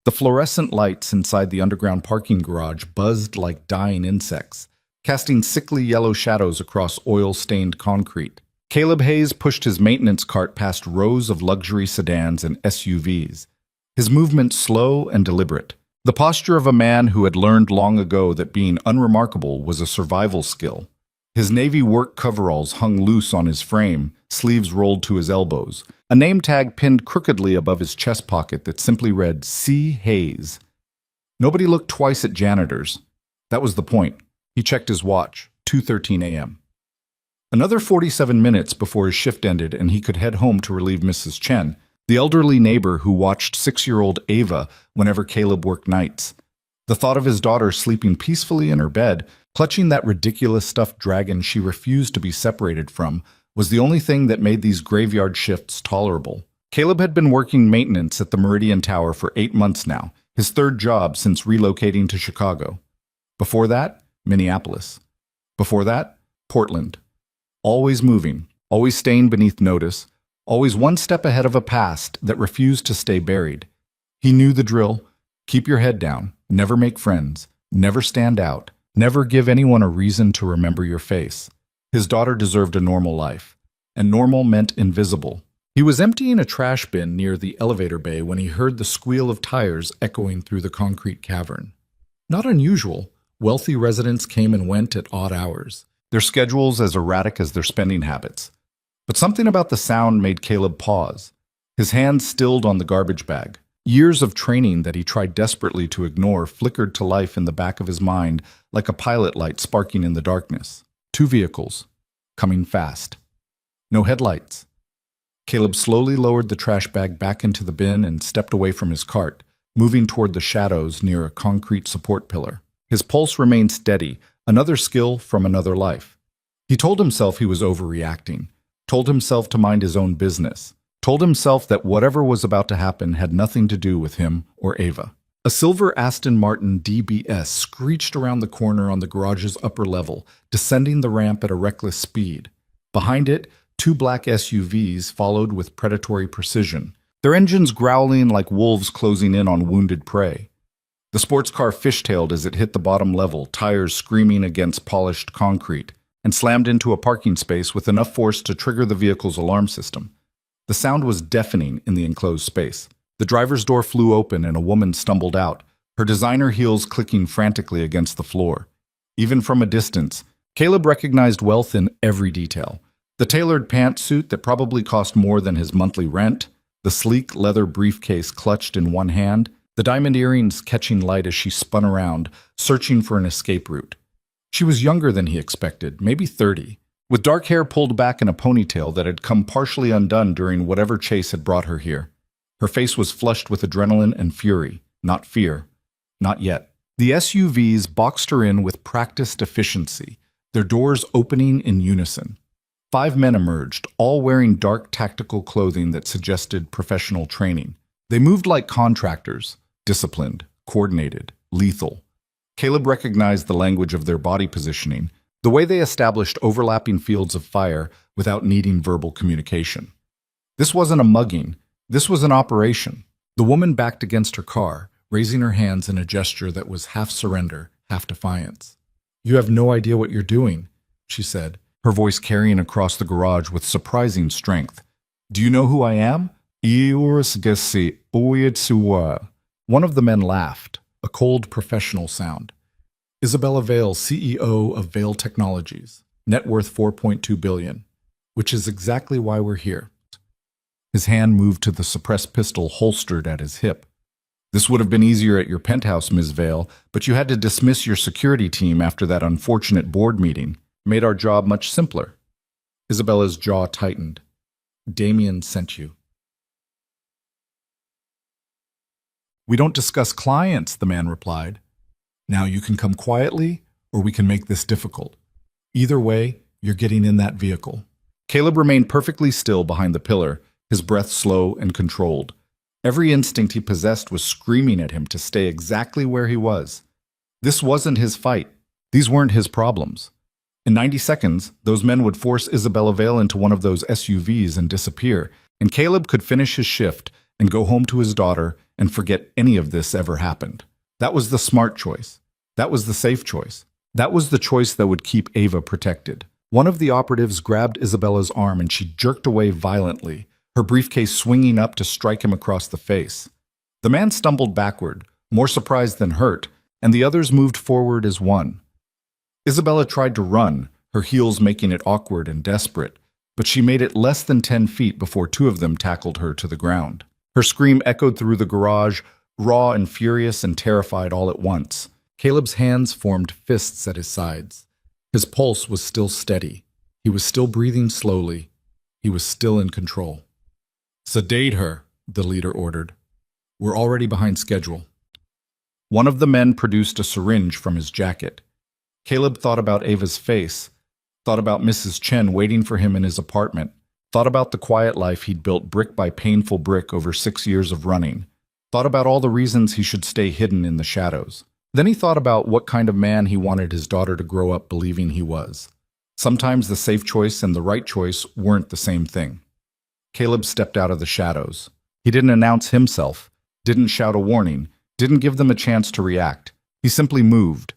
The fluorescent lights inside the underground parking garage buzzed like dying insects, casting sickly yellow shadows across oil-stained concrete. Caleb Hayes pushed his maintenance cart past rows of luxury sedans and SUVs, his movements slow and deliberate, the posture of a man who had learned long ago that being unremarkable was a survival skill. His navy work coveralls hung loose on his frame, sleeves rolled to his elbows, a name tag pinned crookedly above his chest pocket that simply read C. Hayes. Nobody looked twice at janitors. That was the point. He checked his watch, 2:13 a.m. Another 47 minutes before his shift ended and he could head home to relieve Mrs. Chen, the elderly neighbor who watched 6-year-old Ava whenever Caleb worked nights. The thought of his daughter sleeping peacefully in her bed, clutching that ridiculous stuffed dragon she refused to be separated from, was the only thing that made these graveyard shifts tolerable. Caleb had been working maintenance at the Meridian Tower for 8 months now, his third job since relocating to Chicago. Before that, Minneapolis. Before that, Portland. Always moving, always staying beneath notice, always one step ahead of a past that refused to stay buried. He knew the drill. Keep your head down, never make friends, never stand out, never give anyone a reason to remember your face. His daughter deserved a normal life, and normal meant invisible. He was emptying a trash bin near the elevator bay when he heard the squeal of tires echoing through the concrete cavern. Not unusual, wealthy residents came and went at odd hours, their schedules as erratic as their spending habits. But something about the sound made Caleb pause. His hands stilled on the garbage bag. Years of training that he tried desperately to ignore flickered to life in the back of his mind like a pilot light sparking in the darkness. 2 vehicles, coming fast. No headlights. Caleb slowly lowered the trash bag back into the bin and stepped away from his cart, moving toward the shadows near a concrete support pillar. His pulse remained steady, another skill from another life. He told himself he was overreacting, told himself to mind his own business, told himself that whatever was about to happen had nothing to do with him or Ava. A silver Aston Martin DBS screeched around the corner on the garage's upper level, descending the ramp at a reckless speed. Behind it, 2 black SUVs followed with predatory precision, their engines growling like wolves closing in on wounded prey. The sports car fishtailed as it hit the bottom level, tires screaming against polished concrete, and slammed into a parking space with enough force to trigger the vehicle's alarm system. The sound was deafening in the enclosed space. The driver's door flew open and a woman stumbled out, her designer heels clicking frantically against the floor. Even from a distance, Caleb recognized wealth in every detail. The tailored pantsuit that probably cost more than his monthly rent, the sleek leather briefcase clutched in one hand, the diamond earrings catching light as she spun around, searching for an escape route. She was younger than he expected, maybe 30, with dark hair pulled back in a ponytail that had come partially undone during whatever chase had brought her here. Her face was flushed with adrenaline and fury, not fear. Not yet. The SUVs boxed her in with practiced efficiency, their doors opening in unison. 5 men emerged, all wearing dark tactical clothing that suggested professional training. They moved like contractors, disciplined, coordinated, lethal. Caleb recognized the language of their body positioning, the way they established overlapping fields of fire without needing verbal communication. This wasn't a mugging. This was an operation. The woman backed against her car, raising her hands in a gesture that was half surrender, half defiance. "You have no idea what you're doing," she said, her voice carrying across the garage with surprising strength. "Do you know who I am?" One of the men laughed, a cold professional sound. "Isabella Vail, CEO of Vail Technologies, net worth $4.2 billion, which is exactly why we're here." His hand moved to the suppressed pistol holstered at his hip. "This would have been easier at your penthouse, Ms. Vail, but you had to dismiss your security team after that unfortunate board meeting. Made our job much simpler." Isabella's jaw tightened. "Damien sent you." "We don't discuss clients," the man replied. "Now you can come quietly, or we can make this difficult. Either way, you're getting in that vehicle." Caleb remained perfectly still behind the pillar, his breath slow and controlled. Every instinct he possessed was screaming at him to stay exactly where he was. This wasn't his fight. These weren't his problems. In 90 seconds, those men would force Isabella Vail into one of those SUVs and disappear, and Caleb could finish his shift and go home to his daughter and forget any of this ever happened. That was the smart choice. That was the safe choice. That was the choice that would keep Ava protected. One of the operatives grabbed Isabella's arm and she jerked away violently, her briefcase swinging up to strike him across the face. The man stumbled backward, more surprised than hurt, and the others moved forward as one. Isabella tried to run, her heels making it awkward and desperate, but she made it less than 10 feet before two of them tackled her to the ground. Her scream echoed through the garage, raw and furious and terrified all at once. Caleb's hands formed fists at his sides. His pulse was still steady. He was still breathing slowly. He was still in control. "Sedate her," the leader ordered. "We're already behind schedule." One of the men produced a syringe from his jacket. Caleb thought about Ava's face, thought about Mrs. Chen waiting for him in his apartment, thought about the quiet life he'd built brick by painful brick over 6 years of running, thought about all the reasons he should stay hidden in the shadows. Then he thought about what kind of man he wanted his daughter to grow up believing he was. Sometimes the safe choice and the right choice weren't the same thing. Caleb stepped out of the shadows. He didn't announce himself, didn't shout a warning, didn't give them a chance to react. He simply moved,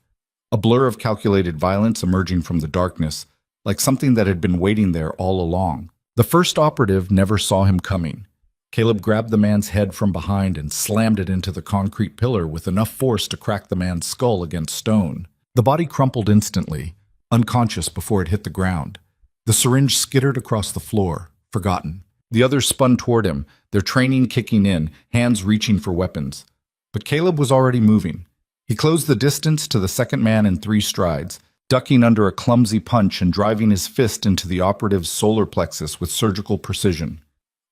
a blur of calculated violence emerging from the darkness, like something that had been waiting there all along. The first operative never saw him coming. Caleb grabbed the man's head from behind and slammed it into the concrete pillar with enough force to crack the man's skull against stone. The body crumpled instantly, unconscious before it hit the ground. The syringe skittered across the floor, forgotten. The others spun toward him, their training kicking in, hands reaching for weapons. But Caleb was already moving. He closed the distance to the second man in 3 strides, ducking under a clumsy punch and driving his fist into the operative's solar plexus with surgical precision.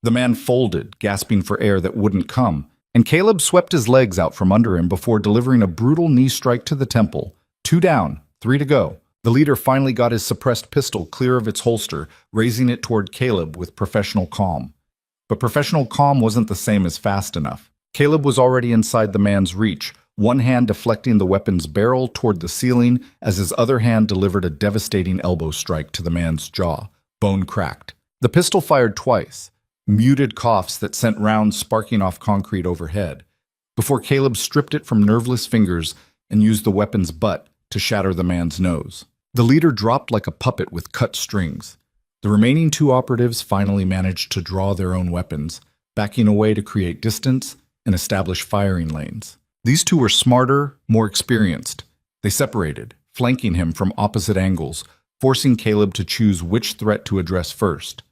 The man folded, gasping for air that wouldn't come, and Caleb swept his legs out from under him before delivering a brutal knee strike to the temple. 2 down, 3 to go. The leader finally got his suppressed pistol clear of its holster, raising it toward Caleb with professional calm. But professional calm wasn't the same as fast enough. Caleb was already inside the man's reach, one hand deflecting the weapon's barrel toward the ceiling as his other hand delivered a devastating elbow strike to the man's jaw. Bone cracked. The pistol fired twice, muted coughs that sent rounds sparking off concrete overhead, before Caleb stripped it from nerveless fingers and used the weapon's butt to shatter the man's nose. The leader dropped like a puppet with cut strings. The remaining 2 operatives finally managed to draw their own weapons, backing away to create distance and establish firing lanes. These 2 were smarter, more experienced. They separated, flanking him from opposite angles, forcing Caleb to choose which threat to address first.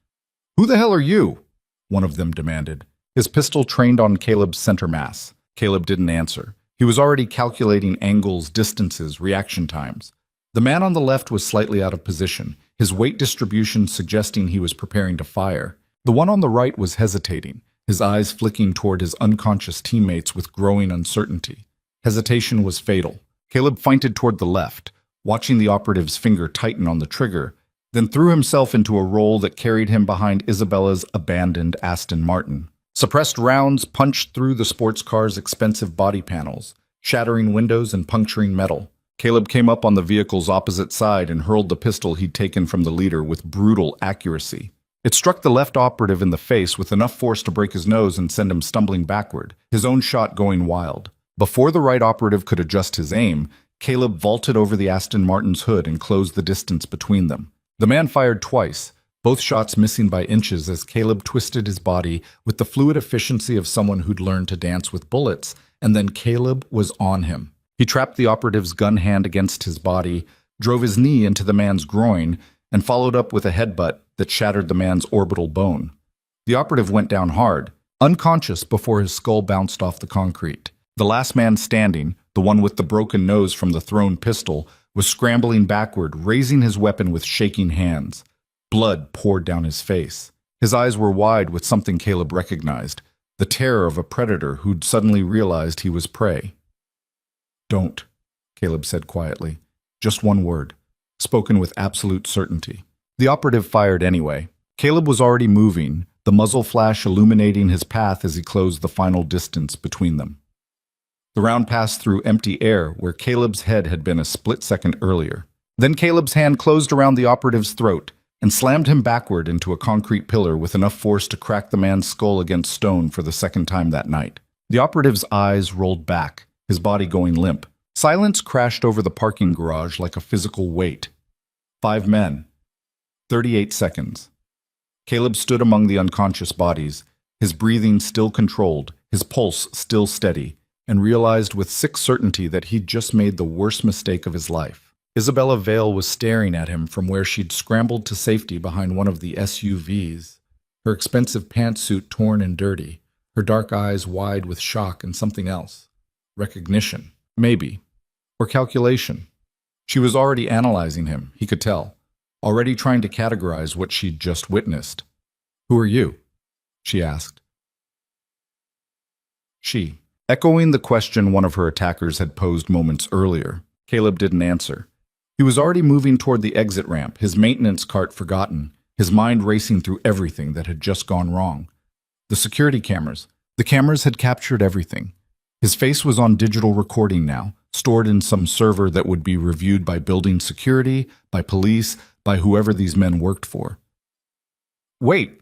"Who the hell are you?" one of them demanded. His pistol trained on Caleb's center mass. Caleb didn't answer. He was already calculating angles, distances, reaction times. The man on the left was slightly out of position, his weight distribution suggesting he was preparing to fire. The one on the right was hesitating, his eyes flicking toward his unconscious teammates with growing uncertainty. Hesitation was fatal. Caleb feinted toward the left, watching the operative's finger tighten on the trigger, then threw himself into a roll that carried him behind Isabella's abandoned Aston Martin. Suppressed rounds punched through the sports car's expensive body panels, shattering windows and puncturing metal. Caleb came up on the vehicle's opposite side and hurled the pistol he'd taken from the leader with brutal accuracy. It struck the left operative in the face with enough force to break his nose and send him stumbling backward, his own shot going wild. Before the right operative could adjust his aim, Caleb vaulted over the Aston Martin's hood and closed the distance between them. The man fired twice, both shots missing by inches as Caleb twisted his body with the fluid efficiency of someone who'd learned to dance with bullets, and then Caleb was on him. He trapped the operative's gun hand against his body, drove his knee into the man's groin, and followed up with a headbutt that shattered the man's orbital bone. The operative went down hard, unconscious before his skull bounced off the concrete. The last man standing, the one with the broken nose from the thrown pistol, was scrambling backward, raising his weapon with shaking hands. Blood poured down his face. His eyes were wide with something Caleb recognized, the terror of a predator who'd suddenly realized he was prey. "Don't," Caleb said quietly. Just one word, spoken with absolute certainty. The operative fired anyway. Caleb was already moving, the muzzle flash illuminating his path as he closed the final distance between them. The round passed through empty air where Caleb's head had been a split second earlier. Then Caleb's hand closed around the operative's throat and slammed him backward into a concrete pillar with enough force to crack the man's skull against stone for the second time that night. The operative's eyes rolled back, his body going limp. Silence crashed over the parking garage like a physical weight. 5 men. 38 seconds. Caleb stood among the unconscious bodies, his breathing still controlled, his pulse still steady, and realized with sick certainty that he'd just made the worst mistake of his life. Isabella Vale was staring at him from where she'd scrambled to safety behind one of the SUVs, her expensive pantsuit torn and dirty, her dark eyes wide with shock and something else. Recognition, maybe, or calculation. She was already analyzing him, he could tell, already trying to categorize what she'd just witnessed. "Who are you?" she asked. She, echoing the question one of her attackers had posed moments earlier. Caleb didn't answer. He was already moving toward the exit ramp, his maintenance cart forgotten, his mind racing through everything that had just gone wrong. The security cameras. The cameras had captured everything. His face was on digital recording now, stored in some server that would be reviewed by building security, by police, by whoever these men worked for. "Wait,"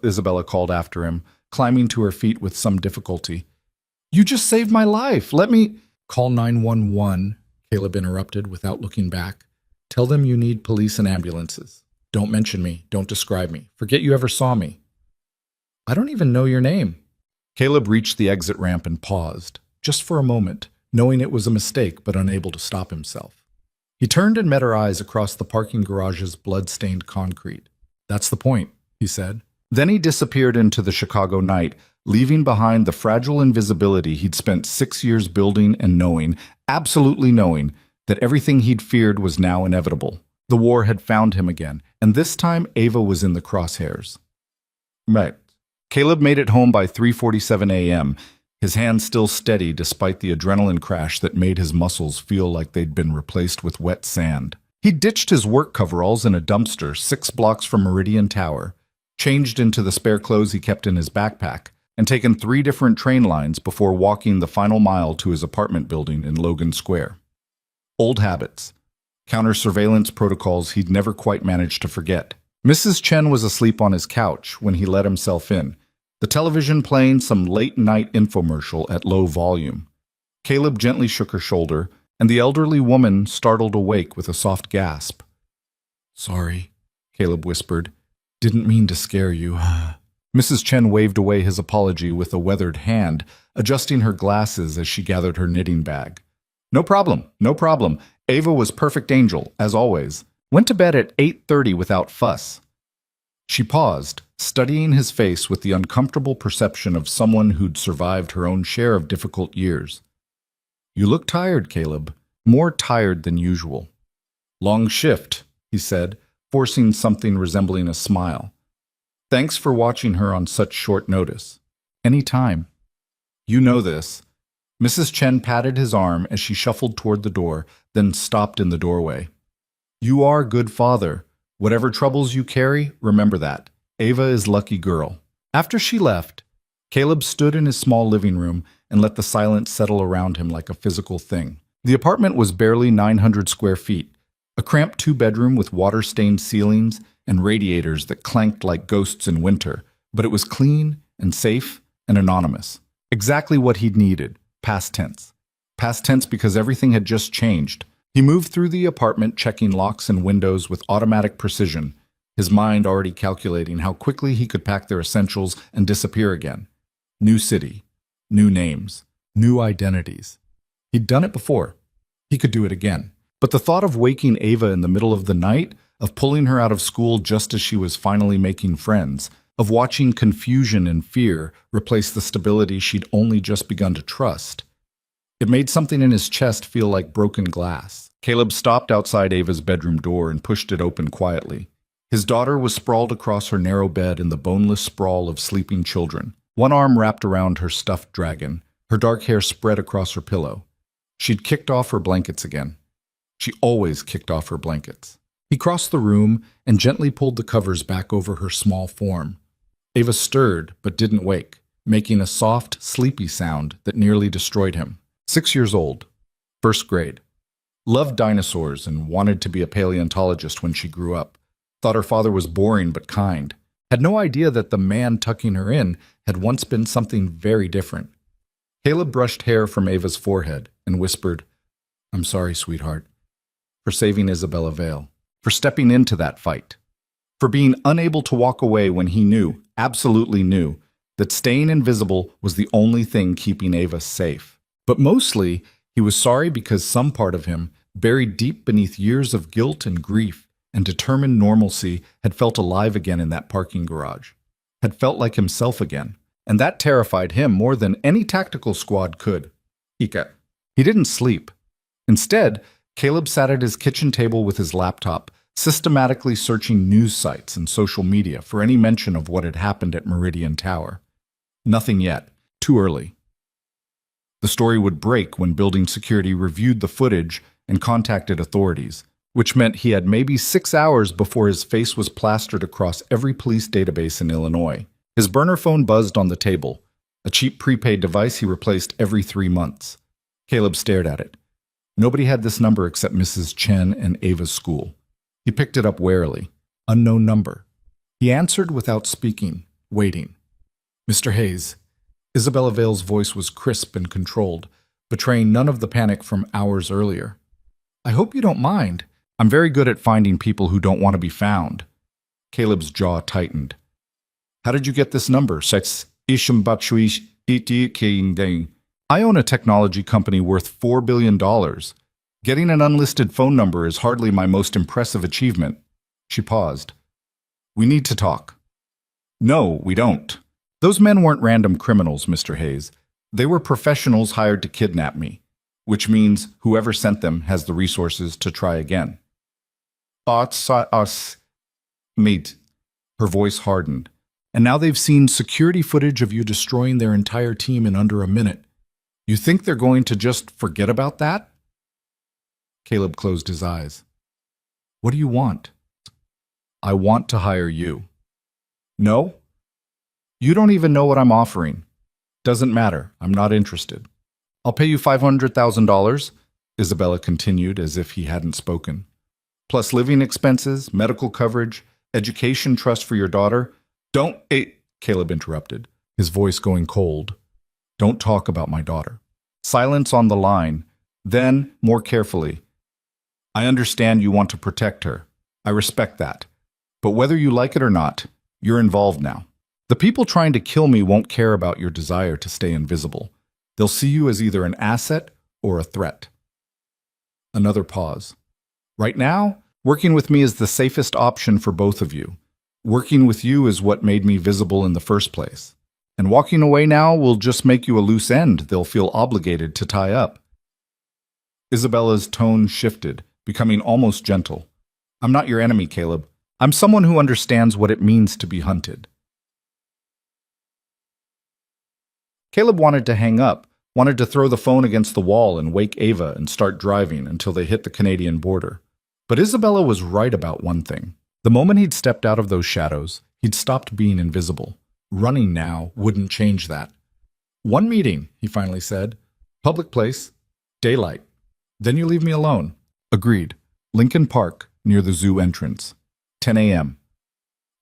Isabella called after him, climbing to her feet with some difficulty. "You just saved my life. Let me—" "Call 911, Caleb interrupted without looking back. "Tell them you need police and ambulances. Don't mention me. Don't describe me. Forget you ever saw me." "I don't even know your name." Caleb reached the exit ramp and paused, just for a moment, knowing it was a mistake but unable to stop himself. He turned and met her eyes across the parking garage's blood-stained concrete. "That's the point," he said. Then he disappeared into the Chicago night, leaving behind the fragile invisibility he'd spent 6 years building and knowing, absolutely knowing, that everything he'd feared was now inevitable. The war had found him again, and this time Ava was in the crosshairs. Right. Caleb made it home by 3:47 a.m., his hands still steady despite the adrenaline crash that made his muscles feel like they'd been replaced with wet sand. He ditched his work coveralls in a dumpster 6 blocks from Meridian Tower, changed into the spare clothes he kept in his backpack, and taken 3 different train lines before walking the final mile to his apartment building in Logan Square. Old habits. Counter-surveillance protocols he'd never quite managed to forget. Mrs. Chen was asleep on his couch when he let himself in, the television playing some late-night infomercial at low volume. Caleb gently shook her shoulder, and the elderly woman startled awake with a soft gasp. "Sorry," Caleb whispered. "Didn't mean to scare you." Mrs. Chen waved away his apology with a weathered hand, adjusting her glasses as she gathered her knitting bag. "No problem, no problem. Ava was perfect angel, as always. Went to bed at 8:30 without fuss." She paused, studying his face with the uncomfortable perception of someone who'd survived her own share of difficult years. "You look tired, Caleb. More tired than usual." "Long shift," he said, forcing something resembling a smile. "Thanks for watching her on such short notice." "Any time." "You know this." Mrs. Chen patted his arm as she shuffled toward the door, then stopped in the doorway. "You are good father. Whatever troubles you carry, remember that. Ava is lucky girl." After she left, Caleb stood in his small living room and let the silence settle around him like a physical thing. The apartment was barely 900 square feet, a cramped 2-bedroom with water-stained ceilings and radiators that clanked like ghosts in winter, but it was clean and safe and anonymous. Exactly what he'd needed, past tense. Past tense because everything had just changed. He moved through the apartment, checking locks and windows with automatic precision, his mind already calculating how quickly he could pack their essentials and disappear again. New city, new names, new identities. He'd done it before. He could do it again. But the thought of waking Ava in the middle of the night, of pulling her out of school just as she was finally making friends, of watching confusion and fear replace the stability she'd only just begun to trust, it made something in his chest feel like broken glass. Caleb stopped outside Ava's bedroom door and pushed it open quietly. His daughter was sprawled across her narrow bed in the boneless sprawl of sleeping children, one arm wrapped around her stuffed dragon, her dark hair spread across her pillow. She'd kicked off her blankets again. She always kicked off her blankets. He crossed the room and gently pulled the covers back over her small form. Ava stirred but didn't wake, making a soft, sleepy sound that nearly destroyed him. 6 years old, 1st grade. Loved dinosaurs and wanted to be a paleontologist when she grew up. Thought her father was boring but kind. Had no idea that the man tucking her in had once been something very different. Caleb brushed hair from Ava's forehead and whispered, "I'm sorry, sweetheart, for saving Isabella Vale, for stepping into that fight, for being unable to walk away when he knew, absolutely knew, that staying invisible was the only thing keeping Ava safe. But mostly, he was sorry because some part of him, buried deep beneath years of guilt and grief and determined normalcy, had felt alive again in that parking garage, had felt like himself again, and that terrified him more than any tactical squad could. Ika. He didn't sleep. Instead, Caleb sat at his kitchen table with his laptop, systematically searching news sites and social media for any mention of what had happened at Meridian Tower. Nothing yet. Too early. The story would break when building security reviewed the footage and contacted authorities, which meant he had maybe 6 hours before his face was plastered across every police database in Illinois. His burner phone buzzed on the table, a cheap prepaid device he replaced every 3 months. Caleb stared at it. Nobody had this number except Mrs. Chen and Ava's school. He picked it up warily. Unknown number. He answered without speaking, waiting. "Mr. Hayes." Isabella Vale's voice was crisp and controlled, betraying none of the panic from hours earlier. "I hope you don't mind. I'm very good at finding people who don't want to be found." Caleb's jaw tightened. "How did you get this number? I own a technology company worth $4 billion. Getting an unlisted phone number is hardly my most impressive achievement." She paused. "We need to talk." "No, we don't. Those men weren't random criminals, Mr. Hayes. They were professionals hired to kidnap me, which means whoever sent them has the resources to try again." Us, mate. Her voice hardened. "And now they've seen security footage of you destroying their entire team in under a minute. You think they're going to just forget about that?" Caleb closed his eyes. "What do you want?" "I want to hire you." "No? You don't even know what I'm offering." "Doesn't matter. I'm not interested." "I'll pay you $500,000, Isabella continued as if he hadn't spoken. "Plus living expenses, medical coverage, education trust for your daughter." "Don't," Caleb interrupted, his voice going cold. "Don't talk about my daughter." Silence on the line. Then, more carefully, "I understand you want to protect her. I respect that. But whether you like it or not, you're involved now. The people trying to kill me won't care about your desire to stay invisible. They'll see you as either an asset or a threat." Another pause. "Right now, working with me is the safest option for both of you. Working with you is what made me visible in the first place. And walking away now will just make you a loose end they'll feel obligated to tie up." Isabella's tone shifted, becoming almost gentle. "I'm not your enemy, Caleb. I'm someone who understands what it means to be hunted." Caleb wanted to hang up, wanted to throw the phone against the wall and wake Ava and start driving until they hit the Canadian border. But Isabella was right about one thing. The moment he'd stepped out of those shadows, he'd stopped being invisible. Running now wouldn't change that. "One meeting," he finally said. "Public place. Daylight. Then you leave me alone." "Agreed. Lincoln Park, near the zoo entrance. 10 a.m.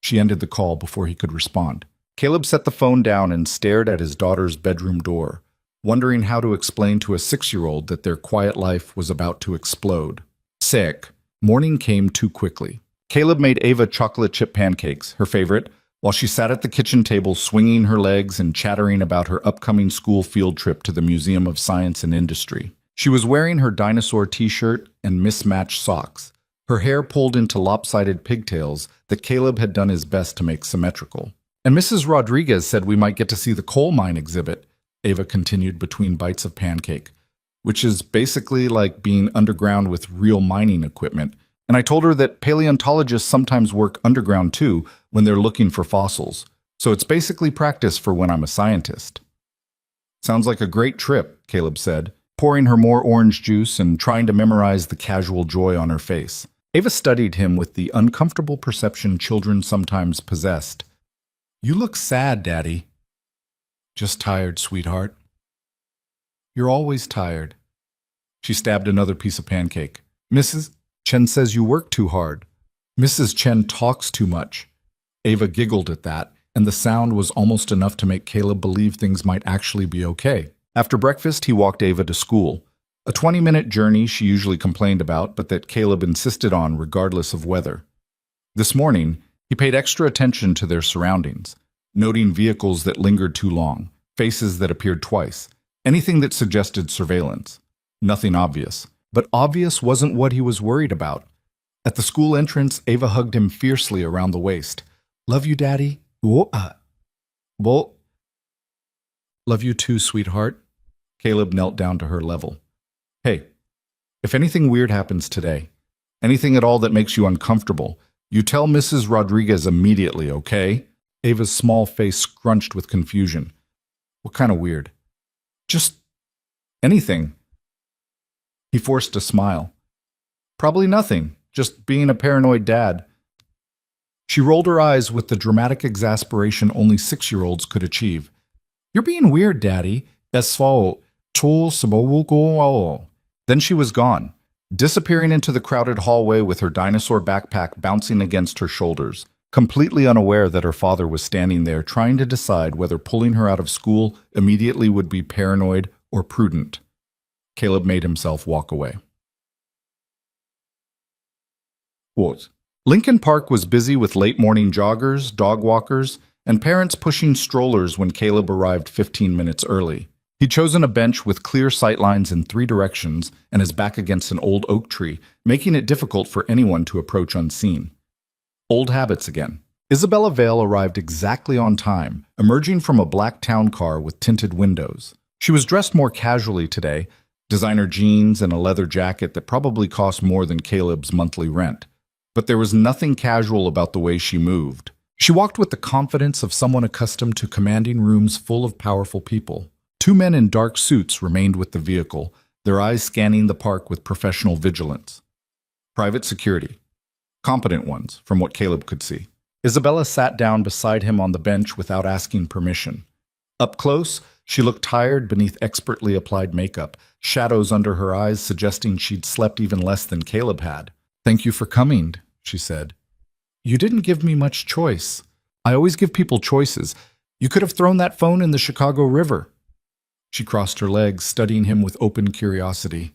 She ended the call before he could respond. Caleb set the phone down and stared at his daughter's bedroom door, wondering how to explain to a 6-year-old that their quiet life was about to explode. Sick. Morning came too quickly. Caleb made Ava chocolate chip pancakes, her favorite, while she sat at the kitchen table swinging her legs and chattering about her upcoming school field trip to the Museum of Science and Industry. She was wearing her dinosaur t-shirt and mismatched socks, her hair pulled into lopsided pigtails that Caleb had done his best to make symmetrical. "And Mrs. Rodriguez said we might get to see the coal mine exhibit," Ava continued between bites of pancake, "which is basically like being underground with real mining equipment. And I told her that paleontologists sometimes work underground too when they're looking for fossils. So it's basically practice for when I'm a scientist." "Sounds like a great trip," Caleb said, pouring her more orange juice and trying to memorize the casual joy on her face. Ava studied him with the uncomfortable perception children sometimes possessed. "You look sad, Daddy." "Just tired, sweetheart." "You're always tired." She stabbed another piece of pancake. "Mrs. Chen says you work too hard." "Mrs. Chen talks too much." Ava giggled at that, and the sound was almost enough to make Caleb believe things might actually be okay. After breakfast, he walked Ava to school. A 20-minute journey she usually complained about, but that Caleb insisted on regardless of weather. This morning, he paid extra attention to their surroundings, noting vehicles that lingered too long, faces that appeared twice, anything that suggested surveillance. Nothing obvious. But obvious wasn't what he was worried about. At the school entrance, Ava hugged him fiercely around the waist. "Love you, Daddy." Whoa. Well, love you too, sweetheart. Caleb knelt down to her level. "Hey, if anything weird happens today, anything at all that makes you uncomfortable, you tell Mrs. Rodriguez immediately, okay?" Ava's small face scrunched with confusion. "What kind of weird?" "Just anything." He forced a smile. "Probably nothing, just being a paranoid dad." She rolled her eyes with the dramatic exasperation only 6-year-olds could achieve. "You're being weird, Daddy. Then she was gone, disappearing into the crowded hallway with her dinosaur backpack bouncing against her shoulders, completely unaware that her father was standing there trying to decide whether pulling her out of school immediately would be paranoid or prudent. Caleb made himself walk away. What? Lincoln Park was busy with late-morning joggers, dog walkers, and parents pushing strollers when Caleb arrived 15 minutes early. He'd chosen a bench with clear sightlines in 3 directions and his back against an old oak tree, making it difficult for anyone to approach unseen. Old habits again. Isabella Vale arrived exactly on time, emerging from a black town car with tinted windows. She was dressed more casually today, designer jeans and a leather jacket that probably cost more than Caleb's monthly rent. But there was nothing casual about the way she moved. She walked with the confidence of someone accustomed to commanding rooms full of powerful people. 2 men in dark suits remained with the vehicle, their eyes scanning the park with professional vigilance. Private security. Competent ones, from what Caleb could see. Isabella sat down beside him on the bench without asking permission. Up close, she looked tired beneath expertly applied makeup, shadows under her eyes suggesting she'd slept even less than Caleb had. "Thank you for coming," she said. "You didn't give me much choice. I always give people choices. You could have thrown that phone in the Chicago River." She crossed her legs, studying him with open curiosity.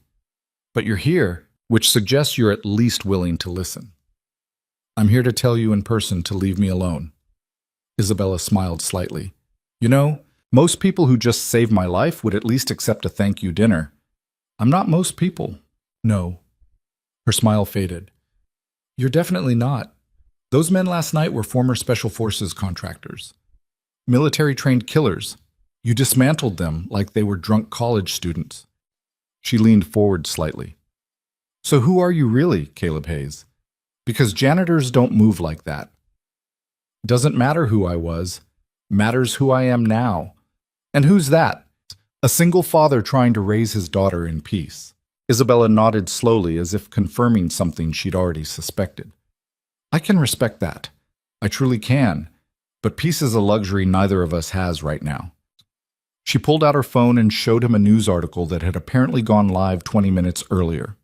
"But you're here, which suggests you're at least willing to listen. I'm here to tell you in person to leave me alone." Isabella smiled slightly. "You know, most people who just saved my life would at least accept a thank you dinner. I'm not most people." "No." Her smile faded. "You're definitely not. Those men last night were former Special Forces contractors. Military-trained killers. You dismantled them like they were drunk college students." She leaned forward slightly. "So who are you really, Caleb Hayes? Because janitors don't move like that. Doesn't matter who I was. Matters who I am now. And who's that? A single father trying to raise his daughter in peace." Isabella nodded slowly as if confirming something she'd already suspected. "I can respect that. I truly can. But peace is a luxury neither of us has right now." She pulled out her phone and showed him a news article that had apparently gone live 20 minutes earlier.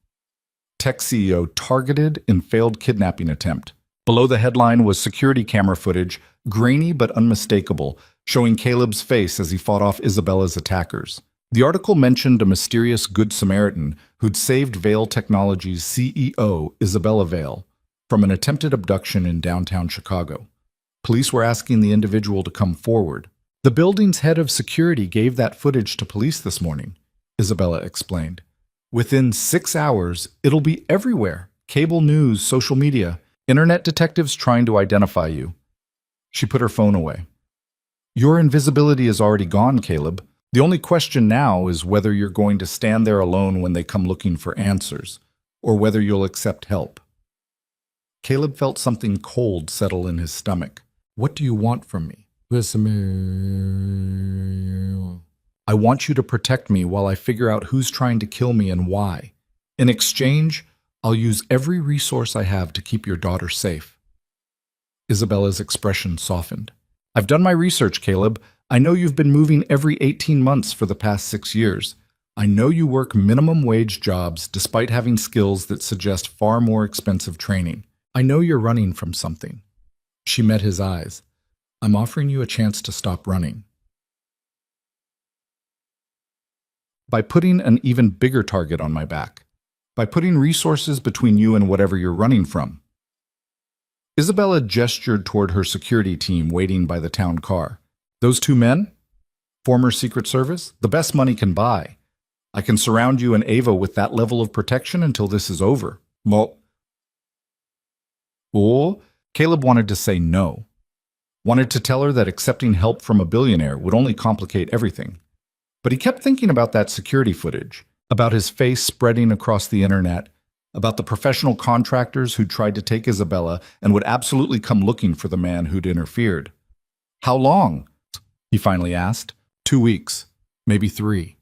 Tech CEO targeted in failed kidnapping attempt. Below the headline was security camera footage, grainy but unmistakable, showing Caleb's face as he fought off Isabella's attackers. The article mentioned a mysterious Good Samaritan who'd saved Vale Technologies' CEO, Isabella Vale, from an attempted abduction in downtown Chicago. Police were asking the individual to come forward. "The building's head of security gave that footage to police this morning," Isabella explained. "Within 6 hours, it'll be everywhere. Cable news, social media, internet detectives trying to identify you." She put her phone away. "Your invisibility is already gone, Caleb. The only question now is whether you're going to stand there alone when they come looking for answers, or whether you'll accept help." Caleb felt something cold settle in his stomach. "What do you want from me?" "I want you to protect me while I figure out who's trying to kill me and why. In exchange, I'll use every resource I have to keep your daughter safe." Isabella's expression softened. "I've done my research, Caleb. I know you've been moving every 18 months for the past 6 years. I know you work minimum wage jobs despite having skills that suggest far more expensive training. I know you're running from something." She met his eyes. "I'm offering you a chance to stop running." By putting an even bigger target on my back. By putting resources between you and whatever you're running from. Isabella gestured toward her security team waiting by the town car. Those two men? Former Secret Service? The best money can buy. I can surround you and Ava with that level of protection until this is over. Oh, Caleb wanted to say no. Wanted to tell her that accepting help from a billionaire would only complicate everything. But he kept thinking about that security footage, about his face spreading across the internet, about the professional contractors who'd tried to take Isabella and would absolutely come looking for the man who'd interfered. How long? He finally asked. 2 weeks, maybe 3.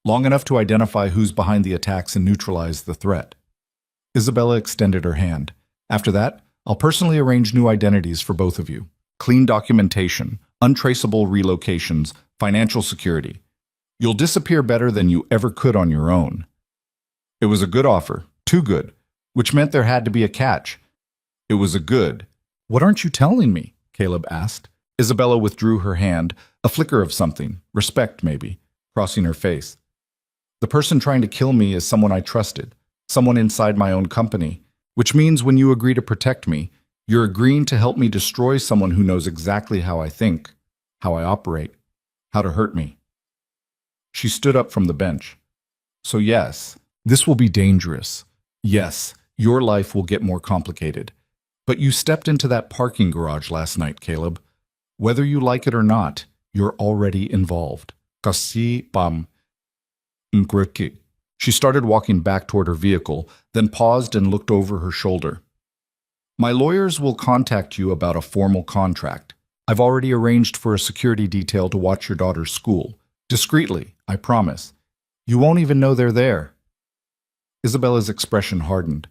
Long enough to identify who's behind the attacks and neutralize the threat. Isabella extended her hand. After that, I'll personally arrange new identities for both of you. Clean documentation, untraceable relocations, financial security. You'll disappear better than you ever could on your own. It was a good offer, too good, which meant there had to be a catch. It was a good. What aren't you telling me? Caleb asked. Isabella withdrew her hand, a flicker of something, respect maybe, crossing her face. The person trying to kill me is someone I trusted, someone inside my own company, which means when you agree to protect me, you're agreeing to help me destroy someone who knows exactly how I think, how I operate, how to hurt me. She stood up from the bench. So yes, this will be dangerous. Yes, your life will get more complicated. But you stepped into that parking garage last night, Caleb. Whether you like it or not, you're already involved. Kasi bam. She started walking back toward her vehicle, then paused and looked over her shoulder. My lawyers will contact you about a formal contract. I've already arranged for a security detail to watch your daughter's school. Discreetly, I promise. You won't even know they're there. Isabella's expression hardened.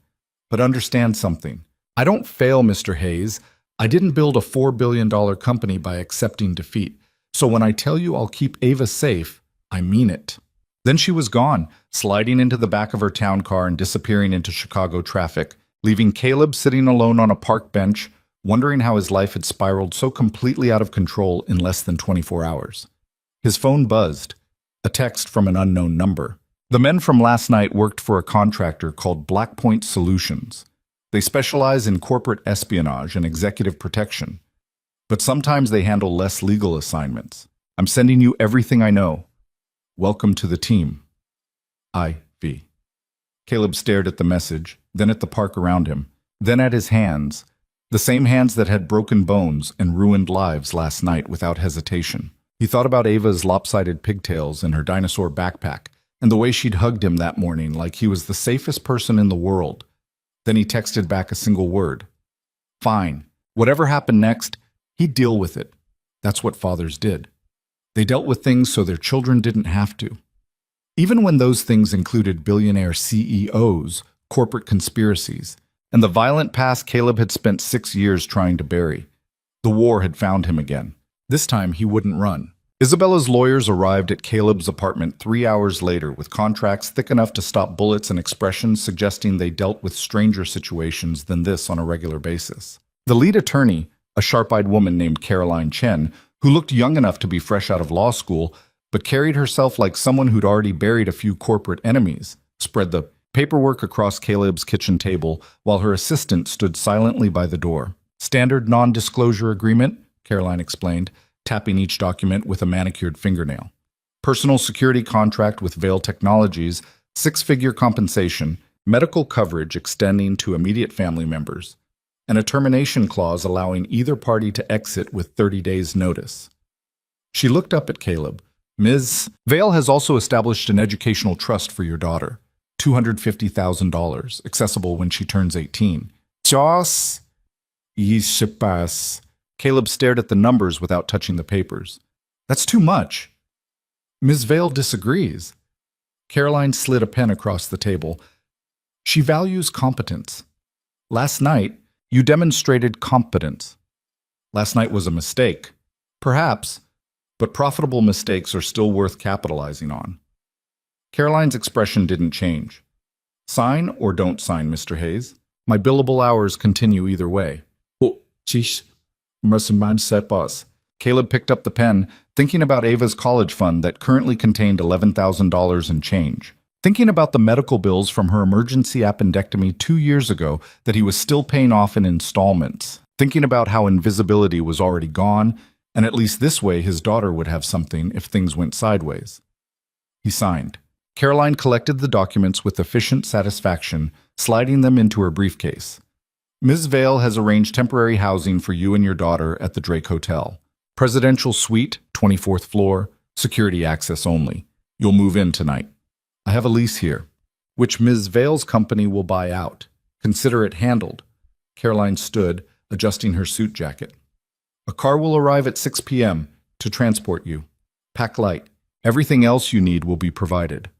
But understand something. I don't fail, Mr. Hayes. I didn't build a $4 billion company by accepting defeat. So when I tell you I'll keep Ava safe, I mean it. Then she was gone, sliding into the back of her town car and disappearing into Chicago traffic, leaving Caleb sitting alone on a park bench, wondering how his life had spiraled so completely out of control in less than 24 hours. His phone buzzed, a text from an unknown number. The men from last night worked for a contractor called Blackpoint Solutions. They specialize in corporate espionage and executive protection. But sometimes they handle less legal assignments. I'm sending you everything I know. Welcome to the team. I.V. Caleb stared at the message, then at the park around him, then at his hands, the same hands that had broken bones and ruined lives last night without hesitation. He thought about Ava's lopsided pigtails and her dinosaur backpack, and the way she'd hugged him that morning like he was the safest person in the world. Then he texted back a single word. Fine. Whatever happened next, he'd deal with it. That's what fathers did. They dealt with things so their children didn't have to. Even when those things included billionaire CEOs, corporate conspiracies, and the violent past Caleb had spent 6 years trying to bury. The war had found him again. This time he wouldn't run. Isabella's lawyers arrived at Caleb's apartment 3 hours later with contracts thick enough to stop bullets and expressions suggesting they dealt with stranger situations than this on a regular basis. The lead attorney, a sharp-eyed woman named Caroline Chen, who looked young enough to be fresh out of law school, but carried herself like someone who'd already buried a few corporate enemies, spread the paperwork across Caleb's kitchen table while her assistant stood silently by the door. Standard non-disclosure agreement, Caroline explained, tapping each document with a manicured fingernail. Personal security contract with Vail Technologies, 6-figure compensation, medical coverage extending to immediate family members, and a termination clause allowing either party to exit with 30 days' notice. She looked up at Caleb. Ms. Vail has also established an educational trust for your daughter. $250,000, accessible when she turns 18. Jos? Yishipas. Caleb stared at the numbers without touching the papers. That's too much. Ms. Vail disagrees. Caroline slid a pen across the table. She values competence. Last night, you demonstrated competence. Last night was a mistake. Perhaps, but profitable mistakes are still worth capitalizing on. Caroline's expression didn't change. Sign or don't sign, Mr. Hayes. My billable hours continue either way. Oh, jeez. Mercy man set boss. Caleb picked up the pen, thinking about Ava's college fund that currently contained $11,000 in change. Thinking about the medical bills from her emergency appendectomy 2 years ago that he was still paying off in installments. Thinking about how invisibility was already gone, and at least this way his daughter would have something if things went sideways. He signed. Caroline collected the documents with efficient satisfaction, sliding them into her briefcase. Ms. Vale has arranged temporary housing for you and your daughter at the Drake Hotel. Presidential suite, 24th floor, security access only. You'll move in tonight. I have a lease here, which Ms. Vale's company will buy out. Consider it handled. Caroline stood, adjusting her suit jacket. A car will arrive at 6 p.m. to transport you. Pack light. Everything else you need will be provided.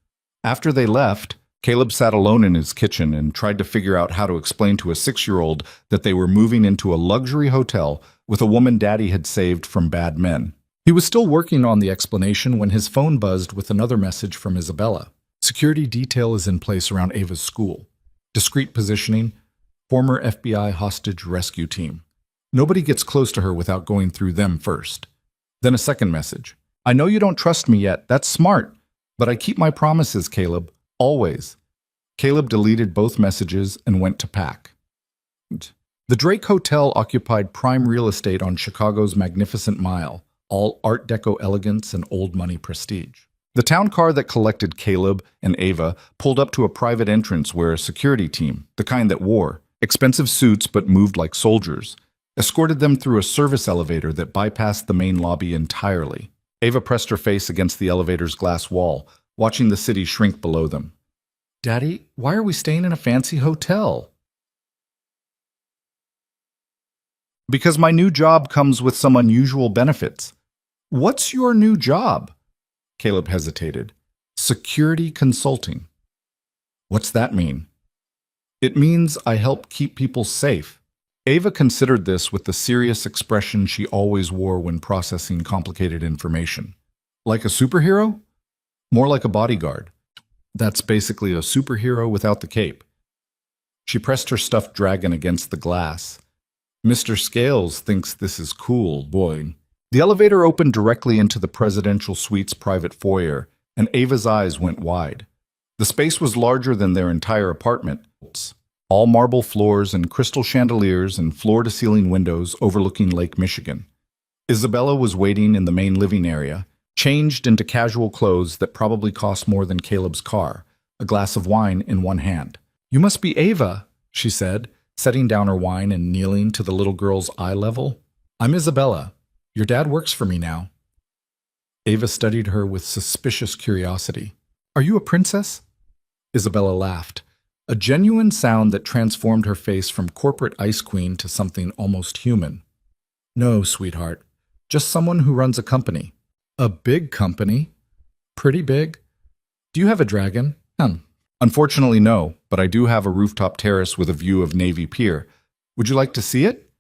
After they left, Caleb sat alone in his kitchen and tried to figure out how to explain to a 6-year-old that they were moving into a luxury hotel with a woman Daddy had saved from bad men. He was still working on the explanation when his phone buzzed with another message from Isabella. Security detail is in place around Ava's school. Discreet positioning, former FBI hostage rescue team. Nobody gets close to her without going through them first. Then a second message. I know you don't trust me yet, that's smart, but I keep my promises, Caleb, always. Caleb deleted both messages and went to pack. The Drake Hotel occupied prime real estate on Chicago's Magnificent Mile, all Art Deco elegance and old money prestige. The town car that collected Caleb and Ava pulled up to a private entrance where a security team, the kind that wore expensive suits but moved like soldiers, escorted them through a service elevator that bypassed the main lobby entirely. Ava pressed her face against the elevator's glass wall, watching the city shrink below them. Daddy, why are we staying in a fancy hotel? Because my new job comes with some unusual benefits. What's your new job? Caleb hesitated. Security consulting. What's that mean? It means I help keep people safe. Ava considered this with the serious expression she always wore when processing complicated information. Like a superhero? More like a bodyguard. That's basically a superhero without the cape. She pressed her stuffed dragon against the glass. Mr. Scales thinks this is cool, boy. The elevator opened directly into the presidential suite's private foyer, and Ava's eyes went wide. The space was larger than their entire apartment. All marble floors and crystal chandeliers and floor-to-ceiling windows overlooking Lake Michigan. Isabella was waiting in the main living area, changed into casual clothes that probably cost more than Caleb's car, a glass of wine in one hand. You must be Ava, she said, setting down her wine and kneeling to the little girl's eye level. I'm Isabella. Your dad works for me now. Ava studied her with suspicious curiosity. Are you a princess? Isabella laughed, a genuine sound that transformed her face from corporate ice queen to something almost human. No, sweetheart, just someone who runs a company. A big company? Pretty big? Do you have a dragon? None. Unfortunately, no, but I do have a rooftop terrace with a view of Navy Pier. Would you like to see it?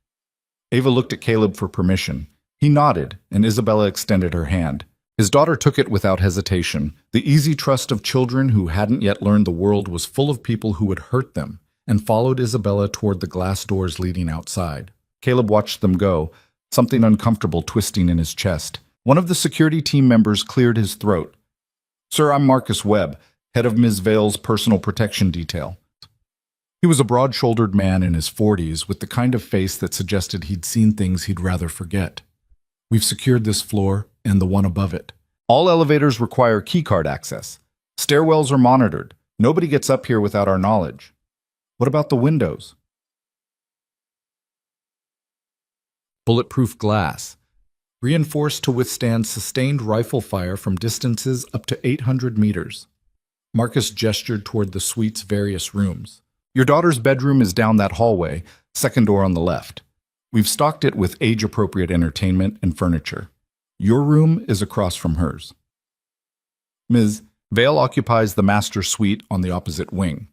Ava looked at Caleb for permission. He nodded, and Isabella extended her hand. His daughter took it without hesitation, the easy trust of children who hadn't yet learned the world was full of people who would hurt them, and followed Isabella toward the glass doors leading outside. Caleb watched them go, something uncomfortable twisting in his chest. One of the security team members cleared his throat. Sir, I'm Marcus Webb, head of Ms. Vale's personal protection detail. He was a broad-shouldered man in his 40s with the kind of face that suggested he'd seen things he'd rather forget. We've secured this floor and the one above it. All elevators require keycard access. Stairwells are monitored. Nobody gets up here without our knowledge. What about the windows? Bulletproof glass. Reinforced to withstand sustained rifle fire from distances up to 800 meters. Marcus gestured toward the suite's various rooms. Your daughter's bedroom is down that hallway, second door on the left. We've stocked it with age-appropriate entertainment and furniture. Your room is across from hers. Ms. Vale occupies the master suite on the opposite wing.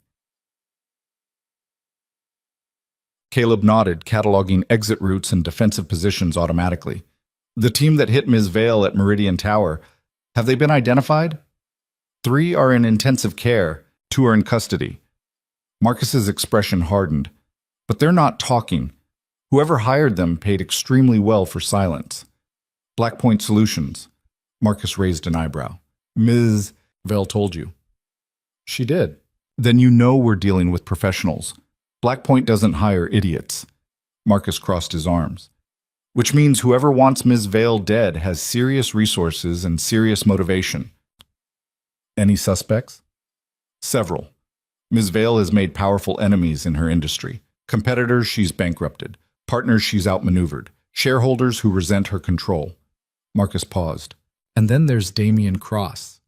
Caleb nodded, cataloging exit routes and defensive positions automatically. The team that hit Ms. Vale at Meridian Tower, have they been identified? 3 are in intensive care, 2 are in custody. Marcus's expression hardened. But they're not talking. Whoever hired them paid extremely well for silence. Blackpoint Solutions. Marcus raised an eyebrow. Ms. Vale told you. She did. Then you know we're dealing with professionals. Blackpoint doesn't hire idiots. Marcus crossed his arms. Which means whoever wants Ms. Vale dead has serious resources and serious motivation. Any suspects? Several. Ms. Vale has made powerful enemies in her industry. Competitors she's bankrupted. Partners she's outmaneuvered. Shareholders who resent her control. Marcus paused. And then there's Damien Cross.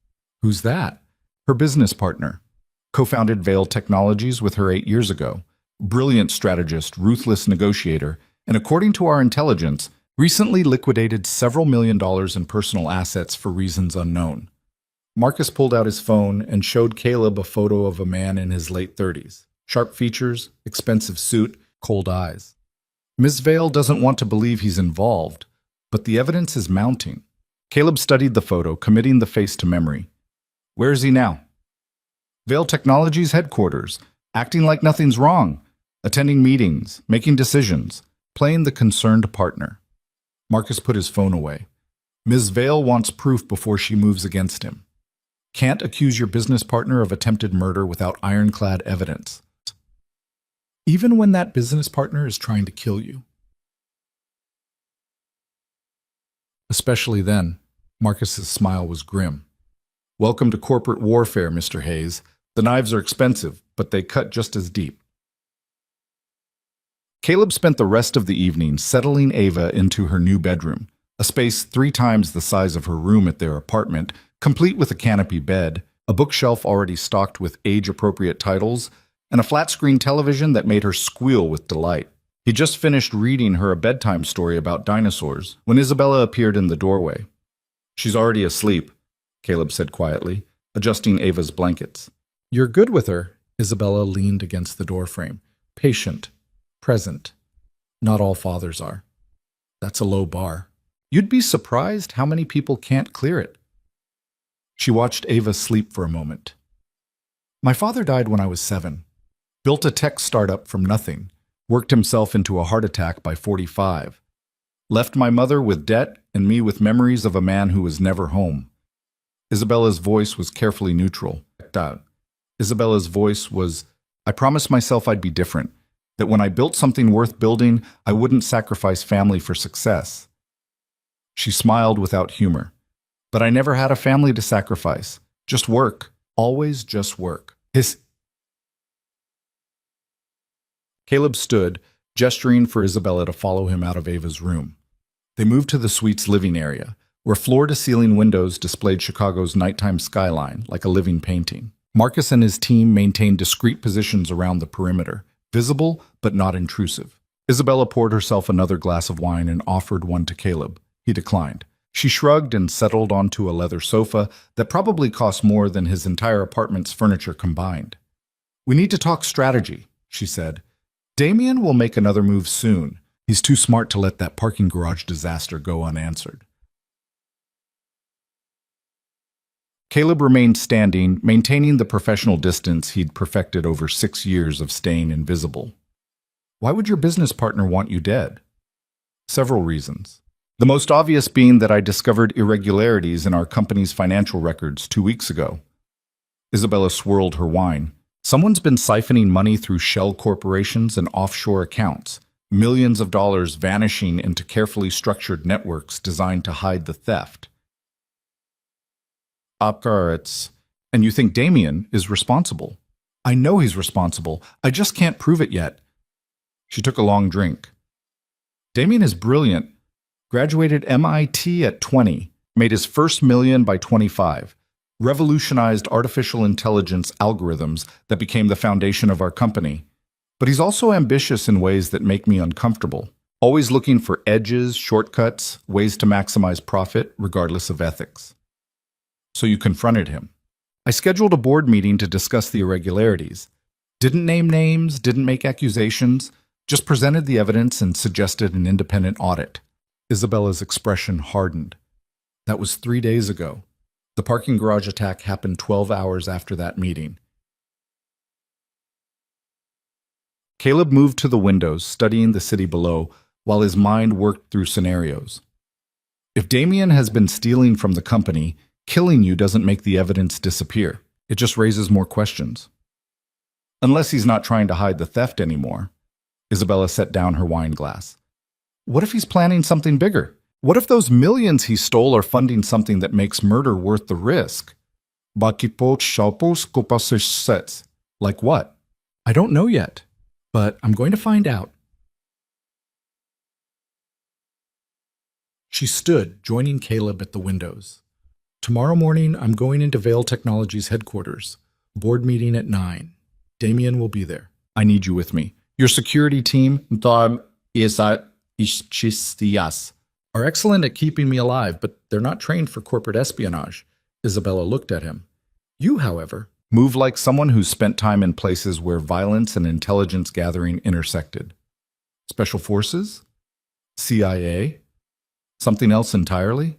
Who's that? Her business partner. Co-founded Vale Technologies with her 8 years ago. Brilliant strategist, ruthless negotiator, and according to our intelligence, recently liquidated several $1 million in personal assets for reasons unknown. Marcus pulled out his phone and showed Caleb a photo of a man in his late 30s. Sharp features, expensive suit, cold eyes. Ms. Vale doesn't want to believe he's involved, but the evidence is mounting. Caleb studied the photo, committing the face to memory. Where is he now? Vale Technologies headquarters, acting like nothing's wrong, attending meetings, making decisions, playing the concerned partner. Marcus put his phone away. Ms. Vale wants proof before she moves against him. Can't accuse your business partner of attempted murder without ironclad evidence. Even when that business partner is trying to kill you. Especially then, Marcus's smile was grim. Welcome to corporate warfare, Mr. Hayes. The knives are expensive, but they cut just as deep. Caleb spent the rest of the evening settling Ava into her new bedroom, a space 3 times the size of her room at their apartment, complete with a canopy bed, a bookshelf already stocked with age-appropriate titles, and a flat-screen television that made her squeal with delight. He just finished reading her a bedtime story about dinosaurs when Isabella appeared in the doorway. She's already asleep, Caleb said quietly, adjusting Ava's blankets. You're good with her, Isabella leaned against the doorframe. Patient. Present. Not all fathers are. That's a low bar. You'd be surprised how many people can't clear it. She watched Ava sleep for a moment. My father died when I was 7. Built a tech startup from nothing. Worked himself into a heart attack by 45. Left my mother with debt and me with memories of a man who was never home. Isabella's voice was carefully neutral. Isabella's voice was, I promised myself I'd be different. That when I built something worth building, I wouldn't sacrifice family for success. She smiled without humor. But I never had a family to sacrifice. Just work. Always just work. Caleb stood, gesturing for Isabella to follow him out of Ava's room. They moved to the suite's living area, where floor-to-ceiling windows displayed Chicago's nighttime skyline like a living painting. Marcus and his team maintained discreet positions around the perimeter, visible but not intrusive. Isabella poured herself another glass of wine and offered one to Caleb. He declined. She shrugged and settled onto a leather sofa that probably cost more than his entire apartment's furniture combined. We need to talk strategy, she said. Damien will make another move soon. He's too smart to let that parking garage disaster go unanswered. Caleb remained standing, maintaining the professional distance he'd perfected over 6 years of staying invisible. Why would your business partner want you dead? Several reasons. The most obvious being that I discovered irregularities in our company's financial records 2 weeks ago. Isabella swirled her wine. Someone's been siphoning money through shell corporations and offshore accounts, millions of dollars vanishing into carefully structured networks designed to hide the theft. And you think Damien is responsible? I know he's responsible. I just can't prove it yet. She took a long drink. Damien is brilliant. Graduated MIT at 20, made his first million by 25, revolutionized artificial intelligence algorithms that became the foundation of our company. But he's also ambitious in ways that make me uncomfortable, always looking for edges, shortcuts, ways to maximize profit, regardless of ethics. So you confronted him. I scheduled a board meeting to discuss the irregularities. Didn't name names, didn't make accusations, just presented the evidence and suggested an independent audit. Isabella's expression hardened. That was 3 days ago. The parking garage attack happened 12 hours after that meeting. Caleb moved to the windows, studying the city below, while his mind worked through scenarios. If Damien has been stealing from the company, killing you doesn't make the evidence disappear. It just raises more questions. Unless he's not trying to hide the theft anymore. Isabella set down her wine glass. What if he's planning something bigger? What if those millions he stole are funding something that makes murder worth the risk? Like what? I don't know yet, but I'm going to find out. She stood, joining Caleb at the windows. Tomorrow morning, I'm going into Vale Technologies headquarters. Board meeting at 9. Damien will be there. I need you with me. Your security team are excellent at keeping me alive, but they're not trained for corporate espionage. Isabella looked at him. You, however, move like someone who's spent time in places where violence and intelligence gathering intersected. Special Forces? CIA? Something else entirely?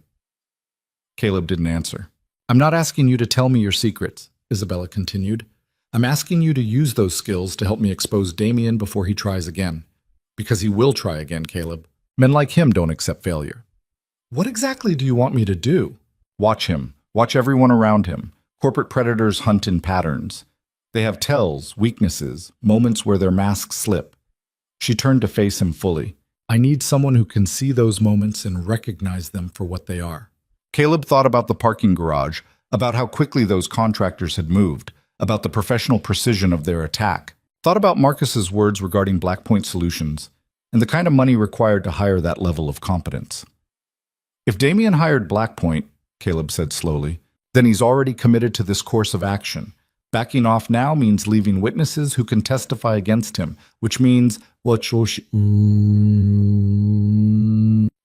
Caleb didn't answer. I'm not asking you to tell me your secrets, Isabella continued. I'm asking you to use those skills to help me expose Damien before he tries again. Because he will try again, Caleb. Men like him don't accept failure. What exactly do you want me to do? Watch him. Watch everyone around him. Corporate predators hunt in patterns. They have tells, weaknesses, moments where their masks slip. She turned to face him fully. I need someone who can see those moments and recognize them for what they are. Caleb thought about the parking garage, about how quickly those contractors had moved, about the professional precision of their attack. Thought about Marcus's words regarding Blackpoint Solutions, and the kind of money required to hire that level of competence. If Damien hired Blackpoint, Caleb said slowly, then he's already committed to this course of action. Backing off now means leaving witnesses who can testify against him, which means he'll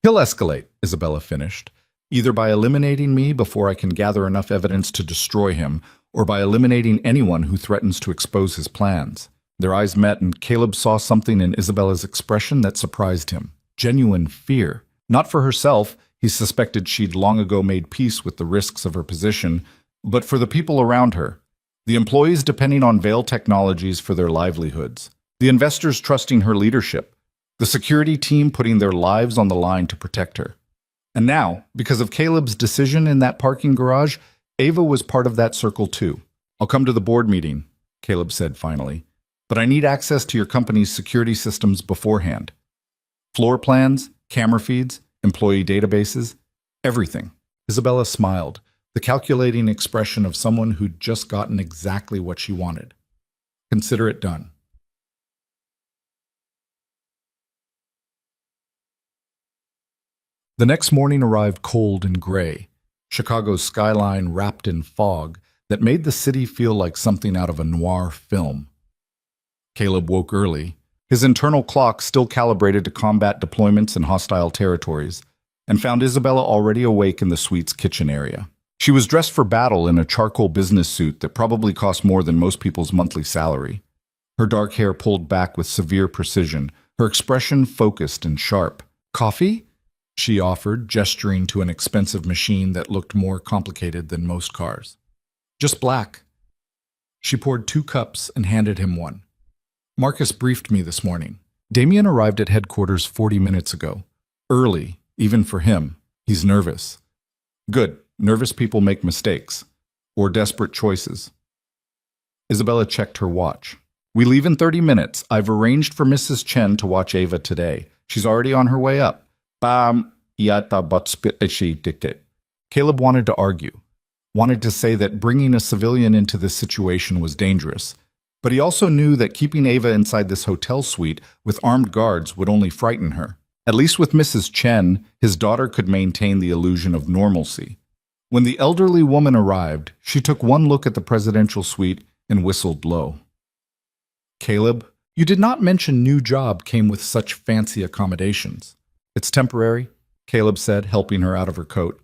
escalate, Isabella finished, either by eliminating me before I can gather enough evidence to destroy him, or by eliminating anyone who threatens to expose his plans. Their eyes met, and Caleb saw something in Isabella's expression that surprised him. Genuine fear. Not for herself, he suspected she'd long ago made peace with the risks of her position, but for the people around her. The employees depending on Vale Technologies for their livelihoods. The investors trusting her leadership. The security team putting their lives on the line to protect her. And now, because of Caleb's decision in that parking garage, Ava was part of that circle too. I'll come to the board meeting, Caleb said finally. But I need access to your company's security systems beforehand. Floor plans, camera feeds, employee databases, everything. Isabella smiled, the calculating expression of someone who'd just gotten exactly what she wanted. Consider it done. The next morning arrived cold and gray, Chicago's skyline wrapped in fog that made the city feel like something out of a noir film. Caleb woke early, his internal clock still calibrated to combat deployments in hostile territories, and found Isabella already awake in the suite's kitchen area. She was dressed for battle in a charcoal business suit that probably cost more than most people's monthly salary. Her dark hair pulled back with severe precision, her expression focused and sharp. Coffee? She offered, gesturing to an expensive machine that looked more complicated than most cars. Just black. She poured 2 cups and handed him one. Marcus briefed me this morning. Damien arrived at headquarters 40 minutes ago. Early, even for him. He's nervous. Good. Nervous people make mistakes. Or desperate choices. Isabella checked her watch. We leave in 30 minutes. I've arranged for Mrs. Chen to watch Ava today. She's already on her way up. Caleb wanted to argue. Wanted to say that bringing a civilian into this situation was dangerous. But he also knew that keeping Ava inside this hotel suite with armed guards would only frighten her. At least with Mrs. Chen, his daughter could maintain the illusion of normalcy. When the elderly woman arrived, she took one look at the presidential suite and whistled low. Caleb, you did not mention new job came with such fancy accommodations. It's temporary, Caleb said, helping her out of her coat.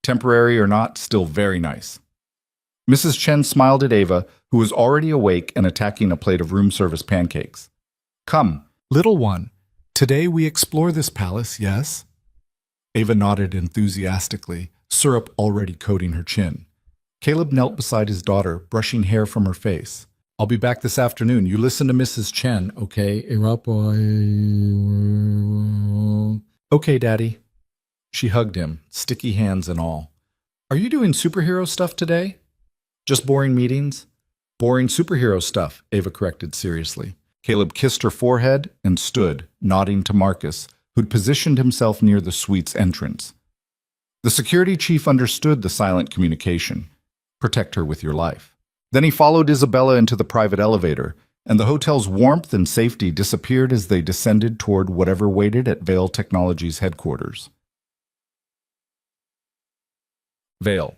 Temporary or not, still very nice. Mrs. Chen smiled at Ava, who was already awake and attacking a plate of room service pancakes. Come, little one. Today we explore this palace, yes? Ava nodded enthusiastically, syrup already coating her chin. Caleb knelt beside his daughter, brushing hair from her face. I'll be back this afternoon. You listen to Mrs. Chen, okay? Okay, Daddy. She hugged him, sticky hands and all. Are you doing superhero stuff today? Just boring meetings? Boring superhero stuff, Ava corrected seriously. Caleb kissed her forehead and stood, nodding to Marcus, who'd positioned himself near the suite's entrance. The security chief understood the silent communication. Protect her with your life. Then he followed Isabella into the private elevator, and the hotel's warmth and safety disappeared as they descended toward whatever waited at Vale Technologies' headquarters. Vale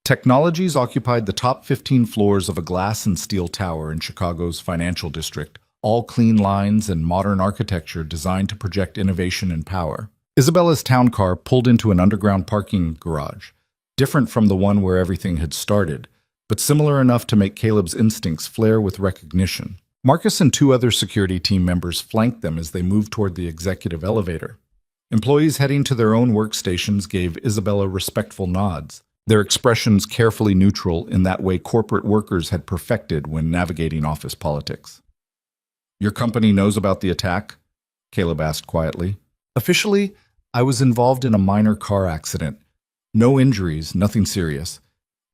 Technologies occupied the top 15 floors of a glass and steel tower in Chicago's financial district, all clean lines and modern architecture designed to project innovation and power. Isabella's town car pulled into an underground parking garage, different from the one where everything had started, but similar enough to make Caleb's instincts flare with recognition. Marcus and two other security team members flanked them as they moved toward the executive elevator. Employees heading to their own workstations gave Isabella respectful nods, their expressions carefully neutral in that way corporate workers had perfected when navigating office politics. Your company knows about the attack? Caleb asked quietly. Officially, I was involved in a minor car accident. No injuries, nothing serious.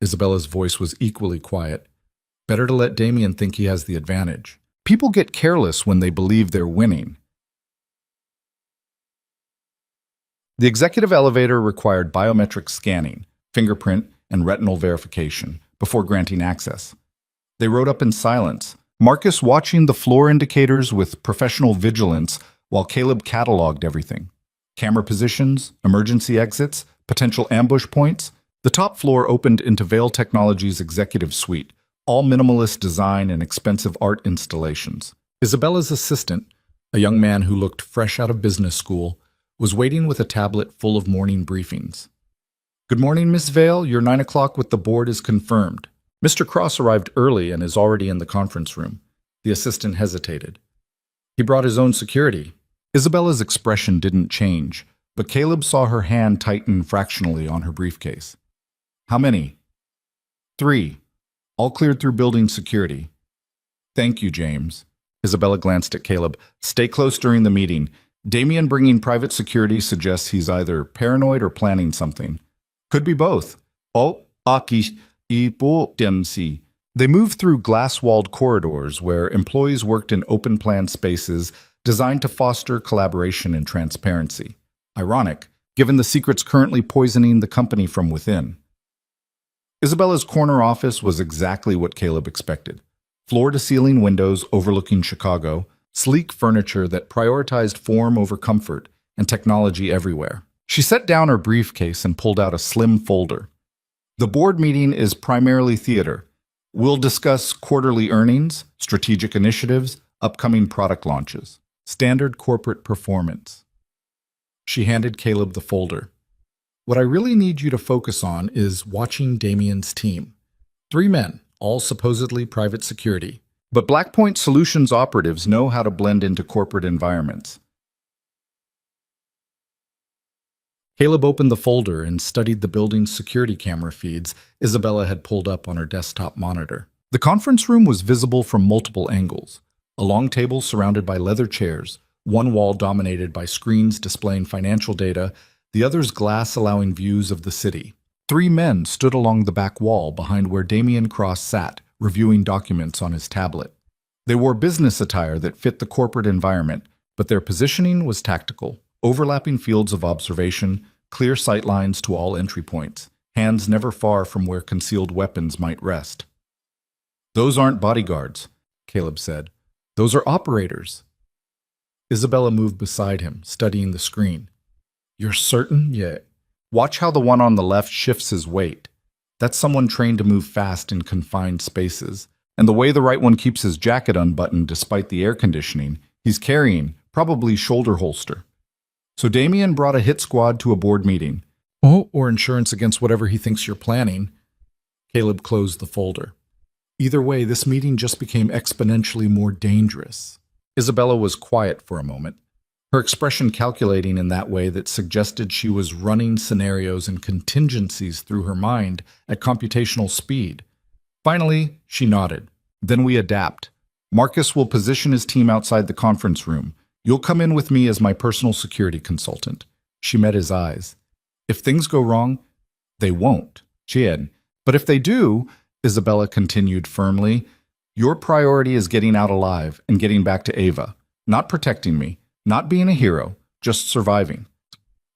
Isabella's voice was equally quiet. Better to let Damien think he has the advantage. People get careless when they believe they're winning. The executive elevator required biometric scanning, fingerprint, and retinal verification before granting access. They rode up in silence, Marcus watching the floor indicators with professional vigilance while Caleb cataloged everything. Camera positions, emergency exits, potential ambush points. The top floor opened into Vale Technologies' executive suite, all minimalist design and expensive art installations. Isabella's assistant, a young man who looked fresh out of business school, was waiting with a tablet full of morning briefings. Good morning, Miss Vale. Your 9 o'clock with the board is confirmed. Mr. Cross arrived early and is already in the conference room. The assistant hesitated. He brought his own security. Isabella's expression didn't change, but Caleb saw her hand tighten fractionally on her briefcase. How many? 3. All cleared through building security. Thank you, James. Isabella glanced at Caleb. Stay close during the meeting. Damien bringing private security suggests he's either paranoid or planning something. Could be both. Oh, Aki, Ipo, Demsi. They moved through glass-walled corridors where employees worked in open-plan spaces designed to foster collaboration and transparency. Ironic, given the secrets currently poisoning the company from within. Isabella's corner office was exactly what Caleb expected. Floor-to-ceiling windows overlooking Chicago, sleek furniture that prioritized form over comfort, and technology everywhere. She set down her briefcase and pulled out a slim folder. The board meeting is primarily theater. We'll discuss quarterly earnings, strategic initiatives, upcoming product launches, standard corporate performance. She handed Caleb the folder. What I really need you to focus on is watching Damien's team. 3 men, all supposedly private security. But Blackpoint Solutions operatives know how to blend into corporate environments. Caleb opened the folder and studied the building's security camera feeds Isabella had pulled up on her desktop monitor. The conference room was visible from multiple angles. A long table surrounded by leather chairs, one wall dominated by screens displaying financial data, the other's glass allowing views of the city. 3 men stood along the back wall behind where Damien Cross sat, reviewing documents on his tablet. They wore business attire that fit the corporate environment, but their positioning was tactical. Overlapping fields of observation, clear sight lines to all entry points, hands never far from where concealed weapons might rest. Those aren't bodyguards, Caleb said. Those are operators. Isabella moved beside him, studying the screen. You're certain? Yeah. Watch how the one on the left shifts his weight. That's someone trained to move fast in confined spaces. And the way the right one keeps his jacket unbuttoned despite the air conditioning, he's carrying, probably shoulder holster. So Damien brought a hit squad to a board meeting. Oh, or insurance against whatever he thinks you're planning. Caleb closed the folder. Either way, this meeting just became exponentially more dangerous. Isabella was quiet for a moment, her expression calculating in that way that suggested she was running scenarios and contingencies through her mind at computational speed. Finally, she nodded. Then we adapt. Marcus will position his team outside the conference room. You'll come in with me as my personal security consultant. She met his eyes. If things go wrong, they won't. Chien. But if they do, Isabella continued firmly, your priority is getting out alive and getting back to Ava. Not protecting me, not being a hero, just surviving.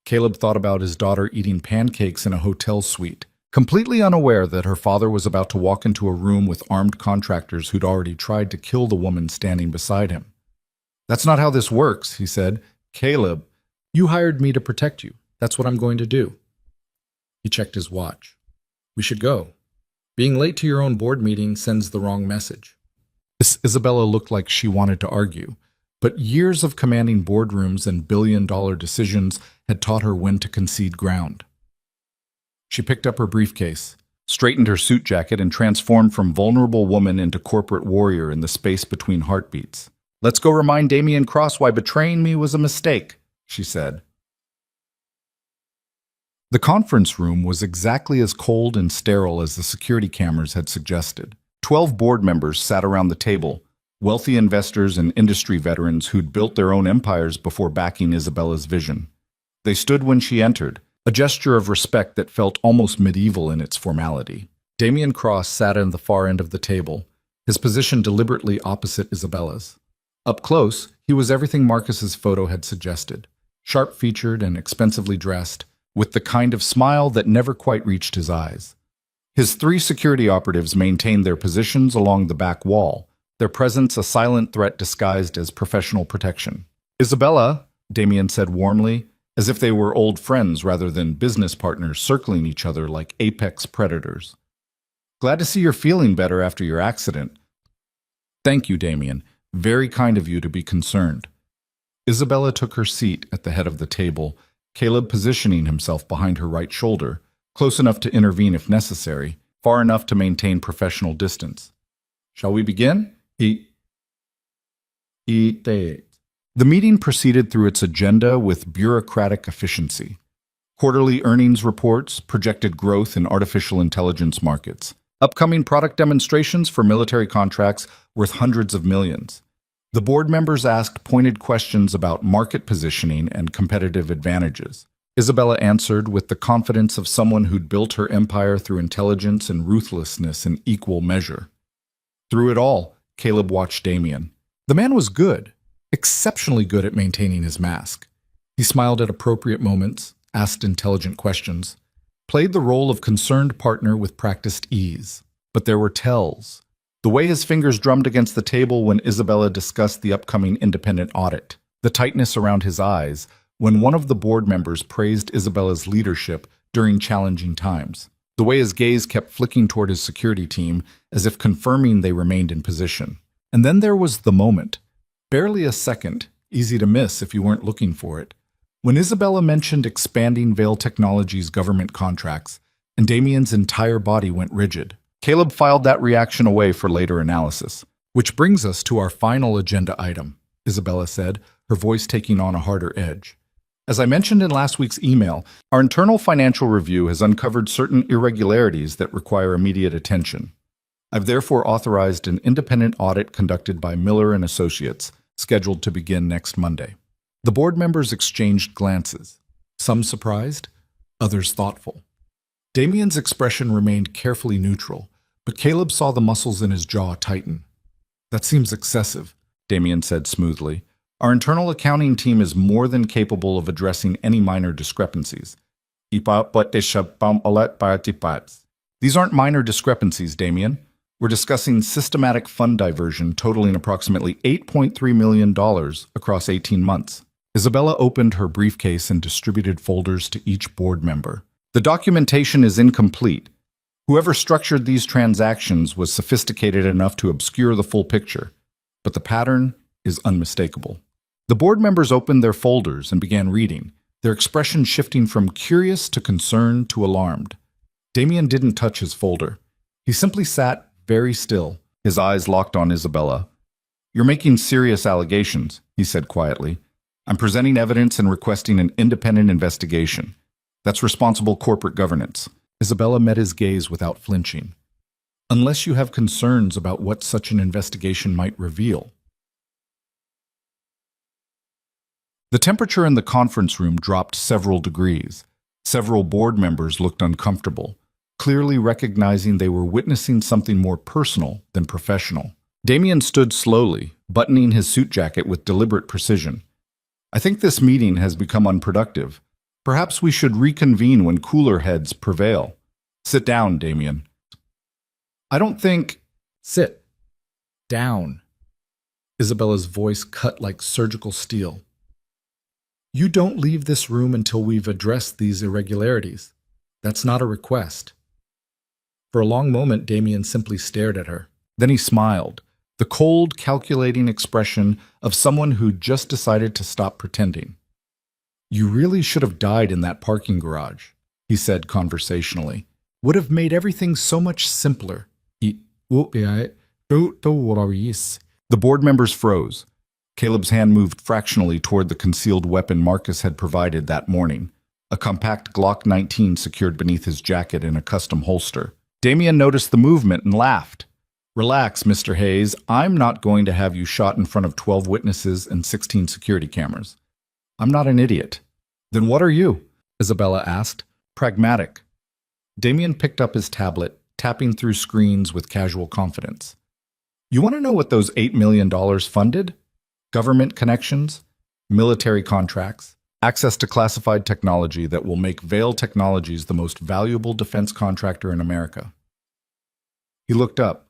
Caleb thought about his daughter eating pancakes in a hotel suite, completely unaware that her father was about to walk into a room with armed contractors who'd already tried to kill the woman standing beside him. That's not how this works, he said. Caleb, you hired me to protect you. That's what I'm going to do. He checked his watch. We should go. Being late to your own board meeting sends the wrong message. Isabella looked like she wanted to argue, but years of commanding boardrooms and billion-dollar decisions had taught her when to concede ground. She picked up her briefcase, straightened her suit jacket, and transformed from vulnerable woman into corporate warrior in the space between heartbeats. Let's go remind Damian Cross why betraying me was a mistake, she said. The conference room was exactly as cold and sterile as the security cameras had suggested. 12 board members sat around the table, wealthy investors and industry veterans who'd built their own empires before backing Isabella's vision. They stood when she entered, a gesture of respect that felt almost medieval in its formality. Damian Cross sat in the far end of the table, his position deliberately opposite Isabella's. Up close, he was everything Marcus's photo had suggested, sharp-featured and expensively dressed, with the kind of smile that never quite reached his eyes. His 3 security operatives maintained their positions along the back wall, their presence a silent threat disguised as professional protection. Isabella, Damian said warmly, as if they were old friends rather than business partners circling each other like apex predators. Glad to see you're feeling better after your accident. Thank you, Damian. Very kind of you to be concerned. Isabella took her seat at the head of the table, Caleb positioning himself behind her right shoulder, close enough to intervene if necessary, far enough to maintain professional distance. Shall we begin? The meeting proceeded through its agenda with bureaucratic efficiency. Quarterly earnings reports, projected growth in artificial intelligence markets, upcoming product demonstrations for military contracts worth hundreds of millions. The board members asked pointed questions about market positioning and competitive advantages. Isabella answered with the confidence of someone who'd built her empire through intelligence and ruthlessness in equal measure. Through it all, Caleb watched Damian. The man was good, exceptionally good at maintaining his mask. He smiled at appropriate moments, asked intelligent questions, played the role of concerned partner with practiced ease. But there were tells. The way his fingers drummed against the table when Isabella discussed the upcoming independent audit, the tightness around his eyes when one of the board members praised Isabella's leadership during challenging times, the way his gaze kept flicking toward his security team as if confirming they remained in position. And then there was the moment, barely a second, easy to miss if you weren't looking for it, when Isabella mentioned expanding Veil Technologies' government contracts, and Damian's entire body went rigid. Caleb filed that reaction away for later analysis. Which brings us to our final agenda item, Isabella said, her voice taking on a harder edge. As I mentioned in last week's email, our internal financial review has uncovered certain irregularities that require immediate attention. I've therefore authorized an independent audit conducted by Miller & Associates, scheduled to begin next Monday. The board members exchanged glances, some surprised, others thoughtful. Damian's expression remained carefully neutral, but Caleb saw the muscles in his jaw tighten. That seems excessive, Damian said smoothly. Our internal accounting team is more than capable of addressing any minor discrepancies. These aren't minor discrepancies, Damian. We're discussing systematic fund diversion totaling approximately $8.3 million across 18 months. Isabella opened her briefcase and distributed folders to each board member. The documentation is incomplete. Whoever structured these transactions was sophisticated enough to obscure the full picture, but the pattern is unmistakable. The board members opened their folders and began reading, their expression shifting from curious to concerned to alarmed. Damian didn't touch his folder. He simply sat very still, his eyes locked on Isabella. You're making serious allegations, he said quietly. I'm presenting evidence and requesting an independent investigation. That's responsible corporate governance. Isabella met his gaze without flinching. Unless you have concerns about what such an investigation might reveal. The temperature in the conference room dropped several degrees. Several board members looked uncomfortable, clearly recognizing they were witnessing something more personal than professional. Damien stood slowly, buttoning his suit jacket with deliberate precision. I think this meeting has become unproductive. Perhaps we should reconvene when cooler heads prevail. Sit down, Damien. I don't think... Sit. Down. Isabella's voice cut like surgical steel. You don't leave this room until we've addressed these irregularities. That's not a request. For a long moment, Damien simply stared at her. Then he smiled, the cold, calculating expression of someone who'd just decided to stop pretending. You really should have died in that parking garage, he said conversationally. Would have made everything so much simpler. The board members froze. Caleb's hand moved fractionally toward the concealed weapon Marcus had provided that morning, a compact Glock 19 secured beneath his jacket in a custom holster. Damien noticed the movement and laughed. Relax, Mr. Hayes. I'm not going to have you shot in front of 12 witnesses and 16 security cameras. I'm not an idiot. Then what are you? Isabella asked. Pragmatic. Damien picked up his tablet, tapping through screens with casual confidence. You want to know what those $8 million funded? Government connections, military contracts, access to classified technology that will make Vale Technologies the most valuable defense contractor in America. He looked up.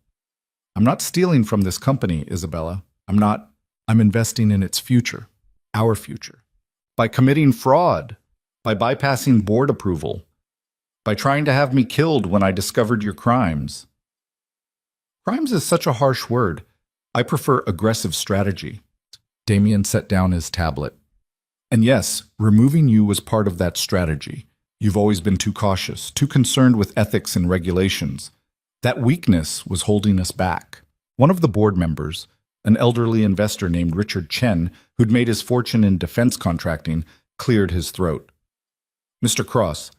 I'm not stealing from this company, Isabella. I'm investing in its future, our future. By committing fraud, by bypassing board approval, by trying to have me killed when I discovered your crimes. Crimes is such a harsh word. I prefer aggressive strategy. Damien set down his tablet. And yes, removing you was part of that strategy. You've always been too cautious, too concerned with ethics and regulations. That weakness was holding us back. One of the board members, an elderly investor named Richard Chen, who'd made his fortune in defense contracting, cleared his throat. Mr. Cross,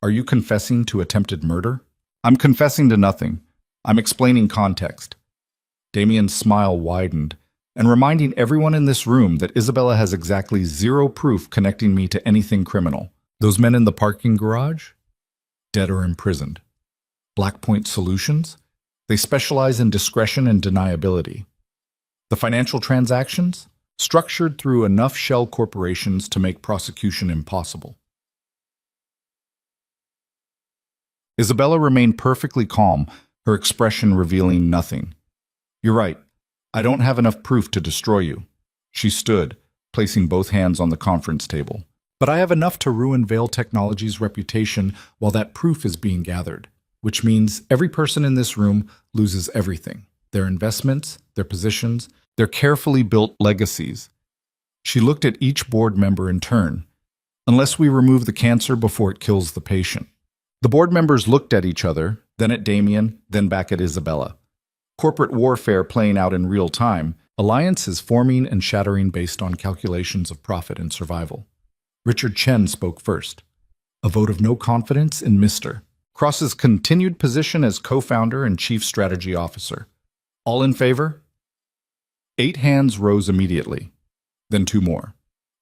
are you confessing to attempted murder? I'm confessing to nothing. I'm explaining context. Damien's smile widened, and reminding everyone in this room that Isabella has exactly zero proof connecting me to anything criminal. Those men in the parking garage? Dead or imprisoned. Blackpoint Solutions? They specialize in discretion and deniability. The financial transactions? Structured through enough shell corporations to make prosecution impossible. Isabella remained perfectly calm, her expression revealing nothing. You're right. I don't have enough proof to destroy you. She stood, placing both hands on the conference table. But I have enough to ruin Vale Technologies' reputation while that proof is being gathered, which means every person in this room loses everything. Their investments, their positions, their carefully built legacies. She looked at each board member in turn. Unless we remove the cancer before it kills the patient. The board members looked at each other, then at Damien, then back at Isabella. Corporate warfare playing out in real time, alliances forming and shattering based on calculations of profit and survival. Richard Chen spoke first. A vote of no confidence in Mr. Cross's continued position as co-founder and chief strategy officer. All in favor? 8 hands rose immediately. Then 2 more.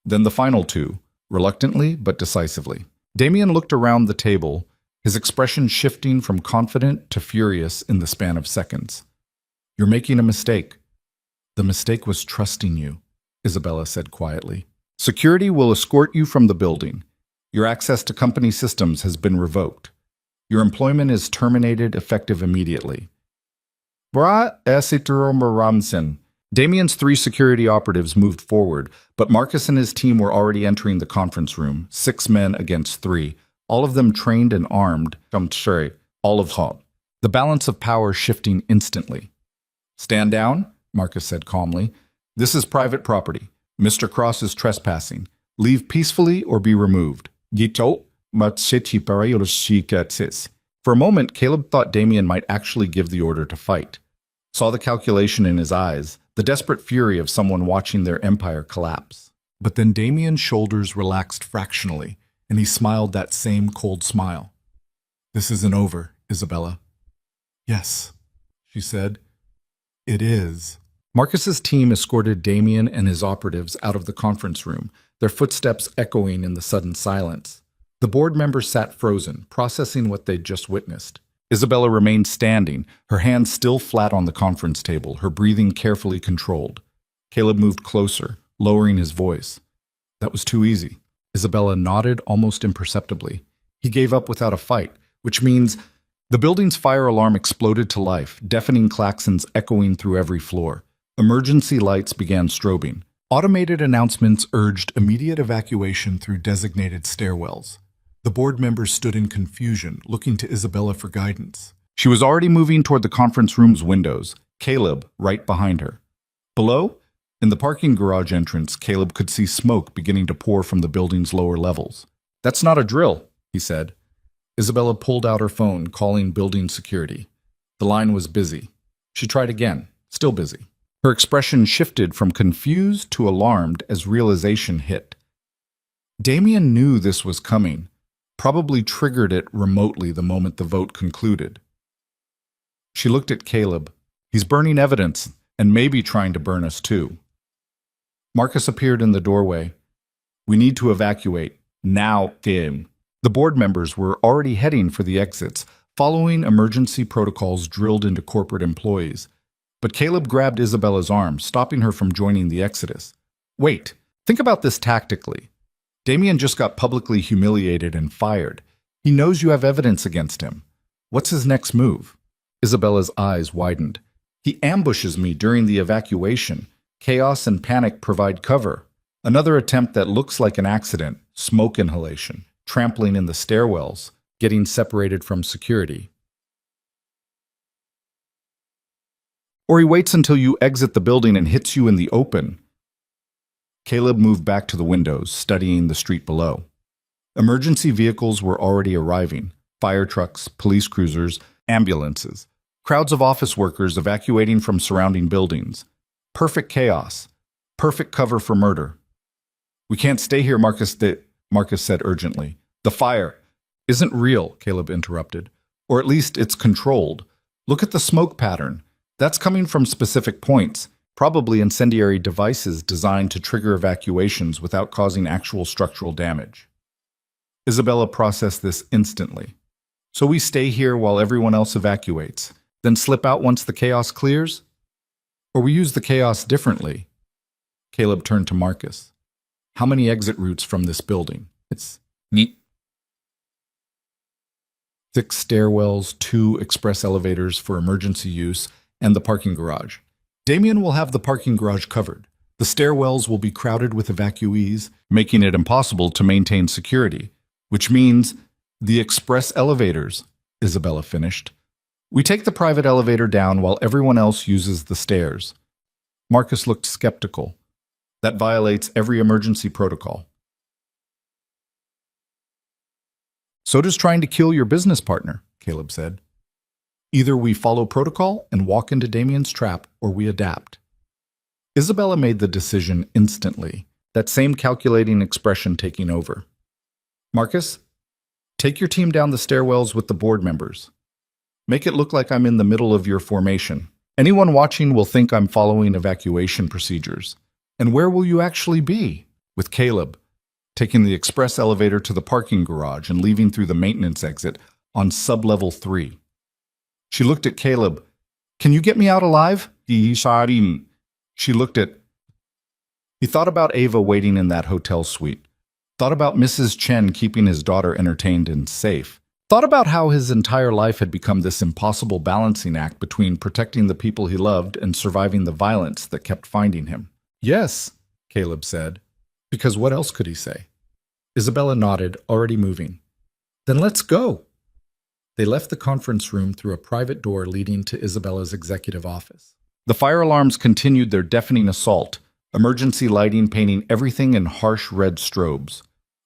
Then the final 2, reluctantly but decisively. Damien looked around the table, his expression shifting from confident to furious in the span of seconds. You're making a mistake. The mistake was trusting you, Isabella said quietly. Security will escort you from the building. Your access to company systems has been revoked. Your employment is terminated effective immediately. Damien's 3 security operatives moved forward, but Marcus and his team were already entering the conference room, 6 men against 3, all of them trained and armed, all of hot. The balance of power shifting instantly. Stand down, Marcus said calmly. This is private property. Mr. Cross is trespassing. Leave peacefully or be removed. For a moment, Caleb thought Damien might actually give the order to fight. Saw the calculation in his eyes, the desperate fury of someone watching their empire collapse. But then Damien's shoulders relaxed fractionally, and he smiled that same cold smile. This isn't over, Isabella. Yes, she said. It is. Marcus's team escorted Damien and his operatives out of the conference room, their footsteps echoing in the sudden silence. The board members sat frozen, processing what they'd just witnessed. Isabella remained standing, her hands still flat on the conference table, her breathing carefully controlled. Caleb moved closer, lowering his voice. That was too easy. Isabella nodded almost imperceptibly. He gave up without a fight, which means the building's fire alarm exploded to life, deafening klaxons echoing through every floor. Emergency lights began strobing. automated announcements urged immediate evacuation through designated stairwells. The board members stood in confusion, looking to Isabella for guidance. She was already moving toward the conference room's windows, Caleb right behind her. Below, in the parking garage entrance, Caleb could see smoke beginning to pour from the building's lower levels. "That's not a drill," he said. Isabella pulled out her phone, calling building security. The line was busy. She tried again, still busy. Her expression shifted from confused to alarmed as realization hit. Damien knew this was coming, probably triggered it remotely the moment the vote concluded. She looked at Caleb. He's burning evidence, and maybe trying to burn us too. Marcus appeared in the doorway. "We need to evacuate. Now, Tim." The board members were already heading for the exits, following emergency protocols drilled into corporate employees. But Caleb grabbed Isabella's arm, stopping her from joining the exodus. "Wait, think about this tactically. Damien just got publicly humiliated and fired. He knows you have evidence against him. What's his next move?" Isabella's eyes widened. "He ambushes me during the evacuation. Chaos and panic provide cover. Another attempt that looks like an accident, smoke inhalation, trampling in the stairwells, getting separated from security. Or he waits until you exit the building and hits you in the open." Caleb moved back to the windows, studying the street below. Emergency vehicles were already arriving. Fire trucks, police cruisers, ambulances. Crowds of office workers evacuating from surrounding buildings. Perfect chaos. Perfect cover for murder. "We can't stay here, Marcus said urgently. "The fire isn't real," Caleb interrupted. "Or at least it's controlled. Look at the smoke pattern. That's coming from specific points, probably incendiary devices designed to trigger evacuations without causing actual structural damage." Isabella processed this instantly. "So we stay here while everyone else evacuates, then slip out once the chaos clears? Or we use the chaos differently?" Caleb turned to Marcus. "How many exit routes from this building?" "It's neat. 6 stairwells, 2 express elevators for emergency use, and the parking garage. Damien will have the parking garage covered. The stairwells will be crowded with evacuees, making it impossible to maintain security, which means the express elevators," Isabella finished. "We take the private elevator down while everyone else uses the stairs." Marcus looked skeptical. "That violates every emergency protocol." "So does trying to kill your business partner," Caleb said. "Either we follow protocol and walk into Damien's trap, or we adapt." Isabella made the decision instantly, that same calculating expression taking over. "Marcus, take your team down the stairwells with the board members. Make it look like I'm in the middle of your formation. Anyone watching will think I'm following evacuation procedures. And where will you actually be?" With Caleb, taking the express elevator to the parking garage and leaving through the maintenance exit on sub-level 3. She looked at Caleb. "Can you get me out alive?" She looked at... He thought about Ava waiting in that hotel suite. Thought about Mrs. Chen keeping his daughter entertained and safe. Thought about how his entire life had become this impossible balancing act between protecting the people he loved and surviving the violence that kept finding him. "Yes," Caleb said, because what else could he say? Isabella nodded, already moving. "Then let's go." They left the conference room through a private door leading to Isabella's executive office. The fire alarms continued their deafening assault, emergency lighting painting everything in harsh red strobes.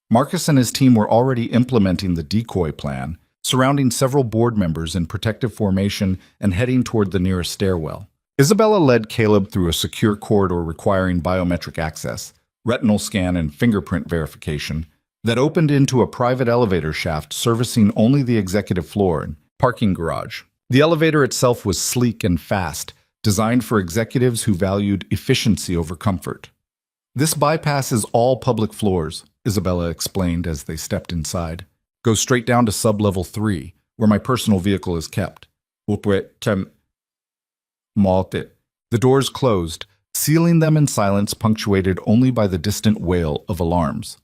Marcus and his team were already implementing the decoy plan, surrounding several board members in protective formation and heading toward the nearest stairwell. Isabella led Caleb through a secure corridor requiring biometric access, retinal scan, and fingerprint verification that opened into a private elevator shaft servicing only the executive floor and parking garage. The elevator itself was sleek and fast, designed for executives who valued efficiency over comfort. "This bypasses all public floors," Isabella explained as they stepped inside. Go straight down to sub-level 3, where my personal vehicle is kept. The doors closed, sealing them in silence punctuated only by the distant wail of alarms.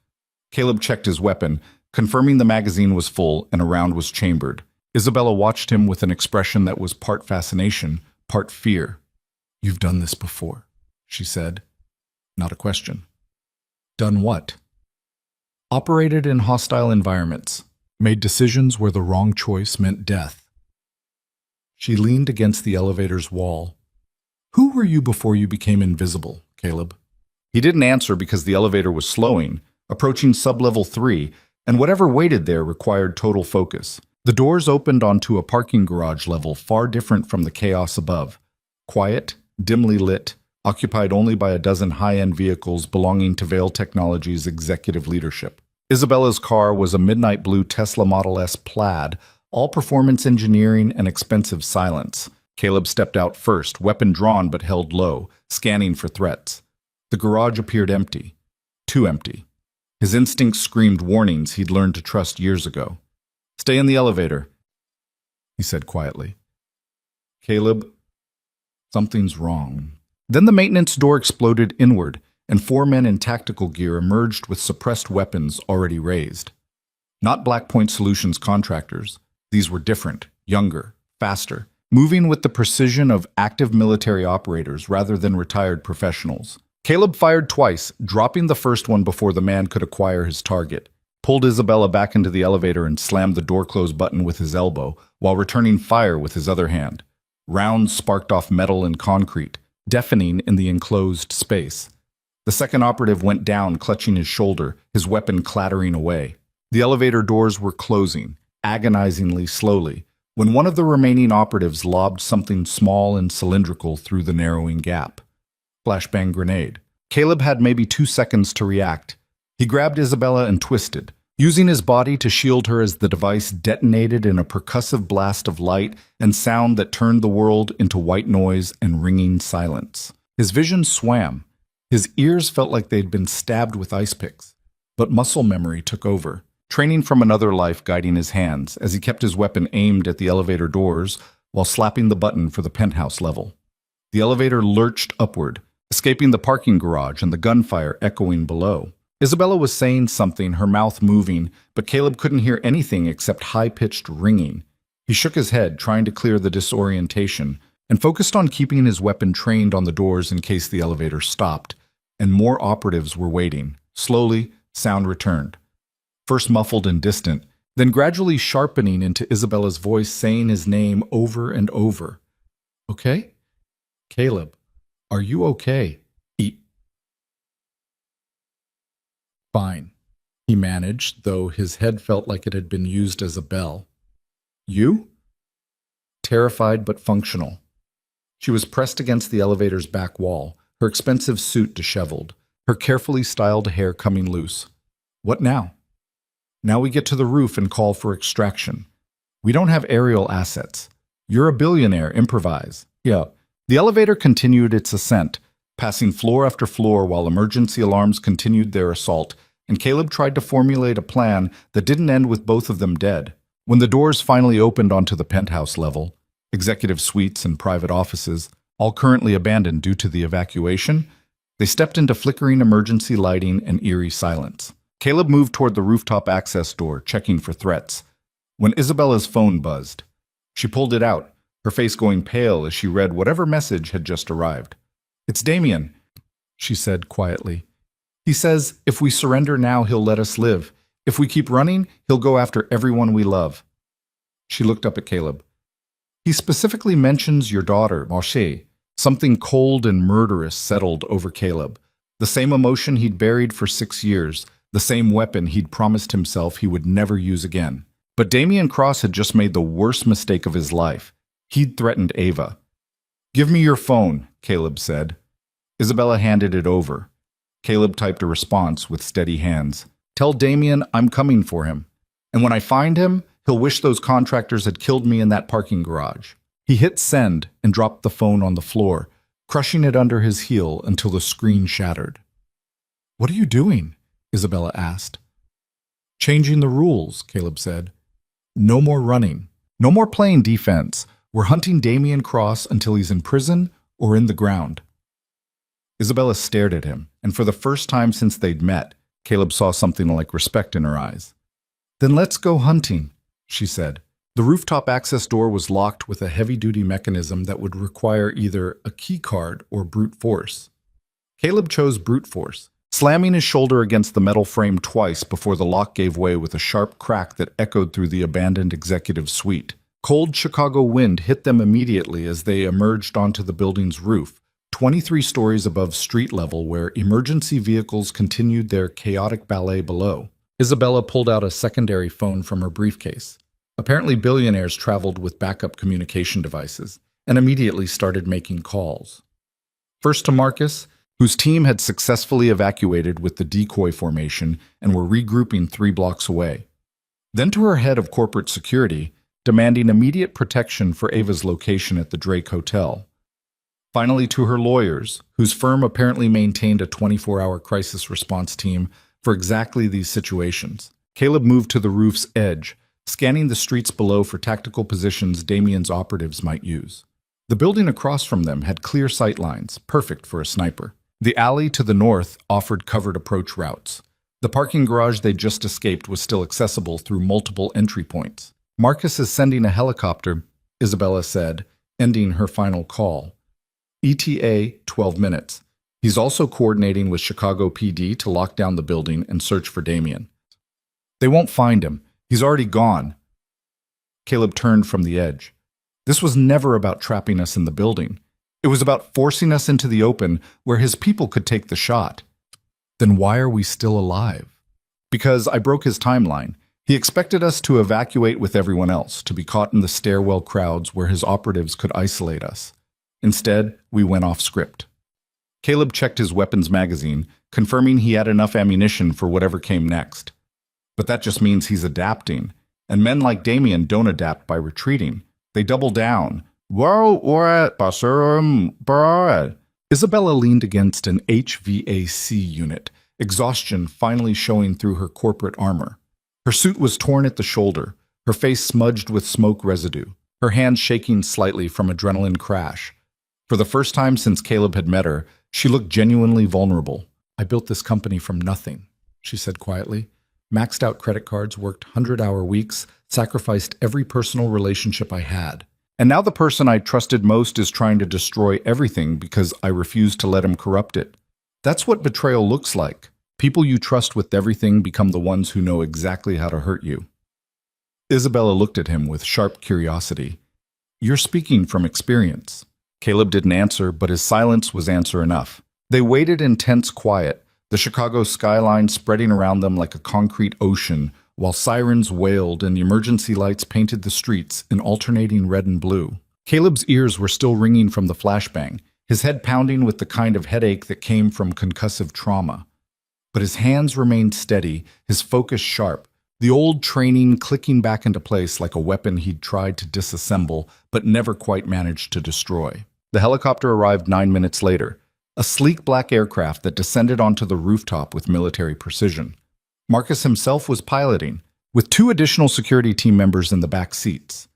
Caleb checked his weapon, confirming the magazine was full and a round was chambered. Isabella watched him with an expression that was part fascination, part fear. You've done this before, she said. Not a question. Done what? Operated in hostile environments. Made decisions where the wrong choice meant death. She leaned against the elevator's wall. Who were you before you became invisible, Caleb? He didn't answer because the elevator was slowing, approaching sub-level 3, and whatever waited there required total focus. The doors opened onto a parking garage level far different from the chaos above. Quiet, dimly lit, occupied only by a dozen high-end vehicles belonging to Vail Technologies' executive leadership. Isabella's car was a midnight blue Tesla Model S Plaid, all performance engineering and expensive silence. Caleb stepped out first, weapon drawn but held low, scanning for threats. The garage appeared empty. Too empty. His instincts screamed warnings he'd learned to trust years ago. Stay in the elevator, he said quietly. Caleb, something's wrong. Then the maintenance door exploded inward, and 4 men in tactical gear emerged with suppressed weapons already raised. Not Blackpoint Solutions contractors. These were different, younger, faster, moving with the precision of active military operators rather than retired professionals. Caleb fired twice, dropping the first one before the man could acquire his target, pulled Isabella back into the elevator and slammed the door close button with his elbow, while returning fire with his other hand. Rounds sparked off metal and concrete, deafening in the enclosed space. The second operative went down, clutching his shoulder, his weapon clattering away. The elevator doors were closing, agonizingly slowly, when one of the remaining operatives lobbed something small and cylindrical through the narrowing gap. Flashbang grenade. Caleb had maybe 2 seconds to react. He grabbed Isabella and twisted, using his body to shield her as the device detonated in a percussive blast of light and sound that turned the world into white noise and ringing silence. His vision swam. His ears felt like they'd been stabbed with ice picks, but muscle memory took over, training from another life guiding his hands as he kept his weapon aimed at the elevator doors while slapping the button for the penthouse level. The elevator lurched upward, escaping the parking garage and the gunfire echoing below. Isabella was saying something, her mouth moving, but Caleb couldn't hear anything except high-pitched ringing. He shook his head, trying to clear the disorientation, and focused on keeping his weapon trained on the doors in case the elevator stopped. And more operatives were waiting. Slowly, sound returned. First muffled and distant, then gradually sharpening into Isabella's voice saying his name over and over. Okay? Caleb, are you okay? Fine, he managed, though his head felt like it had been used as a bell. You? Terrified but functional. She was pressed against the elevator's back wall, her expensive suit disheveled, her carefully styled hair coming loose. What now? Now we get to the roof and call for extraction. We don't have aerial assets. You're a billionaire, improvise. Yeah. The elevator continued its ascent, passing floor after floor while emergency alarms continued their assault, and Caleb tried to formulate a plan that didn't end with both of them dead. When the doors finally opened onto the penthouse level, executive suites and private offices, all currently abandoned due to the evacuation, they stepped into flickering emergency lighting and eerie silence. Caleb moved toward the rooftop access door, checking for threats, when Isabella's phone buzzed. She pulled it out, her face going pale as she read whatever message had just arrived. It's Damien, she said quietly. He says if we surrender now, he'll let us live. If we keep running, he'll go after everyone we love. She looked up at Caleb. He specifically mentions your daughter, Marche. Something cold and murderous settled over Caleb. The same emotion he'd buried for 6 years, the same weapon he'd promised himself he would never use again. But Damien Cross had just made the worst mistake of his life. He'd threatened Ava. Give me your phone, Caleb said. Isabella handed it over. Caleb typed a response with steady hands. Tell Damien I'm coming for him. And when I find him, he'll wish those contractors had killed me in that parking garage. He hit send and dropped the phone on the floor, crushing it under his heel until the screen shattered. What are you doing? Isabella asked. Changing the rules, Caleb said. No more running. No more playing defense. We're hunting Damien Cross until he's in prison or in the ground. Isabella stared at him, and for the first time since they'd met, Caleb saw something like respect in her eyes. Then let's go hunting, she said. The rooftop access door was locked with a heavy-duty mechanism that would require either a key card or brute force. Caleb chose brute force, slamming his shoulder against the metal frame twice before the lock gave way with a sharp crack that echoed through the abandoned executive suite. Cold Chicago wind hit them immediately as they emerged onto the building's roof, 23 stories above street level where emergency vehicles continued their chaotic ballet below. Isabella pulled out a secondary phone from her briefcase. Apparently billionaires traveled with backup communication devices and immediately started making calls. First to Marcus, whose team had successfully evacuated with the decoy formation and were regrouping 3 blocks away. Then to her head of corporate security, demanding immediate protection for Ava's location at the Drake Hotel. Finally to her lawyers, whose firm apparently maintained a 24-hour crisis response team for exactly these situations. Caleb moved to the roof's edge, scanning the streets below for tactical positions Damien's operatives might use. The building across from them had clear sight lines, perfect for a sniper. The alley to the north offered covered approach routes. The parking garage they'd just escaped was still accessible through multiple entry points. Marcus is sending a helicopter, Isabella said, ending her final call. ETA 12 minutes. He's also coordinating with Chicago PD to lock down the building and search for Damien. They won't find him. He's already gone. Caleb turned from the edge. This was never about trapping us in the building. It was about forcing us into the open where his people could take the shot. Then why are we still alive? Because I broke his timeline. He expected us to evacuate with everyone else, to be caught in the stairwell crowds where his operatives could isolate us. Instead, we went off script. Caleb checked his weapons magazine, confirming he had enough ammunition for whatever came next. But that just means he's adapting, and men like Damien don't adapt by retreating. They double down. Isabella leaned against an HVAC unit, exhaustion finally showing through her corporate armor. Her suit was torn at the shoulder, her face smudged with smoke residue, her hands shaking slightly from adrenaline crash. For the first time since Caleb had met her, she looked genuinely vulnerable. I built this company from nothing, she said quietly. Maxed out credit cards, worked 100-hour weeks, sacrificed every personal relationship I had. And now the person I trusted most is trying to destroy everything because I refused to let him corrupt it. That's what betrayal looks like. People you trust with everything become the ones who know exactly how to hurt you. Isabella looked at him with sharp curiosity. You're speaking from experience. Caleb didn't answer, but his silence was answer enough. They waited in tense quiet, the Chicago skyline spreading around them like a concrete ocean, while sirens wailed and emergency lights painted the streets in alternating red and blue. Caleb's ears were still ringing from the flashbang, his head pounding with the kind of headache that came from concussive trauma. But his hands remained steady, his focus sharp, the old training clicking back into place like a weapon he'd tried to disassemble but never quite managed to destroy. The helicopter arrived 9 minutes later, a sleek black aircraft that descended onto the rooftop with military precision. Marcus himself was piloting, with 2 additional security team members in the back seats.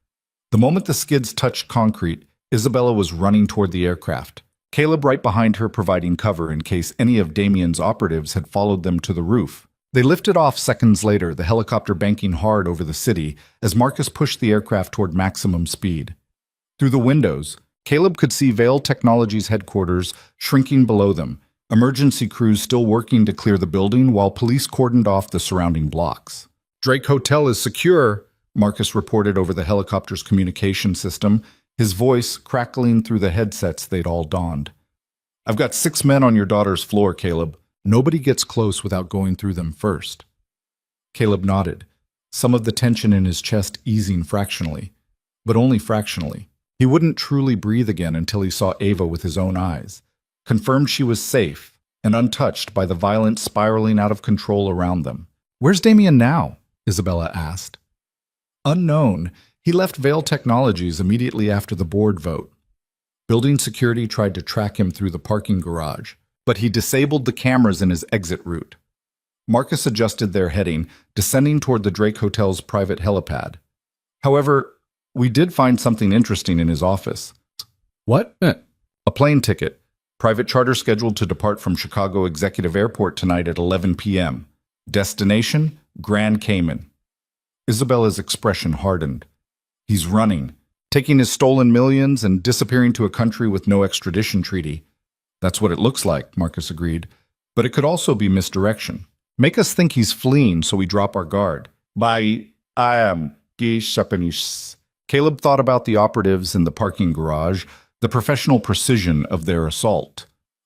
The moment the skids touched concrete, Isabella was running toward the aircraft, Caleb right behind her providing cover in case any of Damien's operatives had followed them to the roof. They lifted off seconds later, the helicopter banking hard over the city as Marcus pushed the aircraft toward maximum speed. Through the windows, Caleb could see Vail Technologies' headquarters shrinking below them, emergency crews still working to clear the building while police cordoned off the surrounding blocks. Drake Hotel is secure, Marcus reported over the helicopter's communication system, his voice crackling through the headsets they'd all donned. I've got 6 men on your daughter's floor, Caleb. Nobody gets close without going through them first. Caleb nodded, some of the tension in his chest easing fractionally, but only fractionally. He wouldn't truly breathe again until he saw Ava with his own eyes, confirmed she was safe and untouched by the violence spiraling out of control around them. Where's Damien now? Isabella asked. Unknown. He left Vail Technologies immediately after the board vote. Building security tried to track him through the parking garage, but he disabled the cameras in his exit route. Marcus adjusted their heading, descending toward the Drake Hotel's private helipad. However, we did find something interesting in his office. What? A plane ticket. Private charter scheduled to depart from Chicago Executive Airport tonight at 11 p.m. Destination, Grand Cayman. Isabella's expression hardened. He's running, taking his stolen millions and disappearing to a country with no extradition treaty. That's what it looks like, Marcus agreed. But it could also be misdirection. Make us think he's fleeing so we drop our guard. I am Japanese. Caleb thought about the operatives in the parking garage, the professional precision of their assault,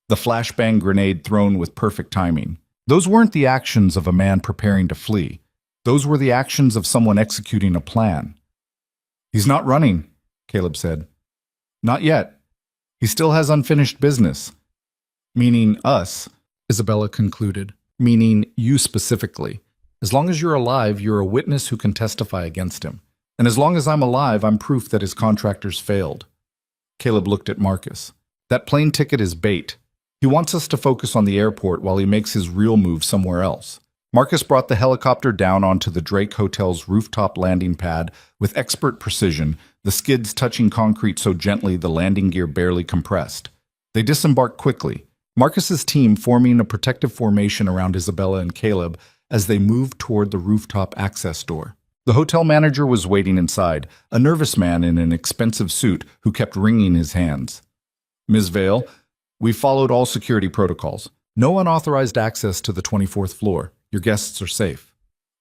the flashbang grenade thrown with perfect timing. Those weren't the actions of a man preparing to flee. Those were the actions of someone executing a plan. He's not running, Caleb said. Not yet. He still has unfinished business. Meaning us, Isabella concluded. Meaning you specifically. As long as you're alive, you're a witness who can testify against him. And as long as I'm alive, I'm proof that his contractors failed. Caleb looked at Marcus. That plane ticket is bait. He wants us to focus on the airport while he makes his real move somewhere else. Marcus brought the helicopter down onto the Drake Hotel's rooftop landing pad with expert precision, the skids touching concrete so gently the landing gear barely compressed. They disembarked quickly, Marcus's team forming a protective formation around Isabella and Caleb as they moved toward the rooftop access door. The hotel manager was waiting inside, a nervous man in an expensive suit who kept wringing his hands. Ms. Vale, we followed all security protocols. No unauthorized access to the 24th floor. Your guests are safe.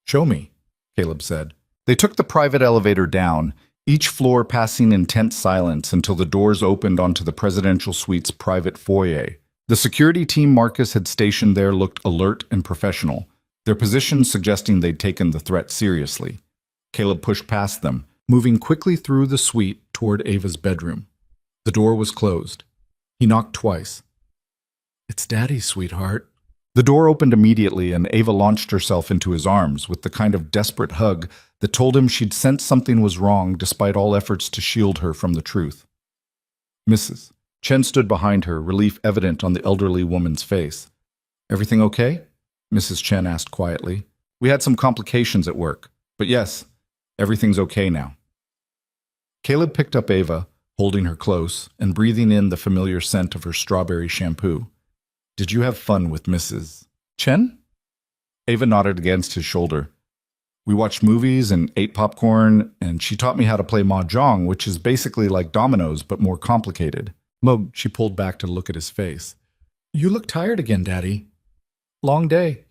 Show me, Caleb said. They took the private elevator down, each floor passing in tense silence until the doors opened onto the presidential suite's private foyer. The security team Marcus had stationed there looked alert and professional, their positions suggesting they'd taken the threat seriously. Caleb pushed past them, moving quickly through the suite toward Ava's bedroom. The door was closed. He knocked twice. It's Daddy, sweetheart. The door opened immediately, and Ava launched herself into his arms with the kind of desperate hug that told him she'd sensed something was wrong despite all efforts to shield her from the truth. Mrs. Chen stood behind her, relief evident on the elderly woman's face. Everything okay? Mrs. Chen asked quietly. We had some complications at work, but yes, everything's okay now. Caleb picked up Ava, holding her close and breathing in the familiar scent of her strawberry shampoo. Did you have fun with Mrs. Chen? Ava nodded against his shoulder. We watched movies and ate popcorn, and she taught me how to play mahjong, which is basically like dominoes, but more complicated. She pulled back to look at his face. You look tired again, Daddy. Long day.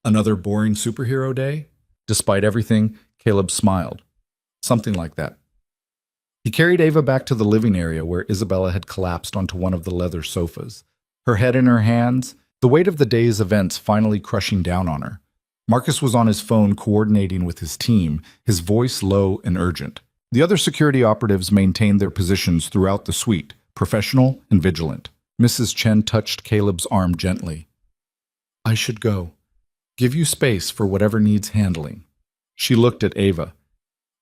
Another boring superhero day? Despite everything, Caleb smiled. Something like that. He carried Ava back to the living area where Isabella had collapsed onto one of the leather sofas. Her head in her hands, the weight of the day's events finally crushing down on her. Marcus was on his phone coordinating with his team, his voice low and urgent. The other security operatives maintained their positions throughout the suite, professional and vigilant. Mrs. Chen touched Caleb's arm gently. I should go. Give you space for whatever needs handling. She looked at Ava.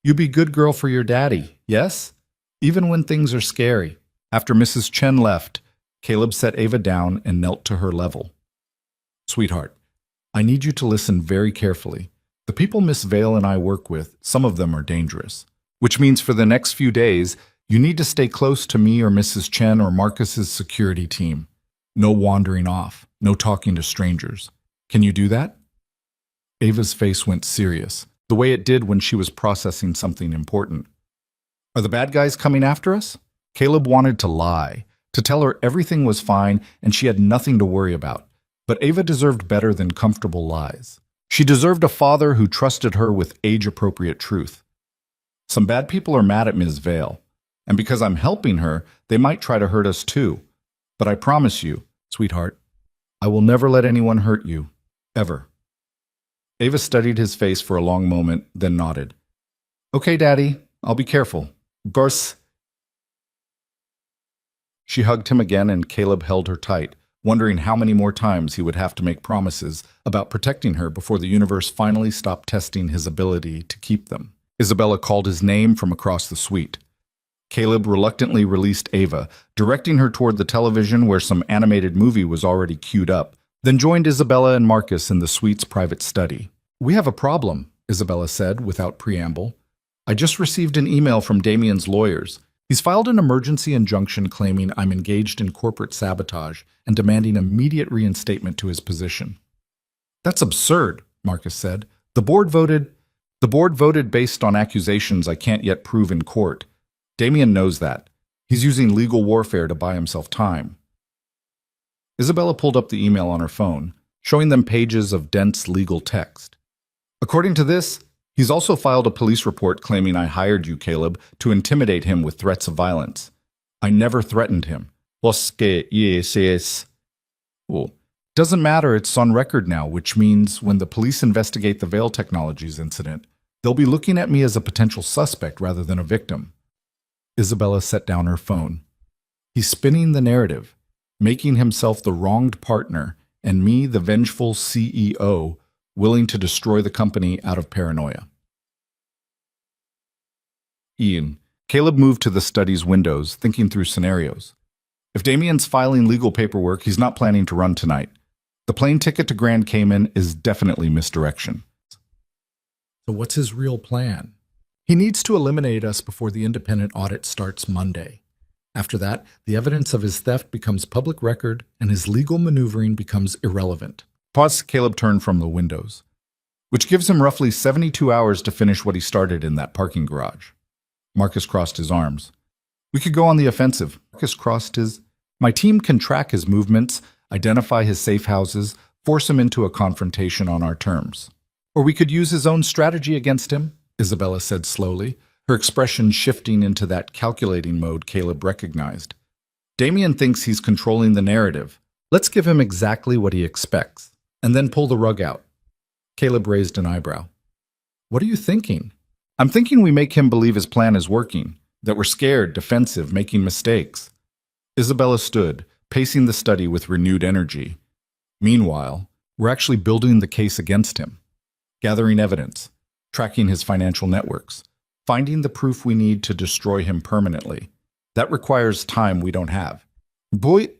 You be good girl for your daddy, yes? Even when things are scary. After Mrs. Chen left, Caleb set Ava down and knelt to her level. Sweetheart, I need you to listen very carefully. The people Miss Vale and I work with, some of them are dangerous. Which means for the next few days, you need to stay close to me or Mrs. Chen or Marcus's security team. No wandering off, no talking to strangers. Can you do that? Ava's face went serious, the way it did when she was processing something important. Are the bad guys coming after us? Caleb wanted to lie, to tell her everything was fine and she had nothing to worry about. But Ava deserved better than comfortable lies. She deserved a father who trusted her with age-appropriate truth. Some bad people are mad at Ms. Vale, and because I'm helping her, they might try to hurt us too. But I promise you, sweetheart, I will never let anyone hurt you, ever. Ava studied his face for a long moment, then nodded. Okay, Daddy, I'll be careful. Burst. She hugged him again and Caleb held her tight, wondering how many more times he would have to make promises about protecting her before the universe finally stopped testing his ability to keep them. Isabella called his name from across the suite. Caleb reluctantly released Ava, directing her toward the television where some animated movie was already queued up. then joined Isabella and Marcus in the suite's private study. "We have a problem," Isabella said without preamble. "I just received an email from Damien's lawyers. He's filed an emergency injunction claiming I'm engaged in corporate sabotage and demanding immediate reinstatement to his position." "That's absurd," Marcus said. The board voted based on accusations I can't yet prove in court. Damien knows that. He's using legal warfare to buy himself time." Isabella pulled up the email on her phone, showing them pages of dense legal text. "According to this, he's also filed a police report claiming I hired you, Caleb, to intimidate him with threats of violence. I never threatened him." "Well, doesn't matter, it's on record now, which means when the police investigate the Veil Technologies incident, they'll be looking at me as a potential suspect rather than a victim." Isabella set down her phone. "He's spinning the narrative, making himself the wronged partner, and me the vengeful CEO, willing to destroy the company out of paranoia." Ian. Caleb moved to the study's windows, thinking through scenarios. If Damien's filing legal paperwork, he's not planning to run tonight. The plane ticket to Grand Cayman is definitely misdirection. So what's his real plan? He needs to eliminate us before the independent audit starts Monday. After that, the evidence of his theft becomes public record and his legal maneuvering becomes irrelevant. Caleb turned from the windows, which gives him roughly 72 hours to finish what he started in that parking garage. Marcus crossed his arms. "We could go on the offensive." Marcus crossed his. "My team can track his movements, identify his safe houses, force him into a confrontation on our terms. Or we could use his own strategy against him," Isabella said slowly, her expression shifting into that calculating mode Caleb recognized. "Damien thinks he's controlling the narrative. Let's give him exactly what he expects, and then pull the rug out." Caleb raised an eyebrow. "What are you thinking?" "I'm thinking we make him believe his plan is working, that we're scared, defensive, making mistakes." Isabella stood, pacing the study with renewed energy. "Meanwhile, we're actually building the case against him, gathering evidence, tracking his financial networks, finding the proof we need to destroy him permanently. That requires time we don't have." "Then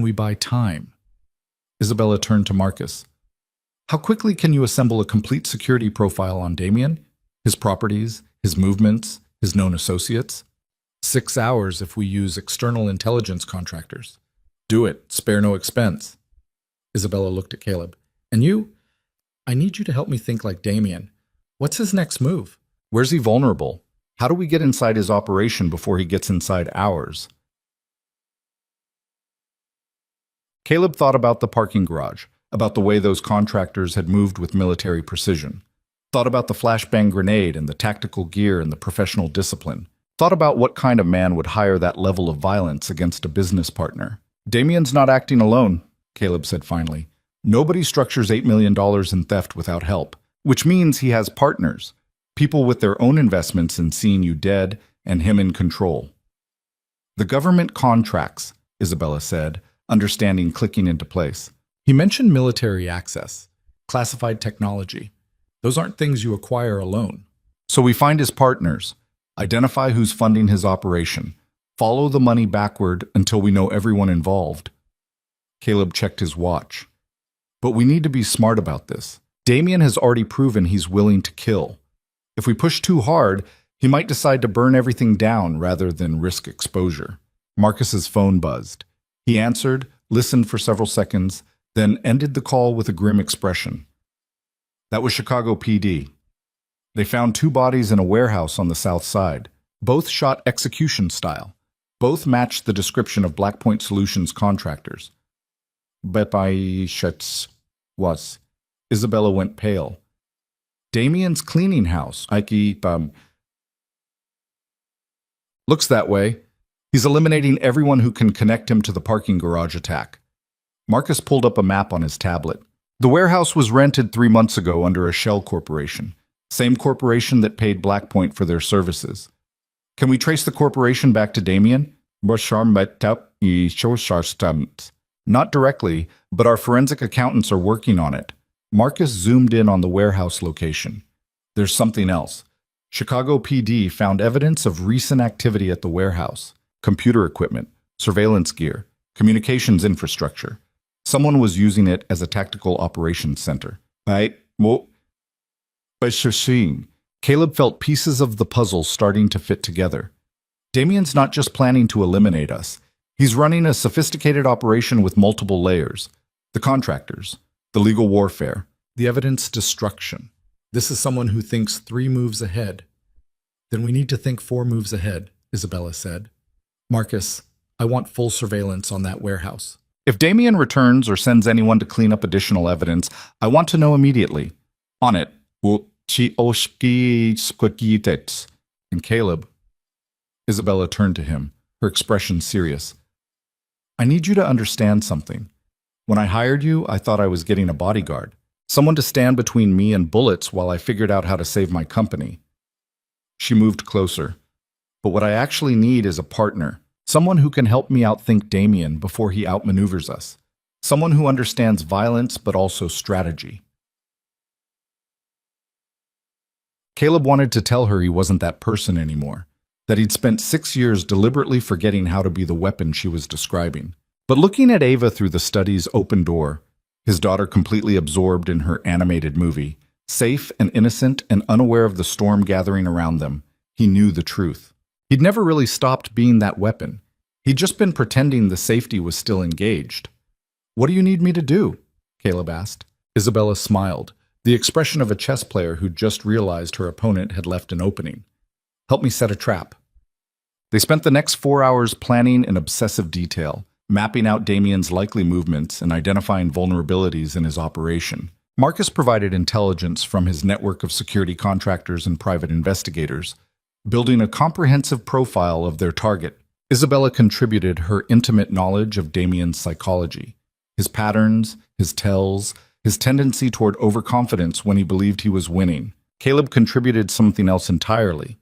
we buy time." Isabella turned to Marcus. "How quickly can you assemble a complete security profile on Damien? His properties, his movements, his known associates?" 6 hours if we use external intelligence contractors. "Do it. Spare no expense." Isabella looked at Caleb. "And you? I need you to help me think like Damien. What's his next move? Where's he vulnerable? How do we get inside his operation before he gets inside ours?" Caleb thought about the parking garage, about the way those contractors had moved with military precision. Thought about the flashbang grenade and the tactical gear and the professional discipline. Thought about what kind of man would hire that level of violence against a business partner. "Damien's not acting alone," Caleb said finally. "Nobody structures $8 million in theft without help, which means he has partners, people with their own investments in seeing you dead and him in control." "The government contracts," Isabella said, understanding clicking into place. "He mentioned military access, classified technology. Those aren't things you acquire alone. So we find his partners, identify who's funding his operation, follow the money backward until we know everyone involved." Caleb checked his watch. "But we need to be smart about this. Damien has already proven he's willing to kill. If we push too hard, he might decide to burn everything down rather than risk exposure." Marcus's phone buzzed. He answered, listened for several seconds, then ended the call with a grim expression. That was Chicago PD. They found 2 bodies in a warehouse on the south side. Both shot execution style. Both matched the description of Blackpoint Solutions contractors. "But I shuts was." Isabella went pale. "Damien's cleaning house. I keep, Looks that way. He's eliminating everyone who can connect him to the parking garage attack." Marcus pulled up a map on his tablet. The warehouse was rented 3 months ago under a shell corporation. Same corporation that paid Blackpoint for their services. "Can we trace the corporation back to Damien?" "Not directly, but our forensic accountants are working on it." Marcus zoomed in on the warehouse location. "There's something else. Chicago PD found evidence of recent activity at the warehouse. Computer equipment, surveillance gear. communications infrastructure. Someone was using it as a tactical operations center. Caleb felt pieces of the puzzle starting to fit together. Damien's not just planning to eliminate us. He's running a sophisticated operation with multiple layers. The contractors, the legal warfare, The evidence destruction. This is someone who thinks 3 moves ahead. Then we need to think 4 moves ahead, Isabella said. Marcus, I want full surveillance on that warehouse. If Damien returns or sends anyone to clean up additional evidence, I want to know immediately. On it. And Caleb. Isabella turned to him, her expression serious. I need you to understand something. When I hired you, I thought I was getting a bodyguard. Someone to stand between me and bullets while I figured out how to save my company. She moved closer. But what I actually need is a partner. Someone who can help me outthink Damien before he outmaneuvers us. Someone who understands violence but also strategy. Caleb wanted to tell her he wasn't that person anymore, that he'd spent 6 years deliberately forgetting how to be the weapon she was describing. But looking at Ava through the study's open door, his daughter completely absorbed in her animated movie, safe and innocent and unaware of the storm gathering around them, he knew the truth. He'd never really stopped being that weapon. He'd just been pretending the safety was still engaged. What do you need me to do? Caleb asked. Isabella smiled, the expression of a chess player who'd just realized her opponent had left an opening. Help me set a trap. They spent the next 4 hours planning in obsessive detail, mapping out Damien's likely movements and identifying vulnerabilities in his operation. Marcus provided intelligence from his network of security contractors and private investigators, building a comprehensive profile of their target. Isabella contributed her intimate knowledge of Damien's psychology, his patterns, his tells, his tendency toward overconfidence when he believed he was winning. Caleb contributed something else entirely.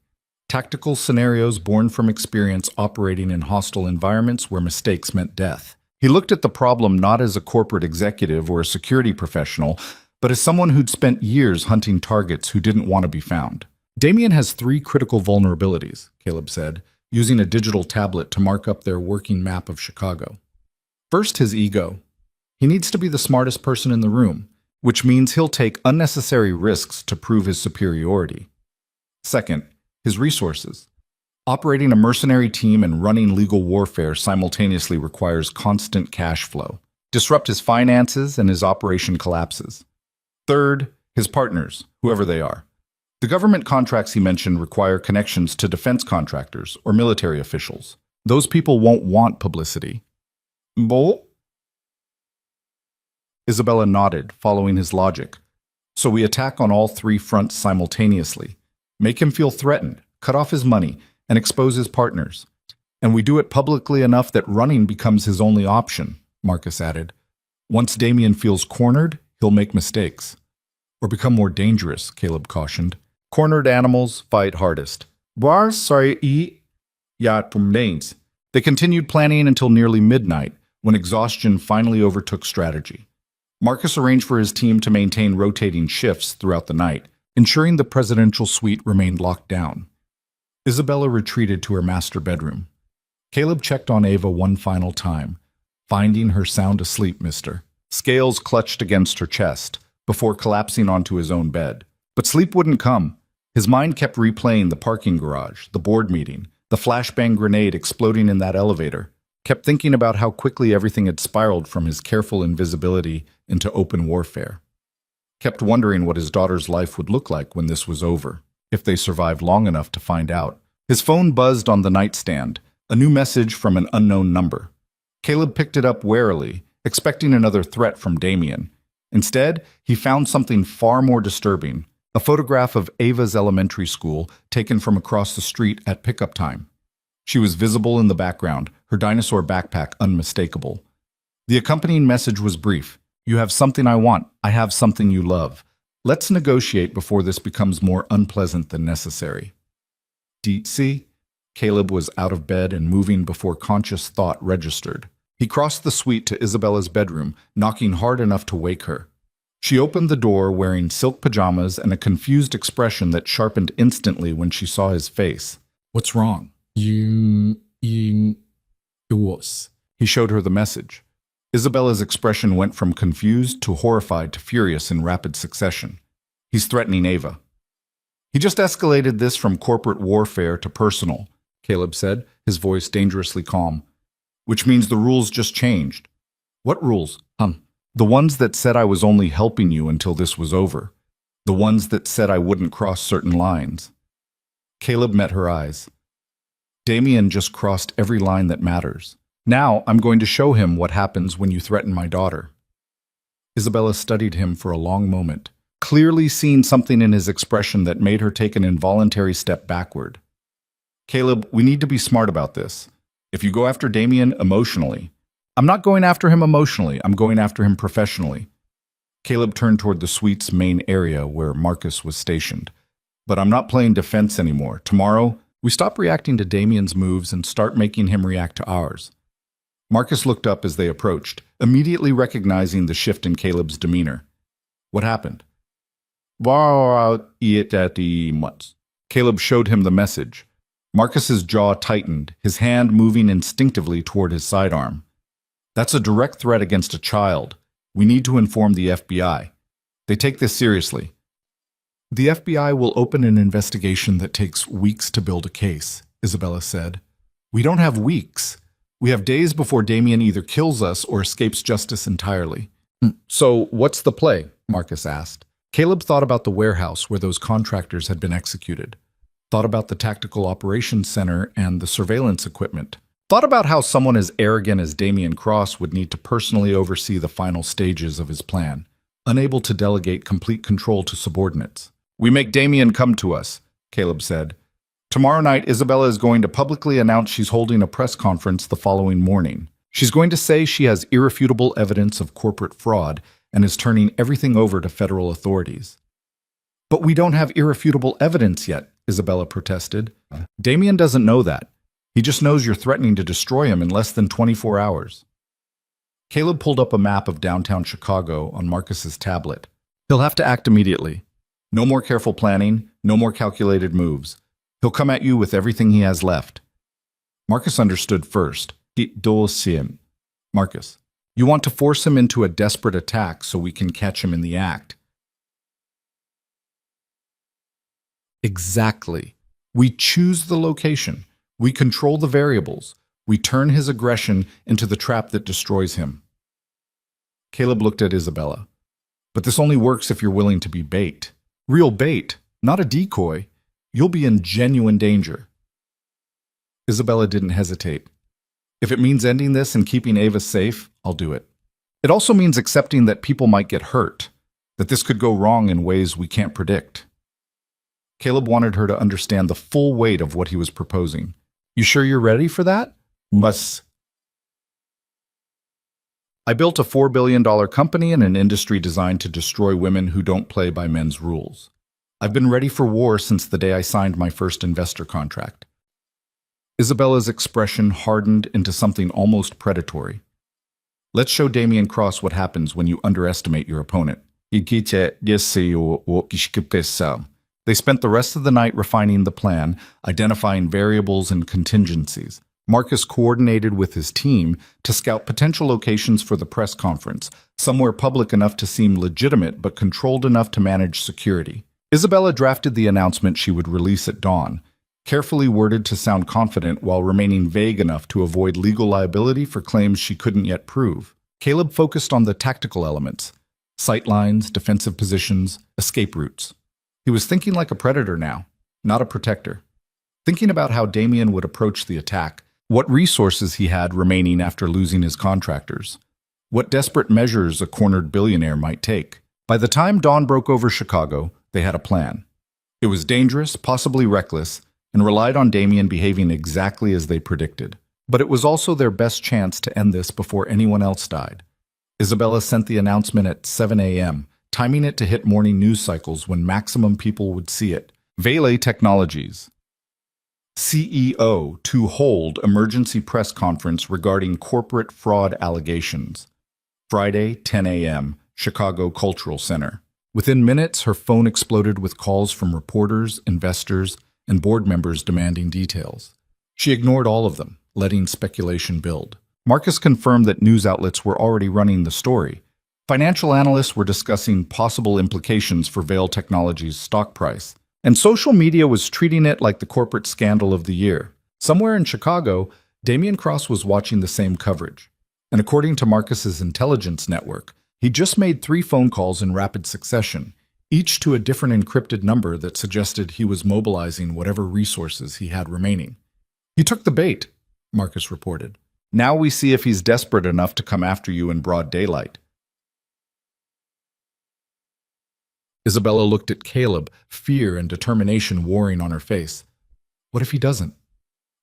Tactical scenarios born from experience operating in hostile environments where mistakes meant death. He looked at the problem not as a corporate executive or a security professional, but as someone who'd spent years hunting targets who didn't want to be found. Damien has 3 critical vulnerabilities, Caleb said, using a digital tablet to mark up their working map of Chicago. First, his ego. He needs to be the smartest person in the room, which means he'll take unnecessary risks to prove his superiority. Second, his resources. Operating a mercenary team and running legal warfare simultaneously requires constant cash flow. Disrupt his finances and his operation collapses. Third, his partners, whoever they are. The government contracts he mentioned require connections to defense contractors or military officials. Those people won't want publicity. Bo? Isabella nodded, following his logic. So we attack on all 3 fronts simultaneously. Make him feel threatened, cut off his money, and expose his partners. And we do it publicly enough that running becomes his only option, Marcus added. Once Damien feels cornered, he'll make mistakes. Or become more dangerous, Caleb cautioned. Cornered animals fight hardest. They continued planning until nearly midnight, when exhaustion finally overtook strategy. Marcus arranged for his team to maintain rotating shifts throughout the night, ensuring the presidential suite remained locked down. Isabella retreated to her master bedroom. Caleb checked on Ava one final time, finding her sound asleep, mister. Scales clutched against her chest, before collapsing onto his own bed. But sleep wouldn't come. His mind kept replaying the parking garage, the board meeting, the flashbang grenade exploding in that elevator, kept thinking about how quickly everything had spiraled from his careful invisibility into open warfare. Kept wondering what his daughter's life would look like when this was over, if they survived long enough to find out. His phone buzzed on the nightstand, a new message from an unknown number. Caleb picked it up warily, expecting another threat from Damien. Instead, he found something far more disturbing, a photograph of Ava's elementary school taken from across the street at pickup time. She was visible in the background, her dinosaur backpack unmistakable. The accompanying message was brief. You have something I want. I have something you love. Let's negotiate before this becomes more unpleasant than necessary. See? Caleb was out of bed and moving before conscious thought registered. He crossed the suite to Isabella's bedroom, knocking hard enough to wake her. She opened the door wearing silk pajamas and a confused expression that sharpened instantly when she saw his face. What's wrong? He He showed her the message. Isabella's expression went from confused to horrified to furious in rapid succession. He's threatening Ava. He just escalated this from corporate warfare to personal, Caleb said, his voice dangerously calm. Which means the rules just changed. What rules? The ones that said I was only helping you until this was over. The ones that said I wouldn't cross certain lines. Caleb met her eyes. Damien just crossed every line that matters. Now I'm going to show him what happens when you threaten my daughter. Isabella studied him for a long moment, clearly seeing something in his expression that made her take an involuntary step backward. Caleb, we need to be smart about this. If you go after Damien emotionally, I'm not going after him emotionally, I'm going after him professionally. Caleb turned toward the suite's main area where Marcus was stationed. But I'm not playing defense anymore. Tomorrow, we stop reacting to Damien's moves and start making him react to ours. Marcus looked up as they approached, immediately recognizing the shift in Caleb's demeanor. What happened? Caleb showed him the message. Marcus's jaw tightened, his hand moving instinctively toward his sidearm. That's a direct threat against a child. We need to inform the FBI. They take this seriously. The FBI will open an investigation that takes weeks to build a case, Isabella said. We don't have weeks. We have days before Damien either kills us or escapes justice entirely. So what's the play? Marcus asked. Caleb thought about the warehouse where those contractors had been executed. Thought about the tactical operations center and the surveillance equipment. Thought about how someone as arrogant as Damien Cross would need to personally oversee the final stages of his plan, unable to delegate complete control to subordinates. We make Damien come to us, Caleb said. Tomorrow night, Isabella is going to publicly announce she's holding a press conference the following morning. She's going to say she has irrefutable evidence of corporate fraud and is turning everything over to federal authorities. But we don't have irrefutable evidence yet, Isabella protested. Damien doesn't know that. He just knows you're threatening to destroy him in less than 24 hours. Caleb pulled up a map of downtown Chicago on Marcus's tablet. He'll have to act immediately. No more careful planning, no more calculated moves. He'll come at you with everything he has left. Marcus understood first. Marcus, you want to force him into a desperate attack so we can catch him in the act. Exactly. We choose the location. We control the variables. We turn his aggression into the trap that destroys him. Caleb looked at Isabella. But this only works if you're willing to be bait. Real bait, not a decoy. You'll be in genuine danger. Isabella didn't hesitate. If it means ending this and keeping Ava safe, I'll do it. It also means accepting that people might get hurt, that this could go wrong in ways we can't predict. Caleb wanted her to understand the full weight of what he was proposing. You sure you're ready for that? Must. I built a $4 billion company in an industry designed to destroy women who don't play by men's rules. I've been ready for war since the day I signed my first investor contract. Isabella's expression hardened into something almost predatory. Let's show Damien Cross what happens when you underestimate your opponent. They spent the rest of the night refining the plan, identifying variables and contingencies. Marcus coordinated with his team to scout potential locations for the press conference, somewhere public enough to seem legitimate but controlled enough to manage security. Isabella drafted the announcement she would release at dawn, carefully worded to sound confident while remaining vague enough to avoid legal liability for claims she couldn't yet prove. Caleb focused on the tactical elements: sightlines, defensive positions, escape routes. He was thinking like a predator now, not a protector. Thinking about how Damien would approach the attack, what resources he had remaining after losing his contractors, what desperate measures a cornered billionaire might take. By the time dawn broke over Chicago, they had a plan. It was dangerous, possibly reckless, and relied on Damien behaving exactly as they predicted. But it was also their best chance to end this before anyone else died. Isabella sent the announcement at 7 a.m., timing it to hit morning news cycles when maximum people would see it. Vele Technologies, CEO to hold emergency press conference regarding corporate fraud allegations. Friday, 10 a.m., Chicago Cultural Center. Within minutes, her phone exploded with calls from reporters, investors, and board members demanding details. She ignored all of them, letting speculation build. Marcus confirmed that news outlets were already running the story. Financial analysts were discussing possible implications for Vail Technologies' stock price, and social media was treating it like the corporate scandal of the year. Somewhere in Chicago, Damian Cross was watching the same coverage. And according to Marcus's intelligence network, he just made 3 phone calls in rapid succession, each to a different encrypted number that suggested he was mobilizing whatever resources he had remaining. "He took the bait," Marcus reported. "Now we see if he's desperate enough to come after you in broad daylight." Isabella looked at Caleb, fear and determination warring on her face. What if he doesn't?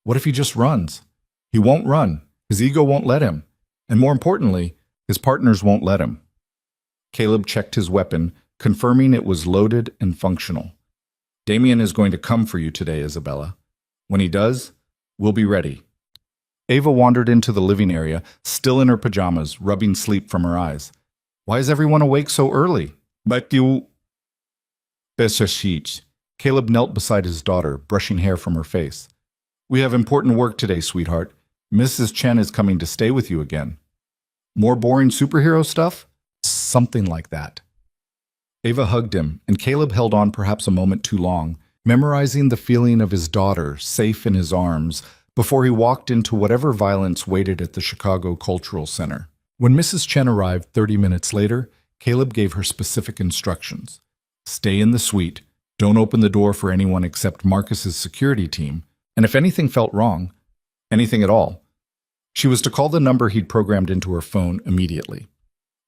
What if he just runs? He won't run. His ego won't let him. And more importantly, his partners won't let him. Caleb checked his weapon, confirming it was loaded and functional. "Damien is going to come for you today, Isabella. When he does, we'll be ready." Ava wandered into the living area, still in her pajamas, rubbing sleep from her eyes. "Why is everyone awake so early?" "But you..." Caleb knelt beside his daughter, brushing hair from her face. "We have important work today, sweetheart. Mrs. Chen is coming to stay with you again." "More boring superhero stuff?" "Something like that." Ava hugged him, and Caleb held on perhaps a moment too long, memorizing the feeling of his daughter, safe in his arms, before he walked into whatever violence waited at the Chicago Cultural Center. When Mrs. Chen arrived 30 minutes later, Caleb gave her specific instructions. Stay in the suite, don't open the door for anyone except Marcus's security team, and if anything felt wrong, anything at all, she was to call the number he'd programmed into her phone immediately.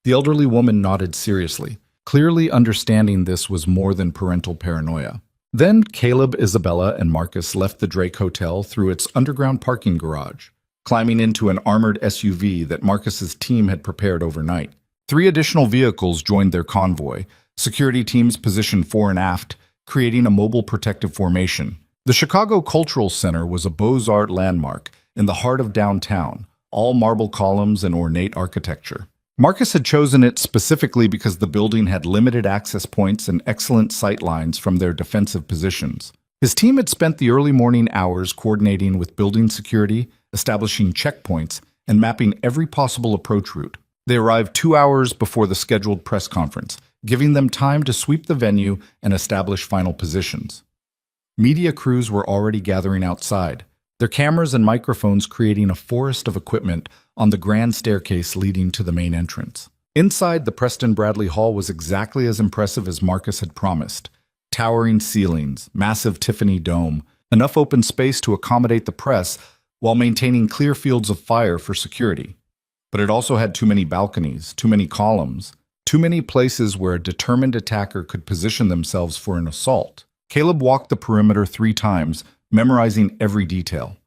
The elderly woman nodded seriously, clearly understanding this was more than parental paranoia. Then Caleb, Isabella, and Marcus left the Drake Hotel through its underground parking garage, climbing into an armored SUV that Marcus's team had prepared overnight. 3 additional vehicles joined their convoy, security teams positioned fore and aft, creating a mobile protective formation. The Chicago Cultural Center was a Beaux-Arts landmark in the heart of downtown, all marble columns and ornate architecture. Marcus had chosen it specifically because the building had limited access points and excellent sight lines from their defensive positions. His team had spent the early morning hours coordinating with building security, establishing checkpoints, and mapping every possible approach route. They arrived 2 hours before the scheduled press conference, giving them time to sweep the venue and establish final positions. Media crews were already gathering outside, their cameras and microphones creating a forest of equipment on the grand staircase leading to the main entrance. Inside, the Preston Bradley Hall was exactly as impressive as Marcus had promised. Towering ceilings, massive Tiffany dome, enough open space to accommodate the press while maintaining clear fields of fire for security. But it also had too many balconies, too many columns, too many places where a determined attacker could position themselves for an assault. Caleb walked the perimeter 3 times, memorizing every detail.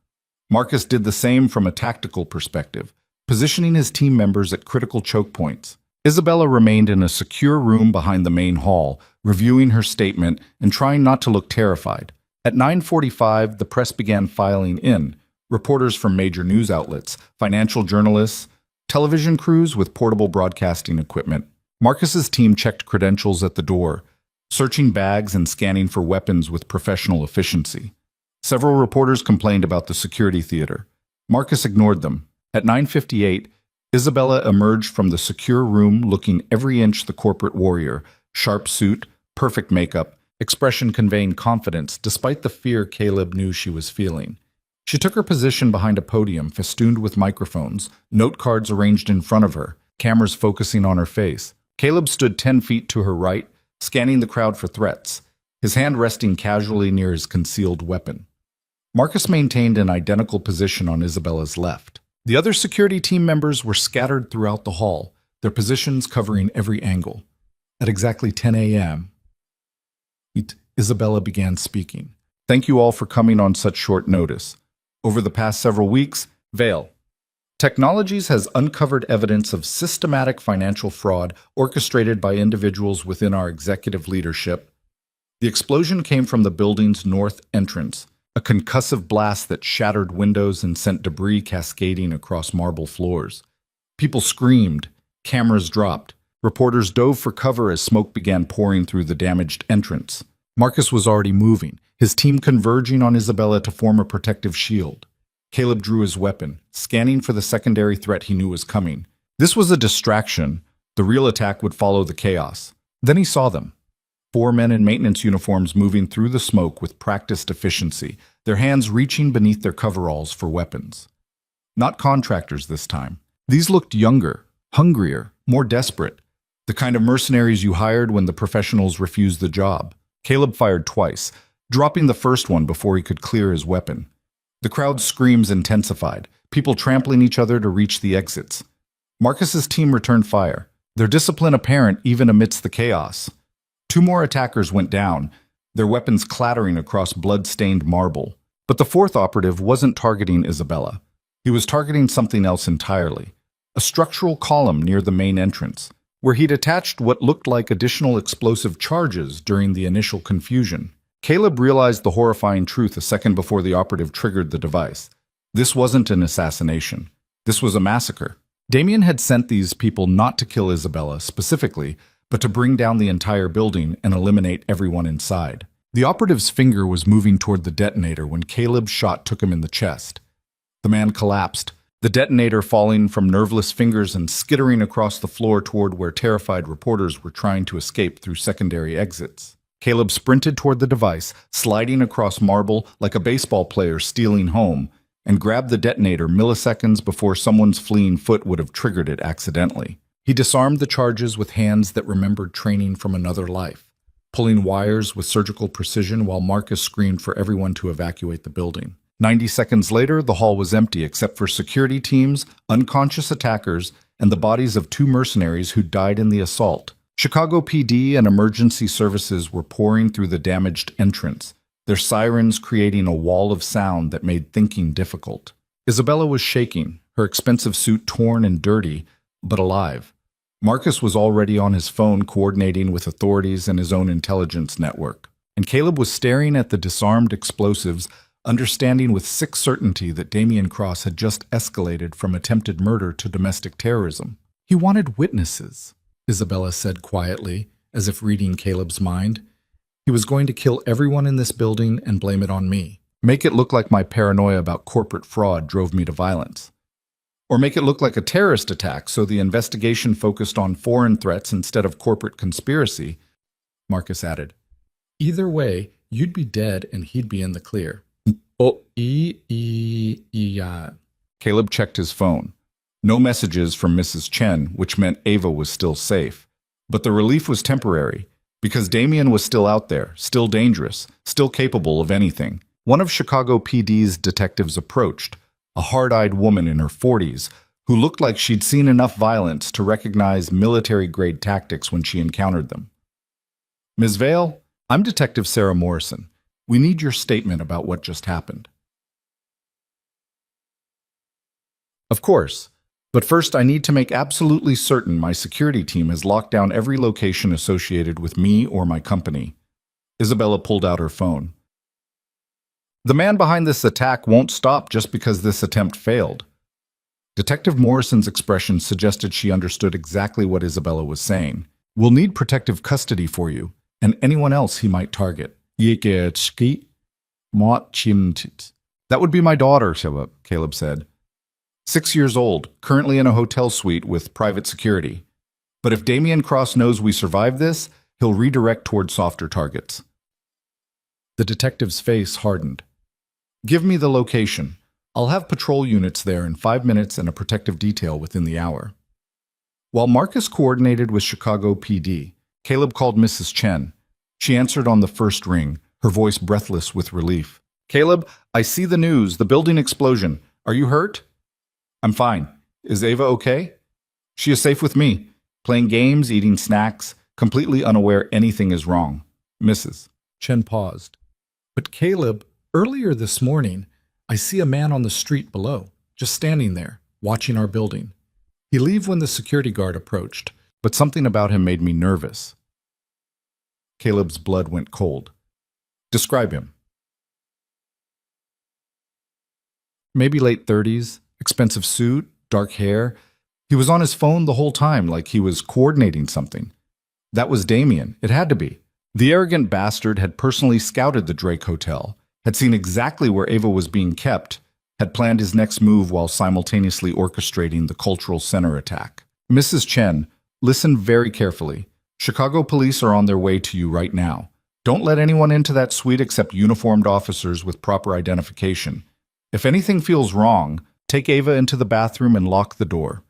Marcus did the same from a tactical perspective, positioning his team members at critical choke points. Isabella remained in a secure room behind the main hall, reviewing her statement and trying not to look terrified. At 9:45, the press began filing in, reporters from major news outlets, financial journalists, television crews with portable broadcasting equipment. Marcus's team checked credentials at the door, searching bags and scanning for weapons with professional efficiency. Several reporters complained about the security theater. Marcus ignored them. At 9:58, Isabella emerged from the secure room looking every inch the corporate warrior, sharp suit, perfect makeup, expression conveying confidence despite the fear Caleb knew she was feeling. She took her position behind a podium festooned with microphones, note cards arranged in front of her, cameras focusing on her face. Caleb stood 10 feet to her right, scanning the crowd for threats, his hand resting casually near his concealed weapon. Marcus maintained an identical position on Isabella's left. The other security team members were scattered throughout the hall, their positions covering every angle. At exactly 10 a.m., Isabella began speaking. "Thank you all for coming on such short notice. Over the past several weeks, Vail Technologies has uncovered evidence of systematic financial fraud orchestrated by individuals within our executive leadership. The explosion came from the building's north entrance, a concussive blast that shattered windows and sent debris cascading across marble floors. People screamed, cameras dropped, reporters dove for cover as smoke began pouring through the damaged entrance. Marcus was already moving, his team converging on Isabella to form a protective shield. Caleb drew his weapon, scanning for the secondary threat he knew was coming. This was a distraction. The real attack would follow the chaos. Then he saw them. 4 men in maintenance uniforms moving through the smoke with practiced efficiency, their hands reaching beneath their coveralls for weapons. Not contractors this time. These looked younger, hungrier, more desperate. The kind of mercenaries you hired when the professionals refused the job. Caleb fired twice, dropping the first one before he could clear his weapon. The crowd's screams intensified, people trampling each other to reach the exits. Marcus's team returned fire, their discipline apparent even amidst the chaos. 2 more attackers went down, their weapons clattering across blood-stained marble. But the 4th operative wasn't targeting Isabella. He was targeting something else entirely. A structural column near the main entrance, where he'd attached what looked like additional explosive charges during the initial confusion. Caleb realized the horrifying truth a second before the operative triggered the device. This wasn't an assassination. This was a massacre. Damien had sent these people not to kill Isabella specifically, but to bring down the entire building and eliminate everyone inside. The operative's finger was moving toward the detonator when Caleb's shot took him in the chest. The man collapsed, the detonator falling from nerveless fingers and skittering across the floor toward where terrified reporters were trying to escape through secondary exits. Caleb sprinted toward the device, sliding across marble like a baseball player stealing home, and grabbed the detonator milliseconds before someone's fleeing foot would have triggered it accidentally. He disarmed the charges with hands that remembered training from another life, pulling wires with surgical precision while Marcus screamed for everyone to evacuate the building. 90 seconds later, the hall was empty except for security teams, unconscious attackers, and the bodies of 2 mercenaries who died in the assault. Chicago PD and emergency services were pouring through the damaged entrance, their sirens creating a wall of sound that made thinking difficult. Isabella was shaking, her expensive suit torn and dirty, but alive. Marcus was already on his phone coordinating with authorities and his own intelligence network. And Caleb was staring at the disarmed explosives, understanding with sick certainty that Damien Cross had just escalated from attempted murder to domestic terrorism. He wanted witnesses, Isabella said quietly, as if reading Caleb's mind. He was going to kill everyone in this building and blame it on me. Make it look like my paranoia about corporate fraud drove me to violence. Or make it look like a terrorist attack so the investigation focused on foreign threats instead of corporate conspiracy, Marcus added. Either way, you'd be dead and he'd be in the clear. Caleb checked his phone. No messages from Mrs. Chen, which meant Ava was still safe. But the relief was temporary, because Damien was still out there, still dangerous, still capable of anything. One of Chicago PD's detectives approached, a hard-eyed woman in her 40s, who looked like she'd seen enough violence to recognize military-grade tactics when she encountered them. Ms. Vale, I'm Detective Sarah Morrison. We need your statement about what just happened. Of course. But first, I need to make absolutely certain my security team has locked down every location associated with me or my company. Isabella pulled out her phone. The man behind this attack won't stop just because this attempt failed. Detective Morrison's expression suggested she understood exactly what Isabella was saying. We'll need protective custody for you, and anyone else he might target. That would be my daughter, Caleb said. 6 years old, currently in a hotel suite with private security. But if Damien Cross knows we survived this, he'll redirect toward softer targets. The detective's face hardened. Give me the location. I'll have patrol units there in 5 minutes and a protective detail within the hour. While Marcus coordinated with Chicago PD, Caleb called Mrs. Chen. She answered on the first ring, her voice breathless with relief. Caleb, I see the news, the building explosion. Are you hurt? I'm fine. Is Ava okay? She is safe with me, playing games, eating snacks, completely unaware anything is wrong. Mrs. Chen paused. But Caleb, earlier this morning, I see a man on the street below, just standing there, watching our building. He left when the security guard approached, but something about him made me nervous. Caleb's blood went cold. Describe him. Maybe late 30s, expensive suit, dark hair. He was on his phone the whole time like he was coordinating something. That was Damien. It had to be. The arrogant bastard had personally scouted the Drake Hotel, had seen exactly where Ava was being kept, had planned his next move while simultaneously orchestrating the cultural center attack. Mrs. Chen, listen very carefully. Chicago police are on their way to you right now. Don't let anyone into that suite except uniformed officers with proper identification. If anything feels wrong, take Ava into the bathroom and lock the door.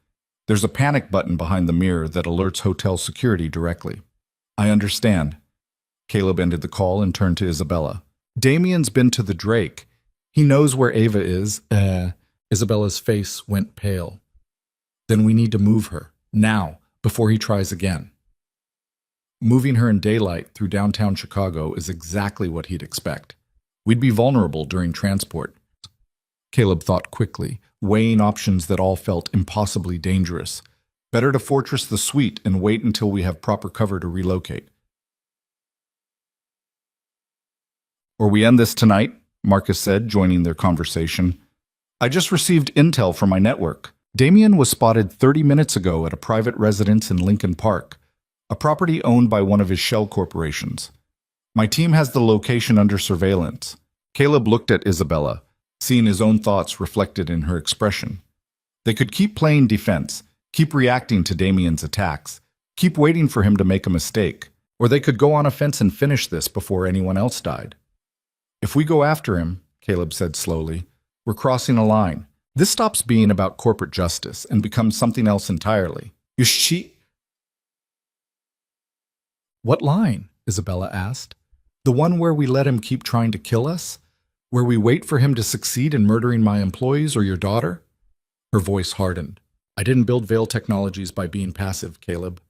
There's a panic button behind the mirror that alerts hotel security directly. I understand. Caleb ended the call and turned to Isabella. Damien's been to the Drake. He knows where Ava is. Isabella's face went pale. Then we need to move her, now, before he tries again. Moving her in daylight through downtown Chicago is exactly what he'd expect. We'd be vulnerable during transport. Caleb thought quickly, weighing options that all felt impossibly dangerous. Better to fortress the suite and wait until we have proper cover to relocate. Or we end this tonight, Marcus said, joining their conversation. I just received intel from my network. Damien was spotted 30 minutes ago at a private residence in Lincoln Park, a property owned by one of his shell corporations. My team has the location under surveillance. Caleb looked at Isabella, seeing his own thoughts reflected in her expression. They could keep playing defense, keep reacting to Damien's attacks, keep waiting for him to make a mistake, or they could go on offense and finish this before anyone else died. If we go after him, Caleb said slowly, we're crossing a line. This stops being about corporate justice and becomes something else entirely. What line? Isabella asked. The one where we let him keep trying to kill us? Where we wait for him to succeed in murdering my employees or your daughter? Her voice hardened. I didn't build Veil Technologies by being passive, Caleb.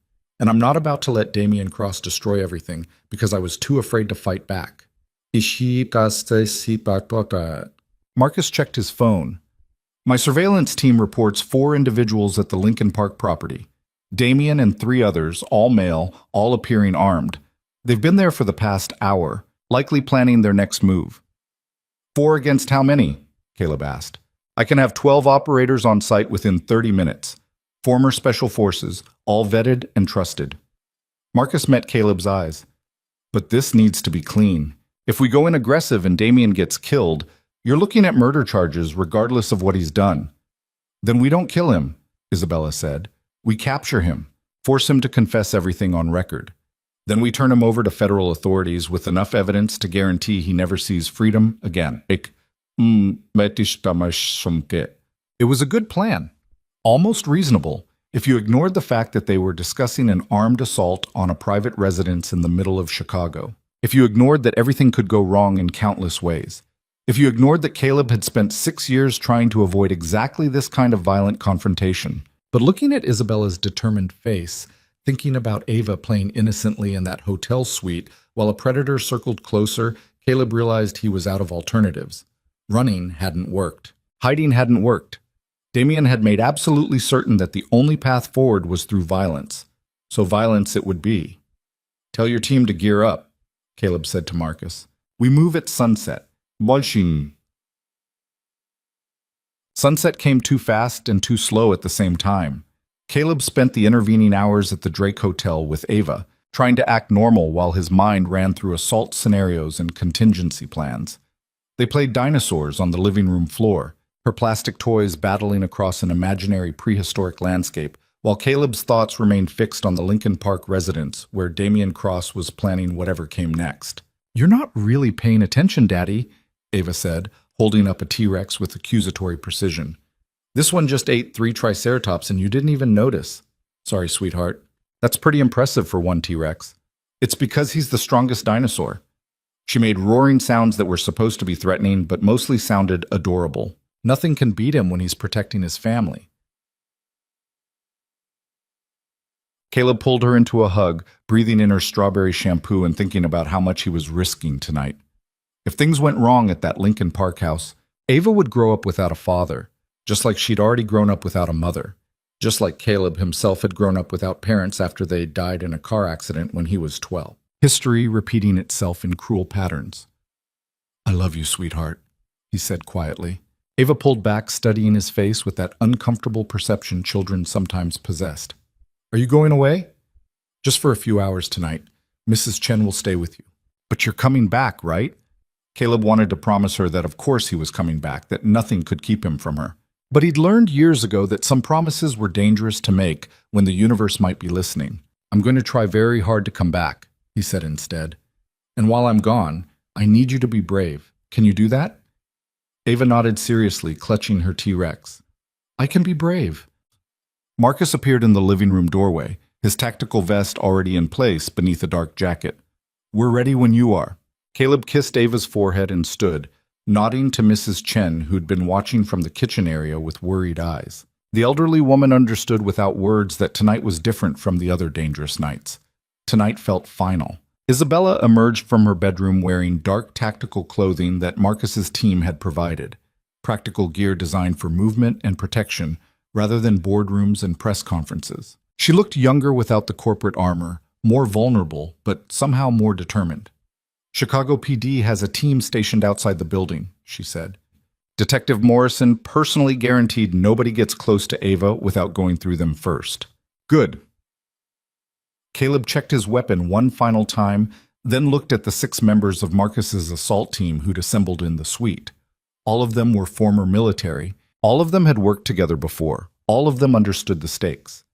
And I'm not about to let Damien Cross destroy everything because I was too afraid to fight back. Marcus checked his phone. My surveillance team reports 4 individuals at the Lincoln Park property. Damien and 3 others, all male, all appearing armed. They've been there for the past hour, likely planning their next move. 4 against how many? Caleb asked. I can have 12 operators on site within 30 minutes. Former special forces, all vetted and trusted. Marcus met Caleb's eyes. But this needs to be clean. If we go in aggressive and Damien gets killed, you're looking at murder charges regardless of what he's done. Then we don't kill him, Isabella said. We capture him, force him to confess everything on record. Then we turn him over to federal authorities with enough evidence to guarantee he never sees freedom again. It was a good plan, almost reasonable, if you ignored the fact that they were discussing an armed assault on a private residence in the middle of Chicago. If you ignored that everything could go wrong in countless ways. If you ignored that Caleb had spent 6 years trying to avoid exactly this kind of violent confrontation. But looking at Isabella's determined face, thinking about Ava playing innocently in that hotel suite while a predator circled closer, Caleb realized he was out of alternatives. Running hadn't worked. Hiding hadn't worked. Damien had made absolutely certain that the only path forward was through violence. So violence it would be. Tell your team to gear up, Caleb said to Marcus. We move at sunset. Bolshin. Sunset came too fast and too slow at the same time. Caleb spent the intervening hours at the Drake Hotel with Ava, trying to act normal while his mind ran through assault scenarios and contingency plans. They played dinosaurs on the living room floor, her plastic toys battling across an imaginary prehistoric landscape, while Caleb's thoughts remained fixed on the Lincoln Park residence where Damien Cross was planning whatever came next. You're not really paying attention, Daddy, Ava said, holding up a T-Rex with accusatory precision. This one just ate 3 Triceratops and you didn't even notice. Sorry, sweetheart. That's pretty impressive for one T-Rex. It's because he's the strongest dinosaur. She made roaring sounds that were supposed to be threatening, but mostly sounded adorable. Nothing can beat him when he's protecting his family. Caleb pulled her into a hug, breathing in her strawberry shampoo and thinking about how much he was risking tonight. If things went wrong at that Lincoln Park house, Ava would grow up without a father, just like she'd already grown up without a mother, just like Caleb himself had grown up without parents after they died in a car accident when he was 12. History repeating itself in cruel patterns. I love you, sweetheart, he said quietly. Ava pulled back, studying his face with that uncomfortable perception children sometimes possessed. Are you going away? Just for a few hours tonight. Mrs. Chen will stay with you. But you're coming back, right? Caleb wanted to promise her that of course he was coming back, that nothing could keep him from her. But he'd learned years ago that some promises were dangerous to make when the universe might be listening. "I'm going to try very hard to come back," he said instead. "And while I'm gone, I need you to be brave. Can you do that?" Ava nodded seriously, clutching her T-Rex. "I can be brave." Marcus appeared in the living room doorway, his tactical vest already in place beneath a dark jacket. "We're ready when you are." Caleb kissed Ava's forehead and stood, nodding to Mrs. Chen, who'd been watching from the kitchen area with worried eyes. The elderly woman understood without words that tonight was different from the other dangerous nights. Tonight felt final. Isabella emerged from her bedroom wearing dark tactical clothing that Marcus's team had provided, practical gear designed for movement and protection rather than boardrooms and press conferences. She looked younger without the corporate armor, more vulnerable, but somehow more determined. "Chicago PD has a team stationed outside the building," she said. "Detective Morrison personally guaranteed nobody gets close to Ava without going through them first." "Good." Caleb checked his weapon one final time, then looked at the 6 members of Marcus's assault team who'd assembled in the suite. All of them were former military. All of them had worked together before. All of them understood the stakes.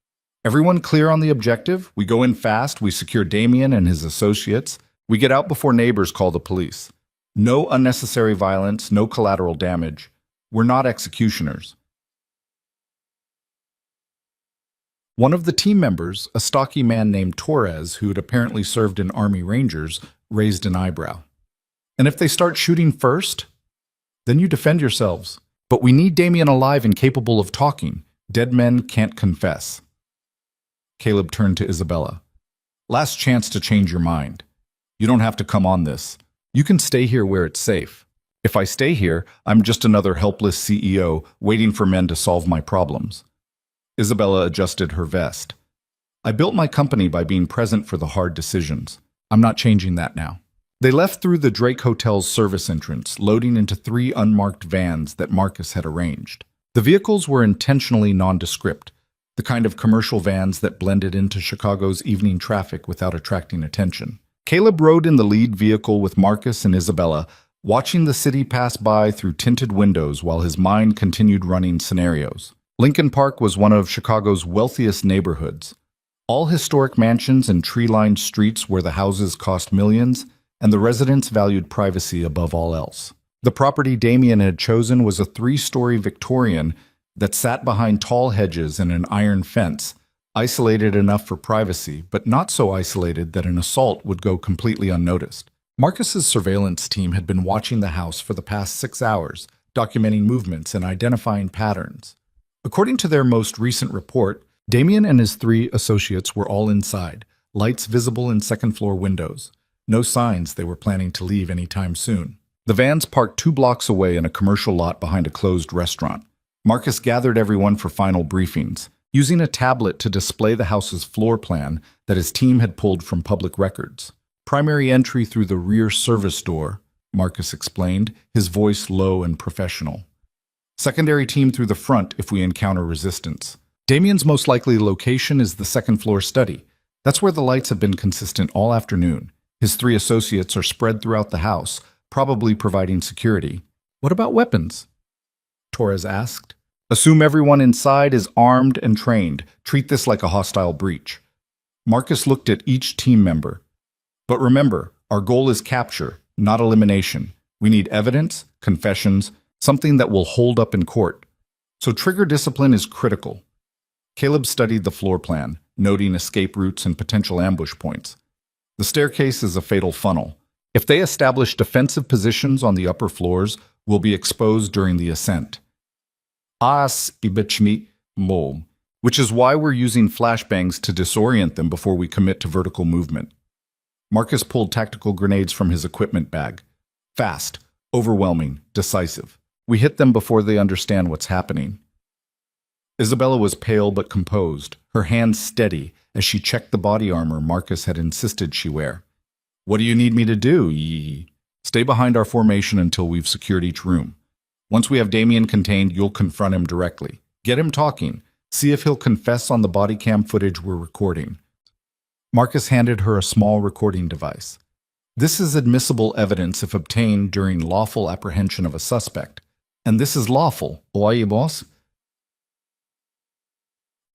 "Everyone clear on the objective? We go in fast, we secure Damien and his associates. We get out before neighbors call the police. No unnecessary violence, no collateral damage. We're not executioners." One of the team members, a stocky man named Torres, who'd apparently served in Army Rangers, raised an eyebrow. "And if they start shooting first? Then you defend yourselves. But we need Damien alive and capable of talking. Dead men can't confess." Caleb turned to Isabella. "Last chance to change your mind. You don't have to come on this. You can stay here where it's safe. If I stay here, I'm just another helpless CEO waiting for men to solve my problems." Isabella adjusted her vest. "I built my company by being present for the hard decisions. I'm not changing that now." They left through the Drake Hotel's service entrance, loading into 3 unmarked vans that Marcus had arranged. The vehicles were intentionally nondescript, the kind of commercial vans that blended into Chicago's evening traffic without attracting attention. Caleb rode in the lead vehicle with Marcus and Isabella, watching the city pass by through tinted windows while his mind continued running scenarios. Lincoln Park was one of Chicago's wealthiest neighborhoods. All historic mansions and tree-lined streets where the houses cost millions, and the residents valued privacy above all else. The property Damien had chosen was a 3-story Victorian that sat behind tall hedges and an iron fence, isolated enough for privacy, but not so isolated that an assault would go completely unnoticed. Marcus's surveillance team had been watching the house for the past 6 hours, documenting movements and identifying patterns. According to their most recent report, Damien and his 3 associates were all inside, lights visible in second-floor windows. No signs they were planning to leave anytime soon. The vans parked 2 blocks away in a commercial lot behind a closed restaurant. Marcus gathered everyone for final briefings, using a tablet to display the house's floor plan that his team had pulled from public records. "Primary entry through the rear service door," Marcus explained, his voice low and professional. "Secondary team through the front if we encounter resistance. Damien's most likely location is the second-floor study. That's where the lights have been consistent all afternoon. His 3 associates are spread throughout the house, probably providing security." "What about weapons?" Torres asked. "Assume everyone inside is armed and trained. Treat this like a hostile breach." Marcus looked at each team member. "But remember, our goal is capture, not elimination. We need evidence, confessions, something that will hold up in court. So trigger discipline is critical." Caleb studied the floor plan, noting escape routes and potential ambush points. "The staircase is a fatal funnel. If they establish defensive positions on the upper floors, we'll be exposed during the ascent. Which is why we're using flashbangs to disorient them before we commit to vertical movement." Marcus pulled tactical grenades from his equipment bag. "Fast, overwhelming, decisive. We hit them before they understand what's happening." Isabella was pale but composed, her hands steady as she checked the body armor Marcus had insisted she wear. "What do you need me to do, Yee?" "Stay behind our formation until we've secured each room. Once we have Damien contained, you'll confront him directly. Get him talking. See if he'll confess on the body cam footage we're recording." Marcus handed her a small recording device. This is admissible evidence if obtained during lawful apprehension of a suspect. And this is lawful. Oye, boss?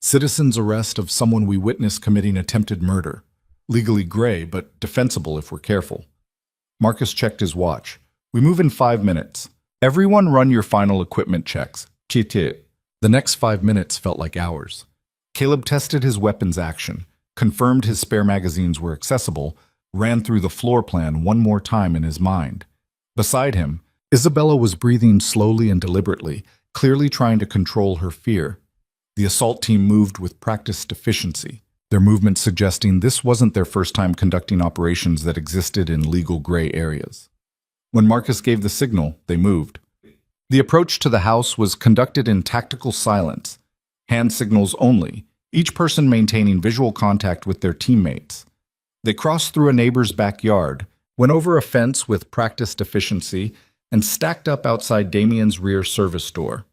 Citizen's arrest of someone we witnessed committing attempted murder. Legally gray, but defensible if we're careful. Marcus checked his watch. We move in 5 minutes. Everyone run your final equipment checks. Chit. The next 5 minutes felt like hours. Caleb tested his weapons action, confirmed his spare magazines were accessible, ran through the floor plan one more time in his mind. Beside him, Isabella was breathing slowly and deliberately, clearly trying to control her fear. The assault team moved with practiced efficiency, their movements suggesting this wasn't their first time conducting operations that existed in legal gray areas. When Marcus gave the signal, they moved. The approach to the house was conducted in tactical silence, hand signals only, each person maintaining visual contact with their teammates. They crossed through a neighbor's backyard, went over a fence with practiced efficiency, and stacked up outside Damien's rear service door.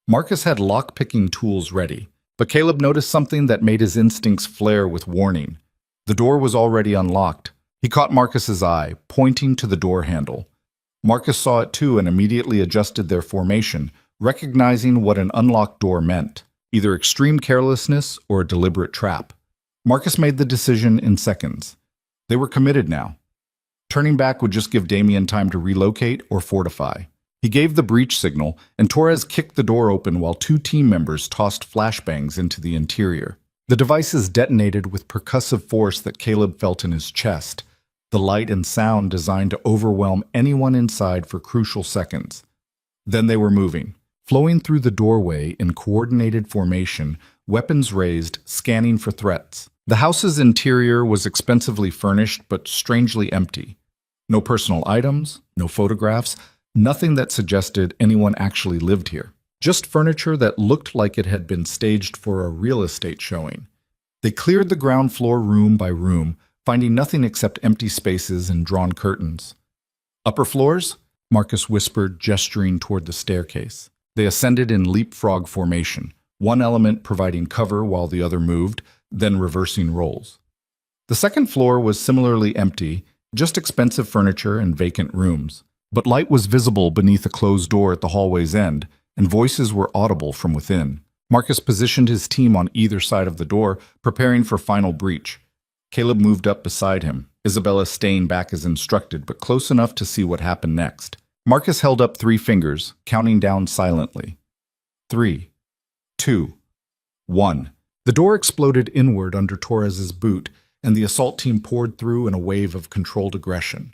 Marcus had lock-picking tools ready, but Caleb noticed something that made his instincts flare with warning. The door was already unlocked. He caught Marcus's eye, pointing to the door handle. Marcus saw it too and immediately adjusted their formation, recognizing what an unlocked door meant, either extreme carelessness or a deliberate trap. Marcus made the decision in seconds. They were committed now. Turning back would just give Damien time to relocate or fortify. He gave the breach signal, and Torres kicked the door open while 2 team members tossed flashbangs into the interior. The devices detonated with percussive force that Caleb felt in his chest, the light and sound designed to overwhelm anyone inside for crucial seconds. Then they were moving, flowing through the doorway in coordinated formation, weapons raised, scanning for threats. The house's interior was expensively furnished but strangely empty. No personal items, no photographs, nothing that suggested anyone actually lived here. Just furniture that looked like it had been staged for a real estate showing. They cleared the ground floor room by room, finding nothing except empty spaces and drawn curtains. Upper floors? Marcus whispered, gesturing toward the staircase. They ascended in leapfrog formation, one element providing cover while the other moved, then reversing roles. The second floor was similarly empty, just expensive furniture and vacant rooms. But light was visible beneath a closed door at the hallway's end, and voices were audible from within. Marcus positioned his team on either side of the door, preparing for final breach. Caleb moved up beside him, Isabella staying back as instructed, but close enough to see what happened next. Marcus held up 3 fingers, counting down silently. 3, 2, 1. The door exploded inward under Torres's boot, and the assault team poured through in a wave of controlled aggression.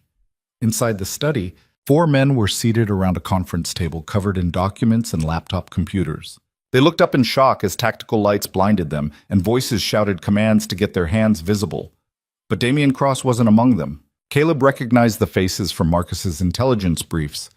Inside the study, 4 men were seated around a conference table covered in documents and laptop computers. They looked up in shock as tactical lights blinded them, and voices shouted commands to get their hands visible. But Damien Cross wasn't among them. Caleb recognized the faces from Marcus's intelligence briefs.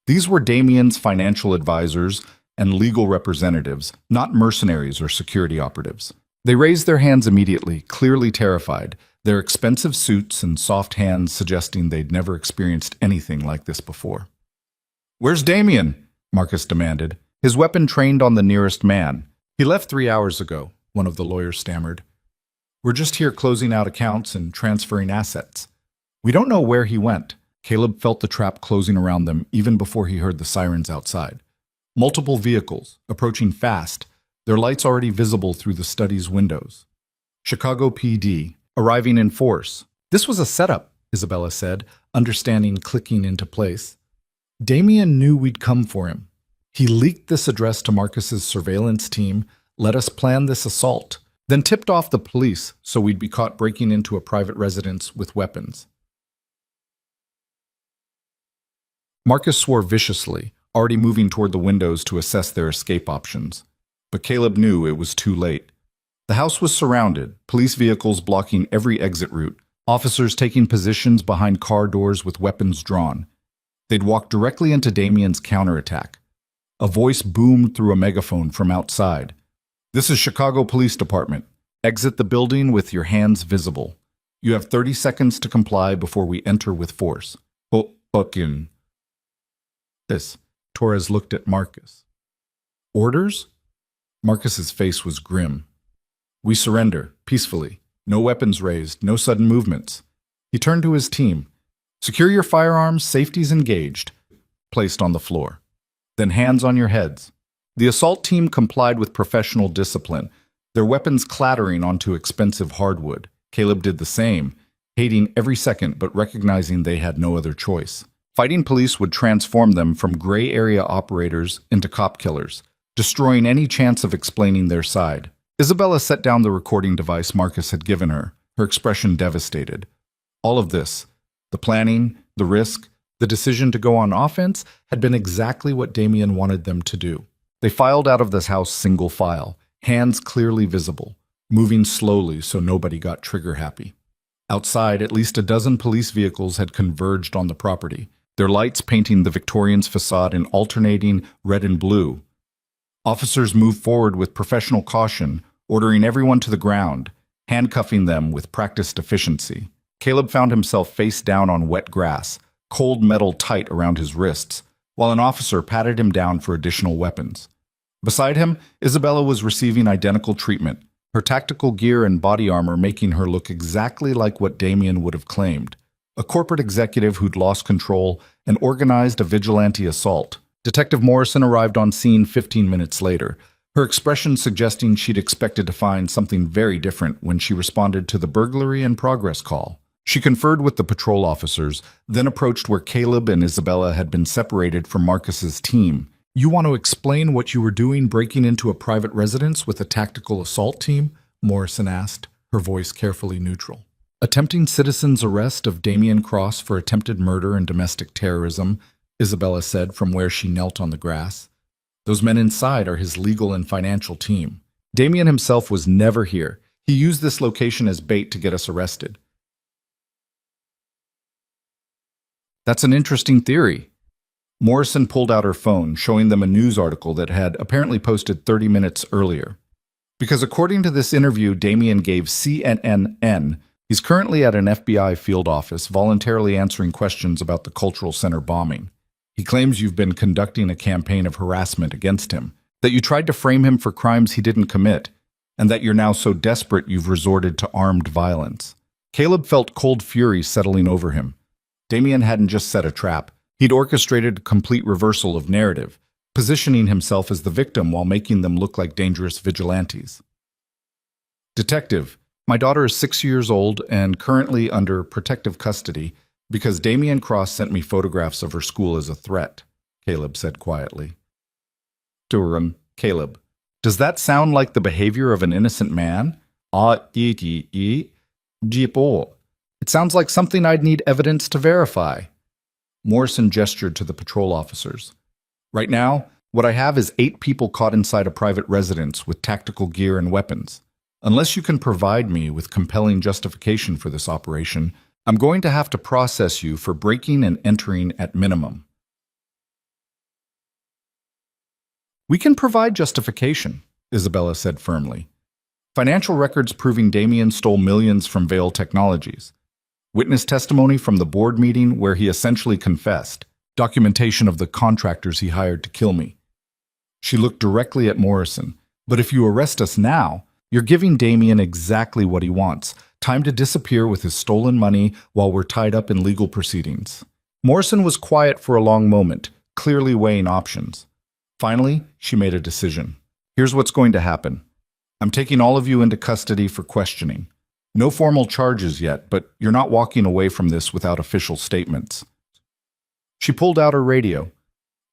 These were Damien's financial advisors and legal representatives, not mercenaries or security operatives. They raised their hands immediately, clearly terrified, their expensive suits and soft hands suggesting they'd never experienced anything like this before. "Where's Damien?" Marcus demanded, his weapon trained on the nearest man. "He left 3 hours ago," one of the lawyers stammered. "We're just here closing out accounts and transferring assets. We don't know where he went." Caleb felt the trap closing around them even before he heard the sirens outside. Multiple vehicles, approaching fast, their lights already visible through the study's windows. Chicago PD, arriving in force. "This was a setup," Isabella said, understanding clicking into place. "Damien knew we'd come for him. He leaked this address to Marcus's surveillance team, let us plan this assault, then tipped off the police so we'd be caught breaking into a private residence with weapons." Marcus swore viciously, already moving toward the windows to assess their escape options. But Caleb knew it was too late. The house was surrounded, police vehicles blocking every exit route, officers taking positions behind car doors with weapons drawn. They'd walk directly into Damien's counterattack. A voice boomed through a megaphone from outside. "This is Chicago Police Department. Exit the building with your hands visible. You have 30 seconds to comply before we enter with force." Fucking. This. Torres looked at Marcus. "Orders?" Marcus's face was grim. "We surrender, peacefully. No weapons raised, no sudden movements." He turned to his team. Secure your firearms, safety's engaged. Placed on the floor. Then hands on your heads. The assault team complied with professional discipline, their weapons clattering onto expensive hardwood. Caleb did the same, hating every second but recognizing they had no other choice. Fighting police would transform them from gray area operators into cop killers, destroying any chance of explaining their side. Isabella set down the recording device Marcus had given her, her expression devastated. All of this, the planning, the risk, the decision to go on offense, had been exactly what Damien wanted them to do. They filed out of this house single file, hands clearly visible, moving slowly so nobody got trigger happy. Outside, at least a dozen police vehicles had converged on the property, their lights painting the Victorian's facade in alternating red and blue. Officers moved forward with professional caution, ordering everyone to the ground, handcuffing them with practiced efficiency. Caleb found himself face down on wet grass, cold metal tight around his wrists, while an officer patted him down for additional weapons. Beside him, Isabella was receiving identical treatment, her tactical gear and body armor making her look exactly like what Damien would have claimed. A corporate executive who'd lost control and organized a vigilante assault. Detective Morrison arrived on scene 15 minutes later, her expression suggesting she'd expected to find something very different when she responded to the burglary in progress call. She conferred with the patrol officers, then approached where Caleb and Isabella had been separated from Marcus's team. You want to explain what you were doing breaking into a private residence with a tactical assault team? Morrison asked, her voice carefully neutral. Attempting citizens' arrest of Damien Cross for attempted murder and domestic terrorism, Isabella said from where she knelt on the grass. Those men inside are his legal and financial team. Damien himself was never here. He used this location as bait to get us arrested. That's an interesting theory. Morrison pulled out her phone, showing them a news article that had apparently posted 30 minutes earlier. Because according to this interview Damien gave CNN, he's currently at an FBI field office voluntarily answering questions about the cultural center bombing. He claims you've been conducting a campaign of harassment against him, that you tried to frame him for crimes he didn't commit, and that you're now so desperate you've resorted to armed violence. Caleb felt cold fury settling over him. Damien hadn't just set a trap. He'd orchestrated a complete reversal of narrative, positioning himself as the victim while making them look like dangerous vigilantes. Detective, my daughter is 6 years old and currently under protective custody because Damien Cross sent me photographs of her school as a threat, Caleb said quietly. Durham, Caleb, does that sound like the behavior of an innocent man? It sounds like something I'd need evidence to verify. Morrison gestured to the patrol officers. Right now, what I have is 8 people caught inside a private residence with tactical gear and weapons. Unless you can provide me with compelling justification for this operation, I'm going to have to process you for breaking and entering at minimum. We can provide justification, Isabella said firmly. Financial records proving Damien stole millions from Veil Technologies. Witness testimony from the board meeting where he essentially confessed. Documentation of the contractors he hired to kill me. She looked directly at Morrison. But if you arrest us now, you're giving Damien exactly what he wants. Time to disappear with his stolen money while we're tied up in legal proceedings. Morrison was quiet for a long moment, clearly weighing options. Finally, she made a decision. Here's what's going to happen. I'm taking all of you into custody for questioning. No formal charges yet, but you're not walking away from this without official statements. She pulled out her radio.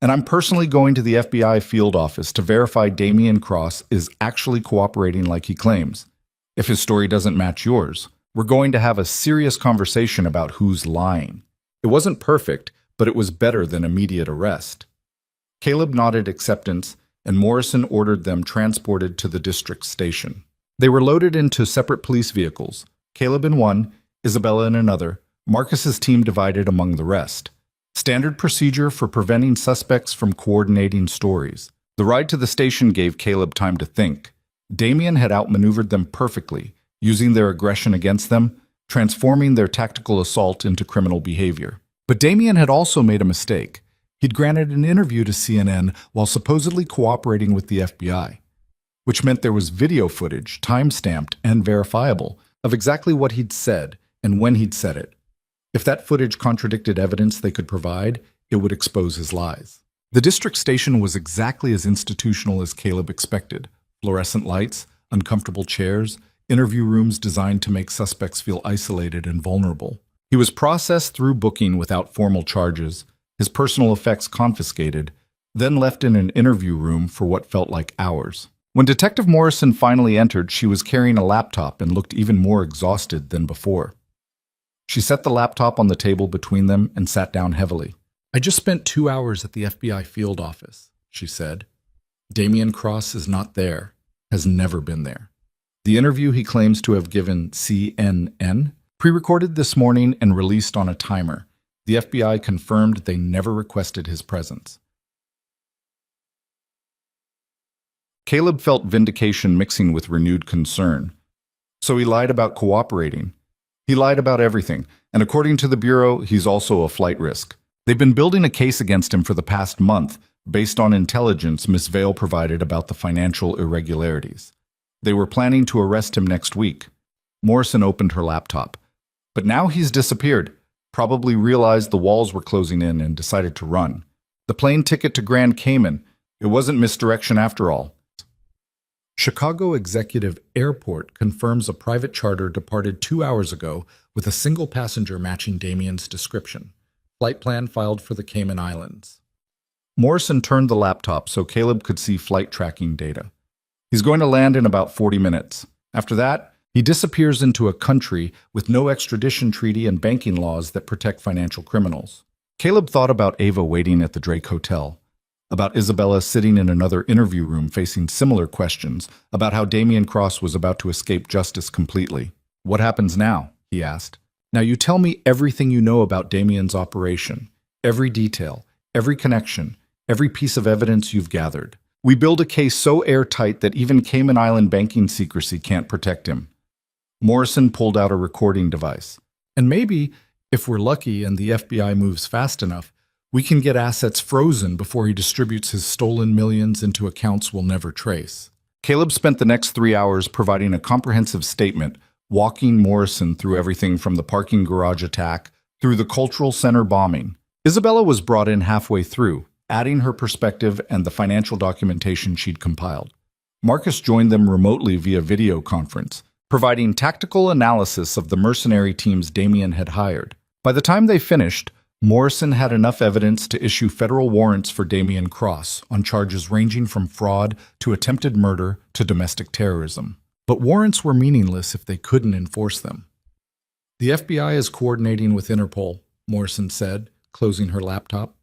And I'm personally going to the FBI field office to verify Damien Cross is actually cooperating like he claims. If his story doesn't match yours, we're going to have a serious conversation about who's lying. It wasn't perfect, but it was better than immediate arrest. Caleb nodded acceptance, and Morrison ordered them transported to the district station. They were loaded into separate police vehicles, Caleb in one, Isabella in another, Marcus's team divided among the rest. Standard procedure for preventing suspects from coordinating stories. The ride to the station gave Caleb time to think. Damien had outmaneuvered them perfectly, using their aggression against them, transforming their tactical assault into criminal behavior. But Damien had also made a mistake. He'd granted an interview to CNN while supposedly cooperating with the FBI, which meant there was video footage, time-stamped and verifiable, of exactly what he'd said and when he'd said it. If that footage contradicted evidence they could provide, it would expose his lies. The district station was exactly as institutional as Caleb expected. Fluorescent lights, uncomfortable chairs, interview rooms designed to make suspects feel isolated and vulnerable. He was processed through booking without formal charges, his personal effects confiscated, then left in an interview room for what felt like hours. When Detective Morrison finally entered, she was carrying a laptop and looked even more exhausted than before. She set the laptop on the table between them and sat down heavily. "I just spent 2 hours at the FBI field office," she said. "Damian Cross is not there, has never been there. The interview he claims to have given CNN, pre-recorded this morning and released on a timer. The FBI confirmed they never requested his presence." Caleb felt vindication mixing with renewed concern. So he lied about cooperating. He lied about everything, and according to the Bureau, he's also a flight risk. They've been building a case against him for the past month, based on intelligence Miss Vale provided about the financial irregularities. They were planning to arrest him next week. Morrison opened her laptop. But now he's disappeared, probably realized the walls were closing in and decided to run. The plane ticket to Grand Cayman, it wasn't misdirection after all. Chicago Executive Airport confirms a private charter departed 2 hours ago with a single passenger matching Damian's description. Flight plan filed for the Cayman Islands. Morrison turned the laptop so Caleb could see flight tracking data. He's going to land in about 40 minutes. After that, he disappears into a country with no extradition treaty and banking laws that protect financial criminals. Caleb thought about Ava waiting at the Drake Hotel, about Isabella sitting in another interview room facing similar questions, about how Damian Cross was about to escape justice completely. "What happens now?" he asked. "Now you tell me everything you know about Damian's operation, every detail, every connection, every piece of evidence you've gathered. We build a case so airtight that even Cayman Island banking secrecy can't protect him." Morrison pulled out a recording device. "And maybe, if we're lucky and the FBI moves fast enough, we can get assets frozen before he distributes his stolen millions into accounts we'll never trace." Caleb spent the next 3 hours providing a comprehensive statement, walking Morrison through everything from the parking garage attack through the cultural center bombing. Isabella was brought in halfway through, adding her perspective and the financial documentation she'd compiled. Marcus joined them remotely via video conference, providing tactical analysis of the mercenary teams Damian had hired. By the time they finished, Morrison had enough evidence to issue federal warrants for Damian Cross on charges ranging from fraud to attempted murder to domestic terrorism. But warrants were meaningless if they couldn't enforce them. "The FBI is coordinating with Interpol," Morrison said, closing her laptop.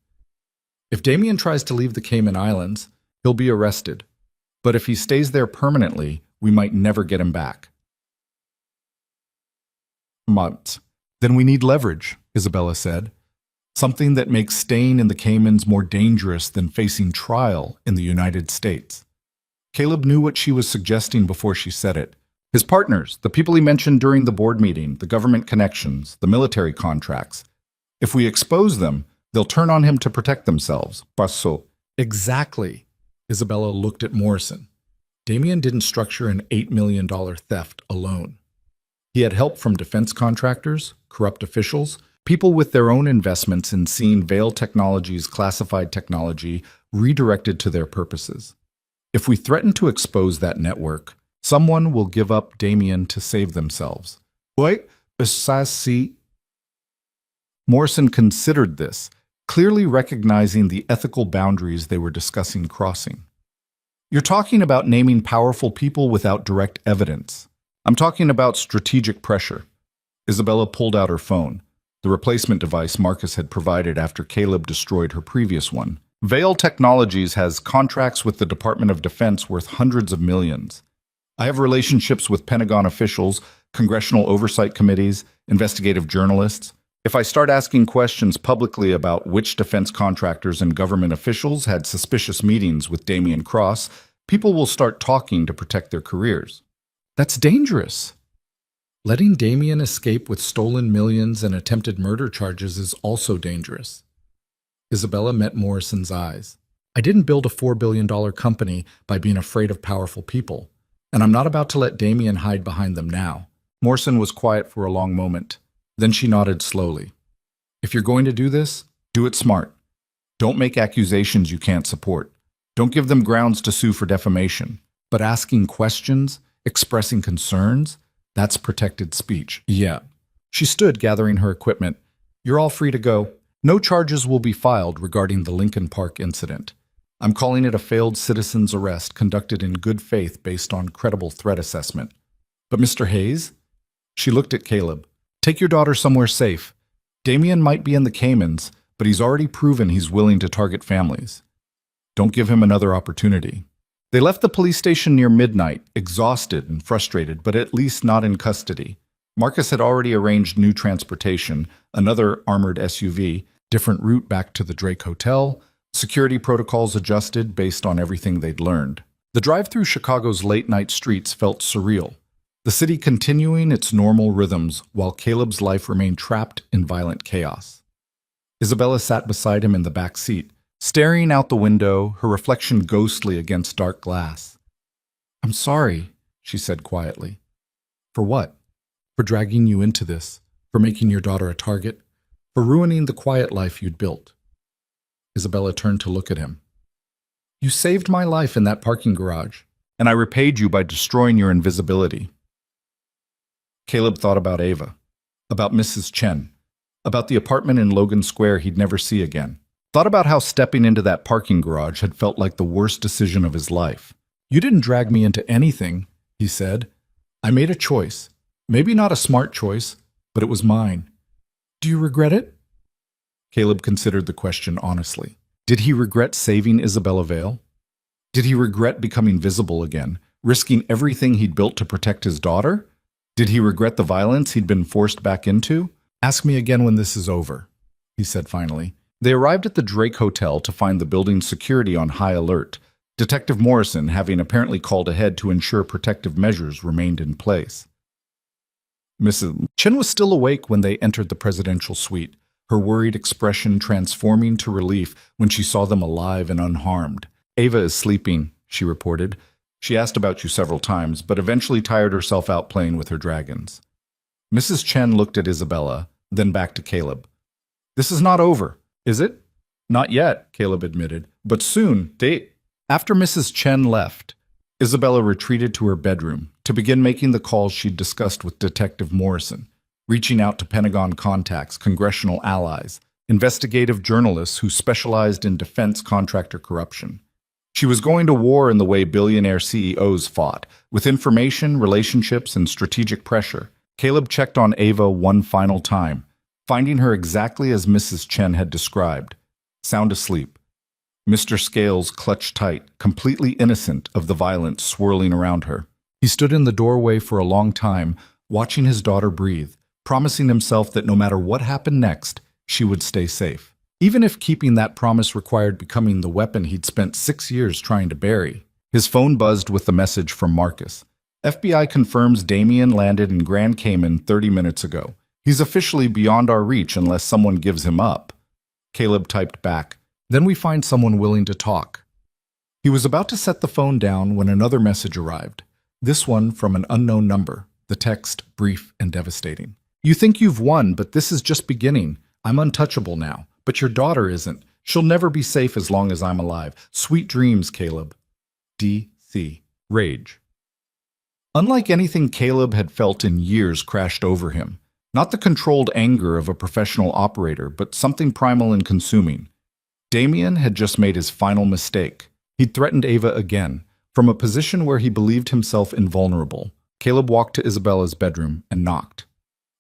"If Damian tries to leave the Cayman Islands, he'll be arrested. But if he stays there permanently, we might never get him back." "Months. Then we need leverage," Isabella said. "Something that makes staying in the Caymans more dangerous than facing trial in the United States." Caleb knew what she was suggesting before she said it. His partners, the people he mentioned during the board meeting, the government connections, the military contracts. If we expose them, they'll turn on him to protect themselves. Paso. Exactly. Isabella looked at Morrison. Damian didn't structure an $8 million theft alone. He had help from defense contractors, corrupt officials, people with their own investments in seeing Vale Technologies' classified technology redirected to their purposes. If we threaten to expose that network, someone will give up Damian to save themselves. Wait, Morrison considered this, clearly recognizing the ethical boundaries they were discussing crossing. "You're talking about naming powerful people without direct evidence. I'm talking about strategic pressure." Isabella pulled out her phone, the replacement device Marcus had provided after Caleb destroyed her previous one. Vale Technologies has contracts with the Department of Defense worth hundreds of millions. I have relationships with Pentagon officials, congressional oversight committees, investigative journalists. If I start asking questions publicly about which defense contractors and government officials had suspicious meetings with Damian Cross, people will start talking to protect their careers. That's dangerous. Letting Damian escape with stolen millions and attempted murder charges is also dangerous. Isabella met Morrison's eyes. "I didn't build a $4 billion company by being afraid of powerful people, and I'm not about to let Damian hide behind them now." Morrison was quiet for a long moment. Then she nodded slowly. If you're going to do this, do it smart. Don't make accusations you can't support. Don't give them grounds to sue for defamation. But asking questions, expressing concerns, that's protected speech. Yeah. She stood gathering her equipment. You're all free to go. No charges will be filed regarding the Lincoln Park incident. I'm calling it a failed citizen's arrest conducted in good faith based on credible threat assessment. But Mr. Hayes? She looked at Caleb. Take your daughter somewhere safe. Damien might be in the Caymans, but he's already proven he's willing to target families. Don't give him another opportunity. They left the police station near midnight, exhausted and frustrated, but at least not in custody. Marcus had already arranged new transportation, another armored SUV, different route back to the Drake Hotel, security protocols adjusted based on everything they'd learned. The drive through Chicago's late-night streets felt surreal, the city continuing its normal rhythms while Caleb's life remained trapped in violent chaos. Isabella sat beside him in the back seat, staring out the window, her reflection ghostly against dark glass. I'm sorry, she said quietly. For what? For dragging you into this, for making your daughter a target, for ruining the quiet life you'd built. Isabella turned to look at him. You saved my life in that parking garage, and I repaid you by destroying your invisibility. Caleb thought about Ava, about Mrs. Chen, about the apartment in Logan Square he'd never see again. Thought about how stepping into that parking garage had felt like the worst decision of his life. You didn't drag me into anything, he said. I made a choice. Maybe not a smart choice, but it was mine. Do you regret it? Caleb considered the question honestly. Did he regret saving Isabella Vale? Did he regret becoming visible again, risking everything he'd built to protect his daughter? Did he regret the violence he'd been forced back into? Ask me again when this is over, he said finally. They arrived at the Drake Hotel to find the building's security on high alert, Detective Morrison having apparently called ahead to ensure protective measures remained in place. Mrs. Chen was still awake when they entered the presidential suite, her worried expression transforming to relief when she saw them alive and unharmed. Ava is sleeping, she reported. She asked about you several times, but eventually tired herself out playing with her dragons. Mrs. Chen looked at Isabella, then back to Caleb. This is not over, is it? Not yet, Caleb admitted, but soon, After Mrs. Chen left, Isabella retreated to her bedroom to begin making the calls she'd discussed with Detective Morrison, reaching out to Pentagon contacts, congressional allies, investigative journalists who specialized in defense contractor corruption. She was going to war in the way billionaire CEOs fought, with information, relationships, and strategic pressure. Caleb checked on Ava one final time, finding her exactly as Mrs. Chen had described, sound asleep. Mr. Scales clutched tight, completely innocent of the violence swirling around her. He stood in the doorway for a long time, watching his daughter breathe, promising himself that no matter what happened next, she would stay safe. Even if keeping that promise required becoming the weapon he'd spent 6 years trying to bury. His phone buzzed with the message from Marcus. FBI confirms Damien landed in Grand Cayman 30 minutes ago. He's officially beyond our reach unless someone gives him up. Caleb typed back. Then we find someone willing to talk. He was about to set the phone down when another message arrived. This one from an unknown number, the text brief and devastating. You think you've won, but this is just beginning. I'm untouchable now, but your daughter isn't. She'll never be safe as long as I'm alive. Sweet dreams, Caleb. D.C. Rage. Unlike anything Caleb had felt in years crashed over him. Not the controlled anger of a professional operator, but something primal and consuming. Damien had just made his final mistake. He'd threatened Ava again, from a position where he believed himself invulnerable. Caleb walked to Isabella's bedroom and knocked.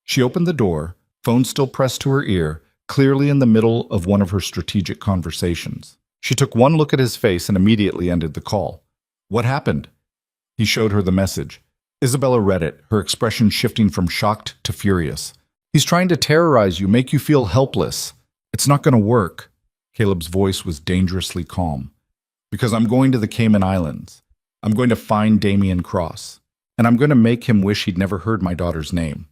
She opened the door, phone still pressed to her ear, clearly in the middle of one of her strategic conversations. She took one look at his face and immediately ended the call. What happened? He showed her the message. Isabella read it, her expression shifting from shocked to furious. He's trying to terrorize you, make you feel helpless. It's not going to work. Caleb's voice was dangerously calm. Because I'm going to the Cayman Islands. I'm going to find Damien Cross. And I'm going to make him wish he'd never heard my daughter's name.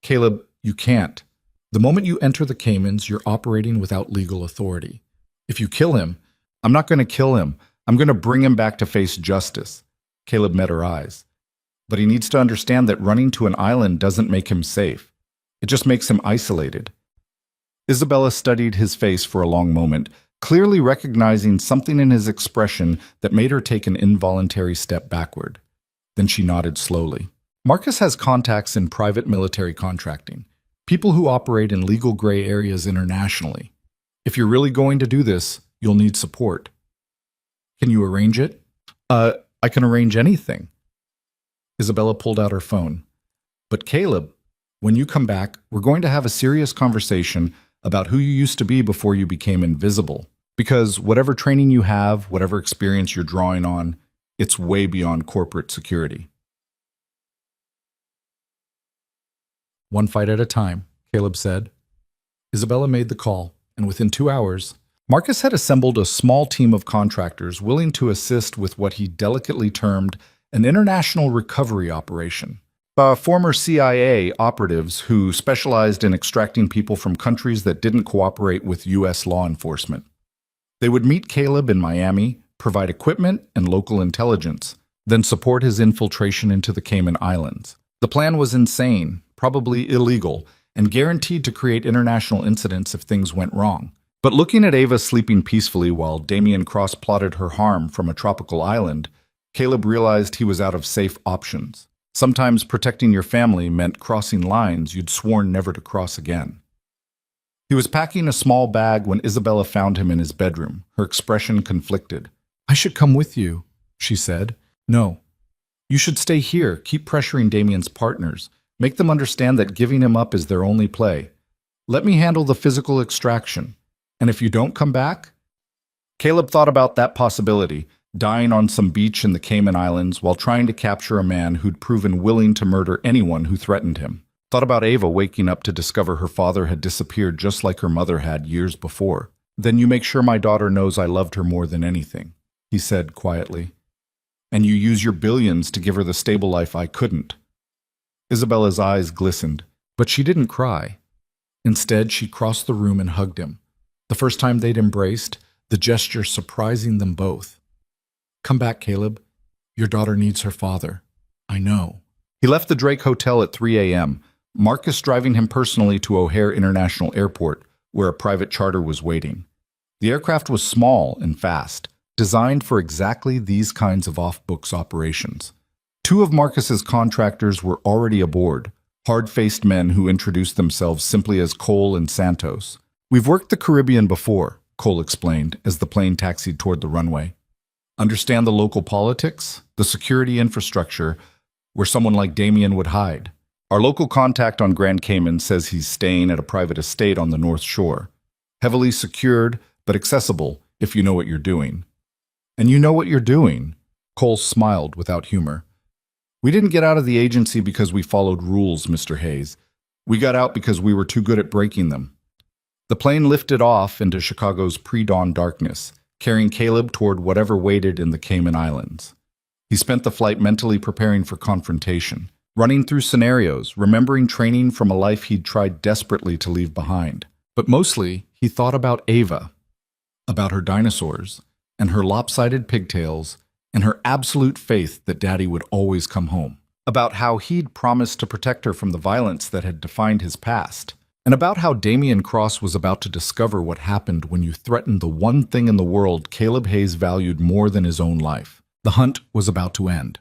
Caleb, you can't. The moment you enter the Caymans, you're operating without legal authority. If you kill him, I'm not going to kill him. I'm going to bring him back to face justice. Caleb met her eyes. But he needs to understand that running to an island doesn't make him safe. It just makes him isolated. Isabella studied his face for a long moment, clearly recognizing something in his expression that made her take an involuntary step backward. Then she nodded slowly. Marcus has contacts in private military contracting, people who operate in legal gray areas internationally. If you're really going to do this, you'll need support. Can you arrange it? I can arrange anything. Isabella pulled out her phone. But Caleb, when you come back, we're going to have a serious conversation about who you used to be before you became invisible. Because whatever training you have, whatever experience you're drawing on, it's way beyond corporate security. One fight at a time, Caleb said. Isabella made the call, and within 2 hours, Marcus had assembled a small team of contractors willing to assist with what he delicately termed an international recovery operation. Former CIA operatives who specialized in extracting people from countries that didn't cooperate with U.S. law enforcement. They would meet Caleb in Miami, provide equipment and local intelligence, then support his infiltration into the Cayman Islands. The plan was insane, probably illegal, and guaranteed to create international incidents if things went wrong. But looking at Ava sleeping peacefully while Damien Cross plotted her harm from a tropical island, Caleb realized he was out of safe options. Sometimes protecting your family meant crossing lines you'd sworn never to cross again. He was packing a small bag when Isabella found him in his bedroom, her expression conflicted. I should come with you, she said. No. You should stay here, keep pressuring Damien's partners. Make them understand that giving him up is their only play. Let me handle the physical extraction. And if you don't come back? Caleb thought about that possibility, dying on some beach in the Cayman Islands while trying to capture a man who'd proven willing to murder anyone who threatened him. Thought about Ava waking up to discover her father had disappeared just like her mother had years before. Then you make sure my daughter knows I loved her more than anything, he said quietly. And you use your billions to give her the stable life I couldn't. Isabella's eyes glistened, but she didn't cry. Instead, she crossed the room and hugged him. The first time they'd embraced, the gesture surprising them both. Come back, Caleb. Your daughter needs her father. I know. He left the Drake Hotel at 3 a.m., Marcus driving him personally to O'Hare International Airport, where a private charter was waiting. The aircraft was small and fast, designed for exactly these kinds of off-books operations. 2 of Marcus's contractors were already aboard, hard-faced men who introduced themselves simply as Cole and Santos. We've worked the Caribbean before, Cole explained as the plane taxied toward the runway. Understand the local politics, the security infrastructure, where someone like Damien would hide. Our local contact on Grand Cayman says he's staying at a private estate on the North Shore. Heavily secured, but accessible if you know what you're doing. And you know what you're doing? Cole smiled without humor. We didn't get out of the agency because we followed rules, Mr. Hayes. We got out because we were too good at breaking them. The plane lifted off into Chicago's pre-dawn darkness, carrying Caleb toward whatever waited in the Cayman Islands. He spent the flight mentally preparing for confrontation, running through scenarios, remembering training from a life he'd tried desperately to leave behind. But mostly, he thought about Ava, about her dinosaurs, and her lopsided pigtails, and her absolute faith that Daddy would always come home, about how he'd promised to protect her from the violence that had defined his past, and about how Damien Cross was about to discover what happened when you threatened the one thing in the world Caleb Hayes valued more than his own life. The hunt was about to end.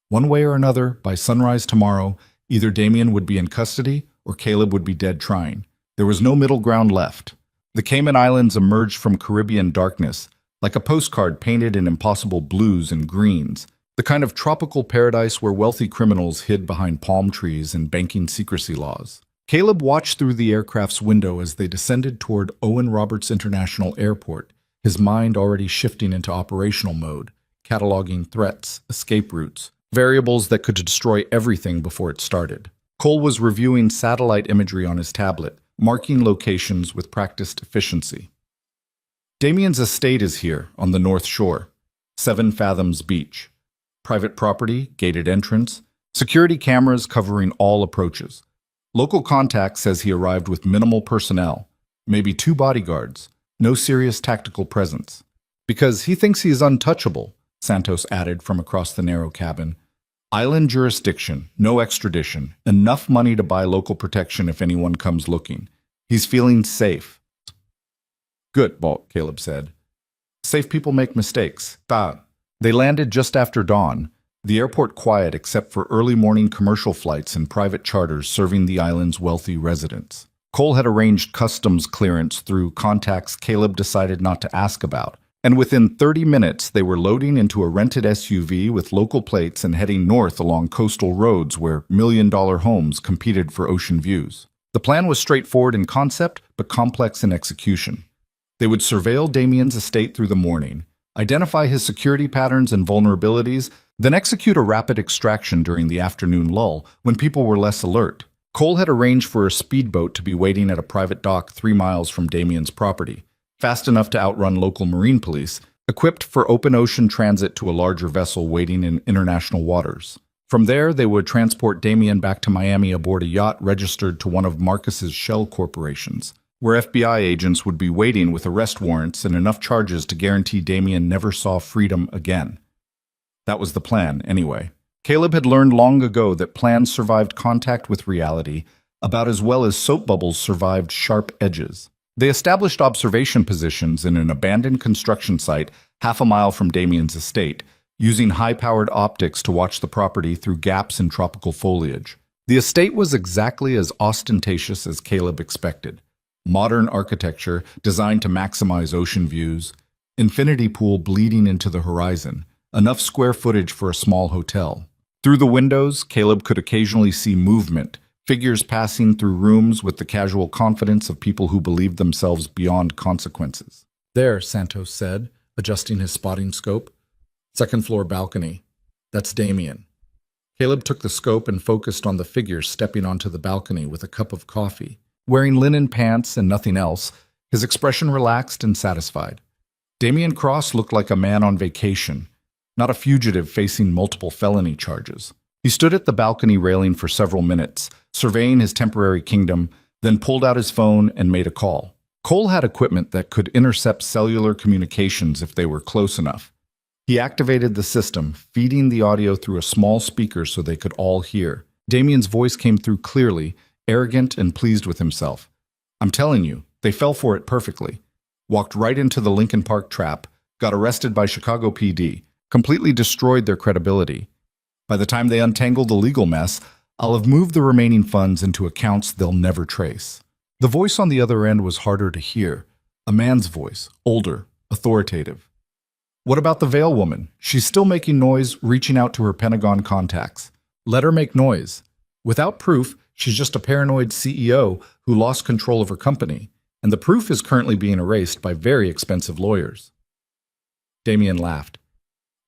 One way or another, by sunrise tomorrow, either Damien would be in custody or Caleb would be dead trying. There was no middle ground left. The Cayman Islands emerged from Caribbean darkness, like a postcard painted in impossible blues and greens, the kind of tropical paradise where wealthy criminals hid behind palm trees and banking secrecy laws. Caleb watched through the aircraft's window as they descended toward Owen Roberts International Airport, his mind already shifting into operational mode, cataloging threats, escape routes, variables that could destroy everything before it started. Cole was reviewing satellite imagery on his tablet, marking locations with practiced efficiency. Damien's estate is here, on the North Shore, 7 Fathoms Beach. Private property, gated entrance, security cameras covering all approaches. Local contact says he arrived with minimal personnel, maybe 2 bodyguards, no serious tactical presence. Because he thinks he is untouchable, Santos added from across the narrow cabin. Island jurisdiction, no extradition, enough money to buy local protection if anyone comes looking. He's feeling safe. Good, Caleb said. Safe people make mistakes. They landed just after dawn, the airport quiet except for early morning commercial flights and private charters serving the island's wealthy residents. Cole had arranged customs clearance through contacts Caleb decided not to ask about, and within 30 minutes they were loading into a rented SUV with local plates and heading north along coastal roads where million-dollar homes competed for ocean views. The plan was straightforward in concept, but complex in execution. They would surveil Damien's estate through the morning, identify his security patterns and vulnerabilities, then execute a rapid extraction during the afternoon lull when people were less alert. Cole had arranged for a speedboat to be waiting at a private dock 3 miles from Damien's property, fast enough to outrun local marine police, equipped for open ocean transit to a larger vessel waiting in international waters. From there, they would transport Damien back to Miami aboard a yacht registered to one of Marcus's shell corporations, where FBI agents would be waiting with arrest warrants and enough charges to guarantee Damien never saw freedom again. That was the plan, anyway. Caleb had learned long ago that plans survived contact with reality about as well as soap bubbles survived sharp edges. They established observation positions in an abandoned construction site half a mile from Damien's estate, using high-powered optics to watch the property through gaps in tropical foliage. The estate was exactly as ostentatious as Caleb expected. Modern architecture designed to maximize ocean views, infinity pool bleeding into the horizon, enough square footage for a small hotel. Through the windows, Caleb could occasionally see movement, figures passing through rooms with the casual confidence of people who believed themselves beyond consequences. There, Santos said, adjusting his spotting scope. Second floor balcony. That's Damien. Caleb took the scope and focused on the figure stepping onto the balcony with a cup of coffee. Wearing linen pants and nothing else, his expression relaxed and satisfied. Damien Cross looked like a man on vacation, not a fugitive facing multiple felony charges. He stood at the balcony railing for several minutes, surveying his temporary kingdom, then pulled out his phone and made a call. Cole had equipment that could intercept cellular communications if they were close enough. He activated the system, feeding the audio through a small speaker so they could all hear. Damien's voice came through clearly, arrogant and pleased with himself. I'm telling you, they fell for it perfectly. Walked right into the Lincoln Park trap, got arrested by Chicago PD, completely destroyed their credibility. By the time they untangle the legal mess, I'll have moved the remaining funds into accounts they'll never trace. The voice on the other end was harder to hear. A man's voice, older, authoritative. What about the Veil woman? She's still making noise, reaching out to her Pentagon contacts. Let her make noise. Without proof, she's just a paranoid CEO who lost control of her company, and the proof is currently being erased by very expensive lawyers. Damien laughed.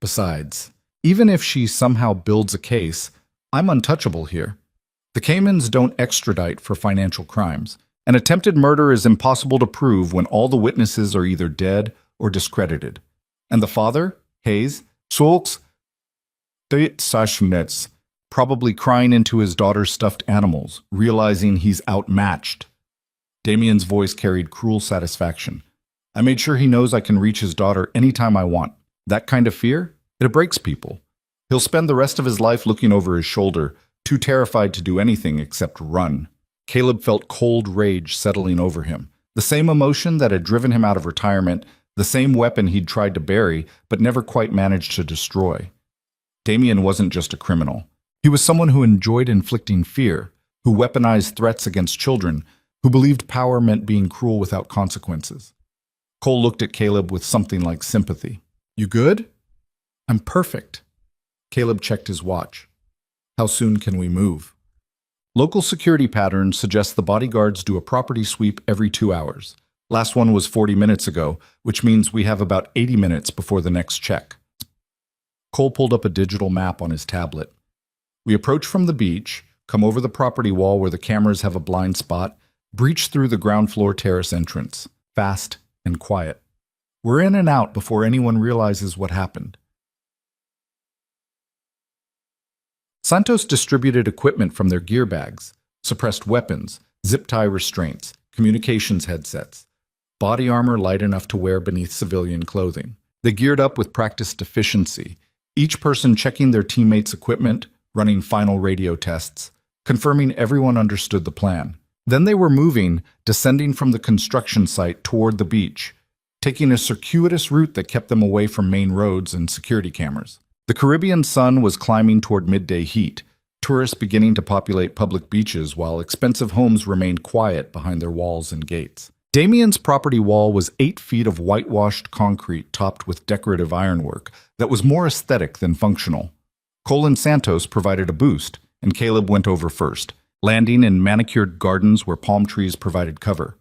Besides, even if she somehow builds a case, I'm untouchable here. The Caymans don't extradite for financial crimes. An attempted murder is impossible to prove when all the witnesses are either dead or discredited. And the father, Hayes, sulks, probably crying into his daughter's stuffed animals, realizing he's outmatched. Damien's voice carried cruel satisfaction. I made sure he knows I can reach his daughter anytime I want. That kind of fear? It breaks people. He'll spend the rest of his life looking over his shoulder, too terrified to do anything except run. Caleb felt cold rage settling over him. The same emotion that had driven him out of retirement, the same weapon he'd tried to bury, but never quite managed to destroy. Damien wasn't just a criminal. He was someone who enjoyed inflicting fear, who weaponized threats against children, who believed power meant being cruel without consequences. Cole looked at Caleb with something like sympathy. You good? I'm perfect. Caleb checked his watch. How soon can we move? Local security patterns suggest the bodyguards do a property sweep every 2 hours. Last one was 40 minutes ago, which means we have about 80 minutes before the next check. Cole pulled up a digital map on his tablet. We approach from the beach, come over the property wall where the cameras have a blind spot, breach through the ground floor terrace entrance, fast and quiet. We're in and out before anyone realizes what happened. Santos distributed equipment from their gear bags, suppressed weapons, zip tie restraints, communications headsets, body armor light enough to wear beneath civilian clothing. They geared up with practiced efficiency, each person checking their teammates' equipment, running final radio tests, confirming everyone understood the plan. Then they were moving, descending from the construction site toward the beach, taking a circuitous route that kept them away from main roads and security cameras. The Caribbean sun was climbing toward midday heat, tourists beginning to populate public beaches while expensive homes remained quiet behind their walls and gates. Damien's property wall was 8 feet of whitewashed concrete topped with decorative ironwork that was more aesthetic than functional. Cole and Santos provided a boost, and Caleb went over first, landing in manicured gardens where palm trees provided cover.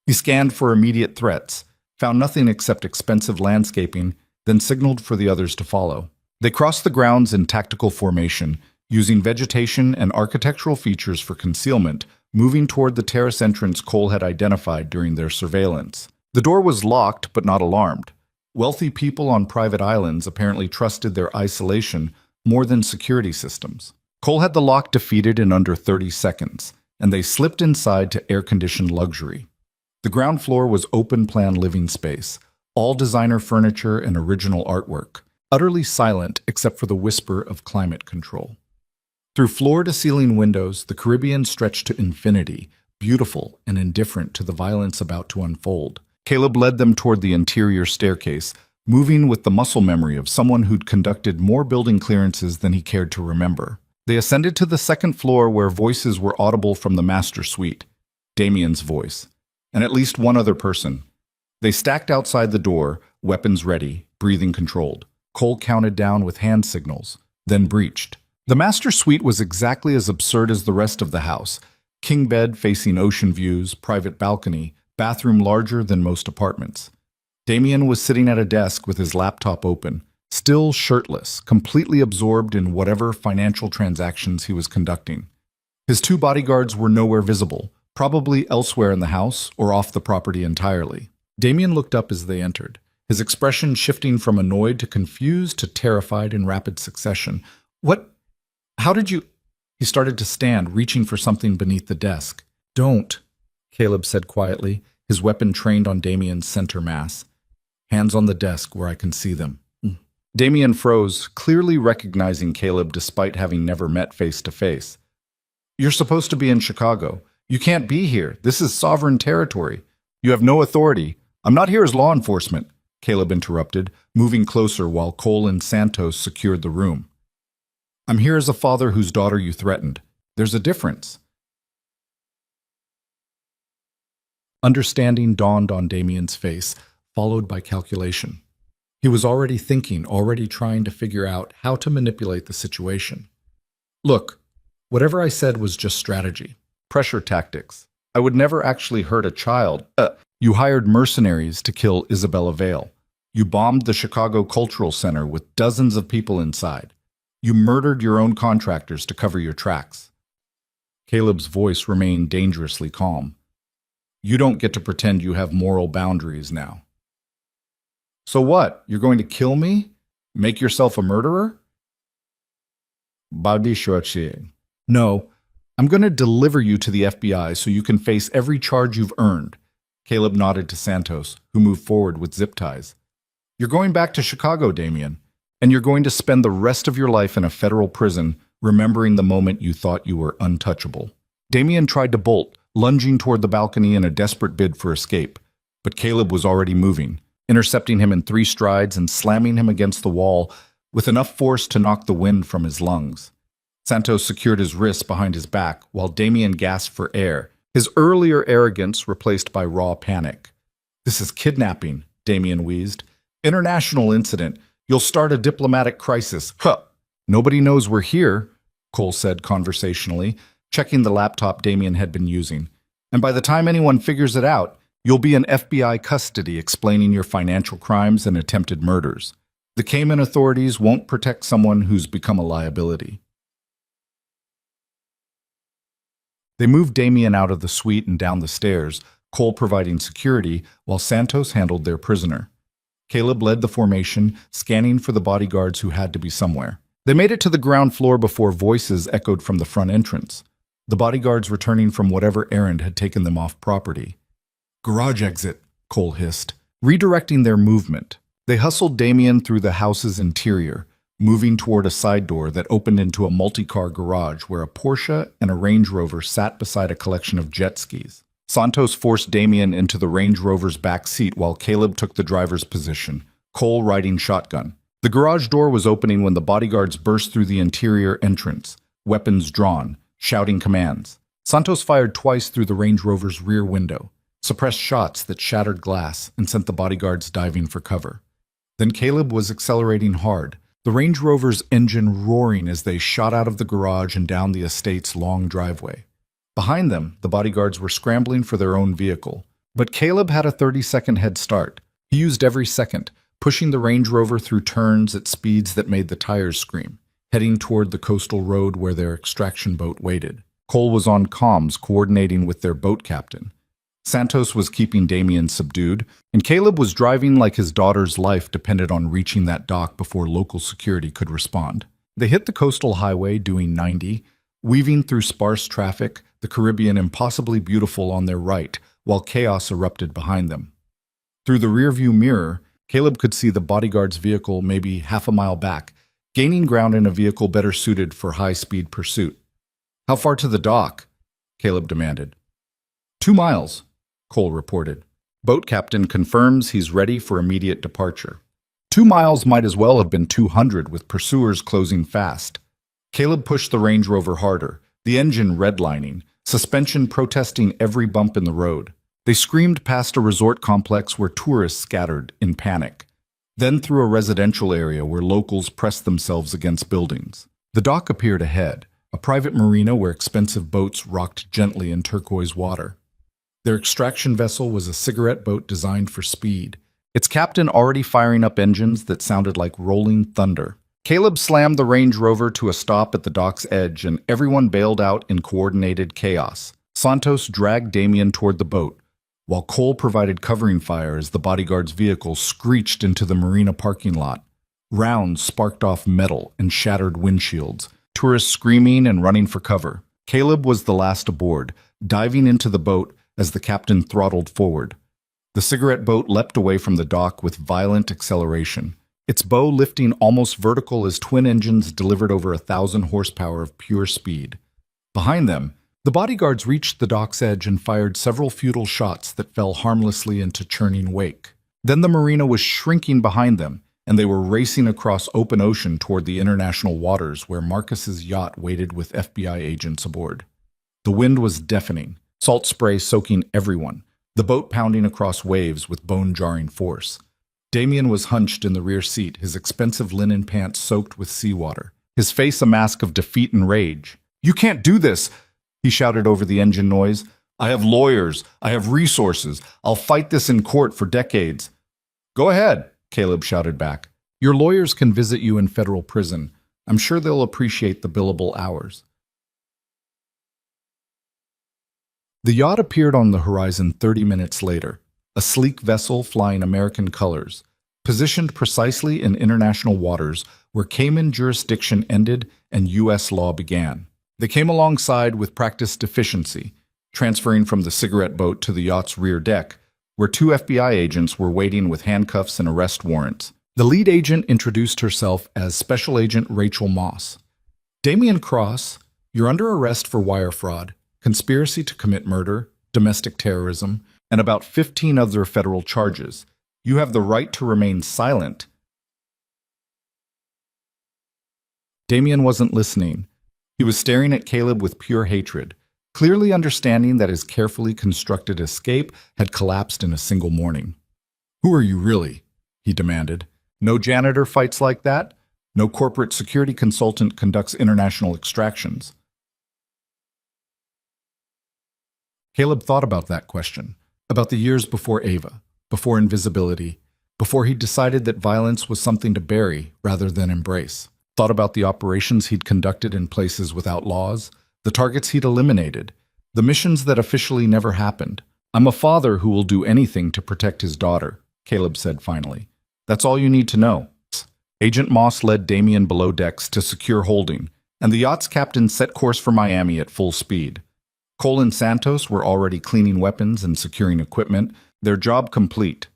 He scanned for immediate threats, found nothing except expensive landscaping, then signaled for the others to follow. They crossed the grounds in tactical formation, using vegetation and architectural features for concealment, moving toward the terrace entrance Cole had identified during their surveillance. The door was locked but not alarmed. Wealthy people on private islands apparently trusted their isolation more than security systems. Cole had the lock defeated in under 30 seconds, and they slipped inside to air-conditioned luxury. The ground floor was open-plan living space, all designer furniture and original artwork, utterly silent except for the whisper of climate control. Through floor-to-ceiling windows, the Caribbean stretched to infinity, beautiful and indifferent to the violence about to unfold. Caleb led them toward the interior staircase, moving with the muscle memory of someone who'd conducted more building clearances than he cared to remember. They ascended to the second floor where voices were audible from the master suite, Damien's voice, and at least one other person. They stacked outside the door, weapons ready, breathing controlled. Cole counted down with hand signals, then breached. The master suite was exactly as absurd as the rest of the house. King bed facing ocean views, private balcony, bathroom larger than most apartments. Damien was sitting at a desk with his laptop open, still shirtless, completely absorbed in whatever financial transactions he was conducting. His 2 bodyguards were nowhere visible, probably elsewhere in the house or off the property entirely. Damien looked up as they entered, his expression shifting from annoyed to confused to terrified in rapid succession. "What? How did you—" He started to stand, reaching for something beneath the desk. "Don't," Caleb said quietly, his weapon trained on Damien's center mass. "Hands on the desk where I can see them." Damien froze, clearly recognizing Caleb despite having never met face to face. "You're supposed to be in Chicago. You can't be here. This is sovereign territory. You have no authority. I'm not here as law enforcement," Caleb interrupted, moving closer while Cole and Santos secured the room. "I'm here as a father whose daughter you threatened. There's a difference." Understanding dawned on Damien's face, followed by calculation. He was already thinking, already trying to figure out how to manipulate the situation. "Look, whatever I said was just strategy. Pressure tactics. I would never actually hurt a child. You hired mercenaries to kill Isabella Vale. You bombed the Chicago Cultural Center with dozens of people inside. You murdered your own contractors to cover your tracks." Caleb's voice remained dangerously calm. "You don't get to pretend you have moral boundaries now." "So what? You're going to kill me? Make yourself a murderer?" "No, I'm going to deliver you to the FBI so you can face every charge you've earned." Caleb nodded to Santos, who moved forward with zip ties. "You're going back to Chicago, Damien, and you're going to spend the rest of your life in a federal prison remembering the moment you thought you were untouchable." Damien tried to bolt, lunging toward the balcony in a desperate bid for escape, but Caleb was already moving, intercepting him in 3 strides and slamming him against the wall with enough force to knock the wind from his lungs. Santos secured his wrists behind his back while Damien gasped for air, his earlier arrogance replaced by raw panic. "This is kidnapping," Damien wheezed. "International incident. You'll start a diplomatic crisis." "Huh! Nobody knows we're here," Cole said conversationally, checking the laptop Damien had been using. "And by the time anyone figures it out, you'll be in FBI custody explaining your financial crimes and attempted murders. The Cayman authorities won't protect someone who's become a liability." They moved Damien out of the suite and down the stairs, Cole providing security while Santos handled their prisoner. Caleb led the formation, scanning for the bodyguards who had to be somewhere. They made it to the ground floor before voices echoed from the front entrance, the bodyguards returning from whatever errand had taken them off property. "Garage exit," Cole hissed, redirecting their movement. They hustled Damien through the house's interior, moving toward a side door that opened into a multi-car garage where a Porsche and a Range Rover sat beside a collection of jet skis. Santos forced Damien into the Range Rover's back seat while Caleb took the driver's position, Cole riding shotgun. The garage door was opening when the bodyguards burst through the interior entrance, weapons drawn, shouting commands. Santos fired twice through the Range Rover's rear window, suppressed shots that shattered glass and sent the bodyguards diving for cover. Then Caleb was accelerating hard, the Range Rover's engine roaring as they shot out of the garage and down the estate's long driveway. Behind them, the bodyguards were scrambling for their own vehicle. But Caleb had a 30-second head start. He used every second, pushing the Range Rover through turns at speeds that made the tires scream, heading toward the coastal road where their extraction boat waited. Cole was on comms, coordinating with their boat captain. Santos was keeping Damien subdued, and Caleb was driving like his daughter's life depended on reaching that dock before local security could respond. They hit the coastal highway doing 90, weaving through sparse traffic, the Caribbean impossibly beautiful on their right, while chaos erupted behind them. Through the rearview mirror, Caleb could see the bodyguard's vehicle maybe half a mile back, gaining ground in a vehicle better suited for high-speed pursuit. "How far to the dock?" Caleb demanded. 2 miles, Cole reported. Boat captain confirms he's ready for immediate departure. 2 miles might as well have been 200 with pursuers closing fast. Caleb pushed the Range Rover harder, the engine redlining, suspension protesting every bump in the road. They screamed past a resort complex where tourists scattered in panic, then through a residential area where locals pressed themselves against buildings. The dock appeared ahead, a private marina where expensive boats rocked gently in turquoise water. Their extraction vessel was a cigarette boat designed for speed, its captain already firing up engines that sounded like rolling thunder. Caleb slammed the Range Rover to a stop at the dock's edge, and everyone bailed out in coordinated chaos. Santos dragged Damien toward the boat, while Cole provided covering fire as the bodyguard's vehicle screeched into the marina parking lot. Rounds sparked off metal and shattered windshields, tourists screaming and running for cover. Caleb was the last aboard, diving into the boat as the captain throttled forward. The cigarette boat leapt away from the dock with violent acceleration, its bow lifting almost vertical as twin engines delivered over 1,000 horsepower of pure speed. Behind them, the bodyguards reached the dock's edge and fired several futile shots that fell harmlessly into churning wake. Then the marina was shrinking behind them, and they were racing across open ocean toward the international waters where Marcus's yacht waited with FBI agents aboard. The wind was deafening, salt spray soaking everyone, the boat pounding across waves with bone-jarring force. Damien was hunched in the rear seat, his expensive linen pants soaked with seawater, his face a mask of defeat and rage. "You can't do this!" he shouted over the engine noise. "I have lawyers. I have resources. I'll fight this in court for decades." "Go ahead," Caleb shouted back. "Your lawyers can visit you in federal prison. I'm sure they'll appreciate the billable hours." The yacht appeared on the horizon 30 minutes later, a sleek vessel flying American colors, positioned precisely in international waters where Cayman jurisdiction ended and U.S. law began. They came alongside with practiced efficiency, transferring from the cigarette boat to the yacht's rear deck, where 2 FBI agents were waiting with handcuffs and arrest warrants. The lead agent introduced herself as Special Agent Rachel Moss. "Damien Cross, you're under arrest for wire fraud, conspiracy to commit murder, domestic terrorism, and about 15 other federal charges. You have the right to remain silent." Damien wasn't listening. He was staring at Caleb with pure hatred, clearly understanding that his carefully constructed escape had collapsed in a single morning. "Who are you really?" he demanded. "No janitor fights like that. No corporate security consultant conducts international extractions." Caleb thought about that question, about the years before Ava, before invisibility, before he decided that violence was something to bury rather than embrace. Thought about the operations he'd conducted in places without laws, the targets he'd eliminated, the missions that officially never happened. "I'm a father who will do anything to protect his daughter," Caleb said finally. "That's all you need to know." Agent Moss led Damien below decks to secure holding, and the yacht's captain set course for Miami at full speed. Cole and Santos were already cleaning weapons and securing equipment, their job complete.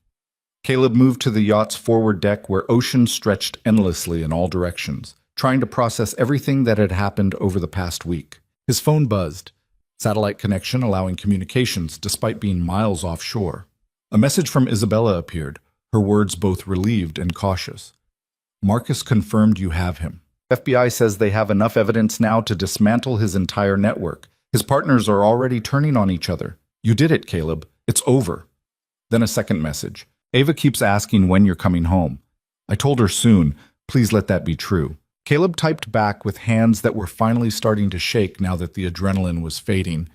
Caleb moved to the yacht's forward deck where ocean stretched endlessly in all directions, trying to process everything that had happened over the past week. His phone buzzed. Satellite connection allowing communications despite being miles offshore. A message from Isabella appeared, her words both relieved and cautious. Marcus confirmed you have him. FBI says they have enough evidence now to dismantle his entire network. His partners are already turning on each other. You did it, Caleb. It's over. Then a second message. Ava keeps asking when you're coming home. I told her soon. Please let that be true. Caleb typed back with hands that were finally starting to shake now that the adrenaline was fading.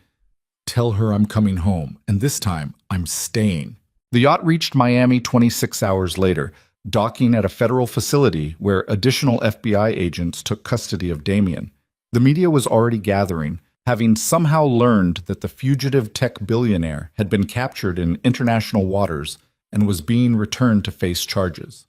Tell her I'm coming home, and this time I'm staying. The yacht reached Miami 26 hours later, docking at a federal facility where additional FBI agents took custody of Damien. The media was already gathering, having somehow learned that the fugitive tech billionaire had been captured in international waters and was being returned to face charges.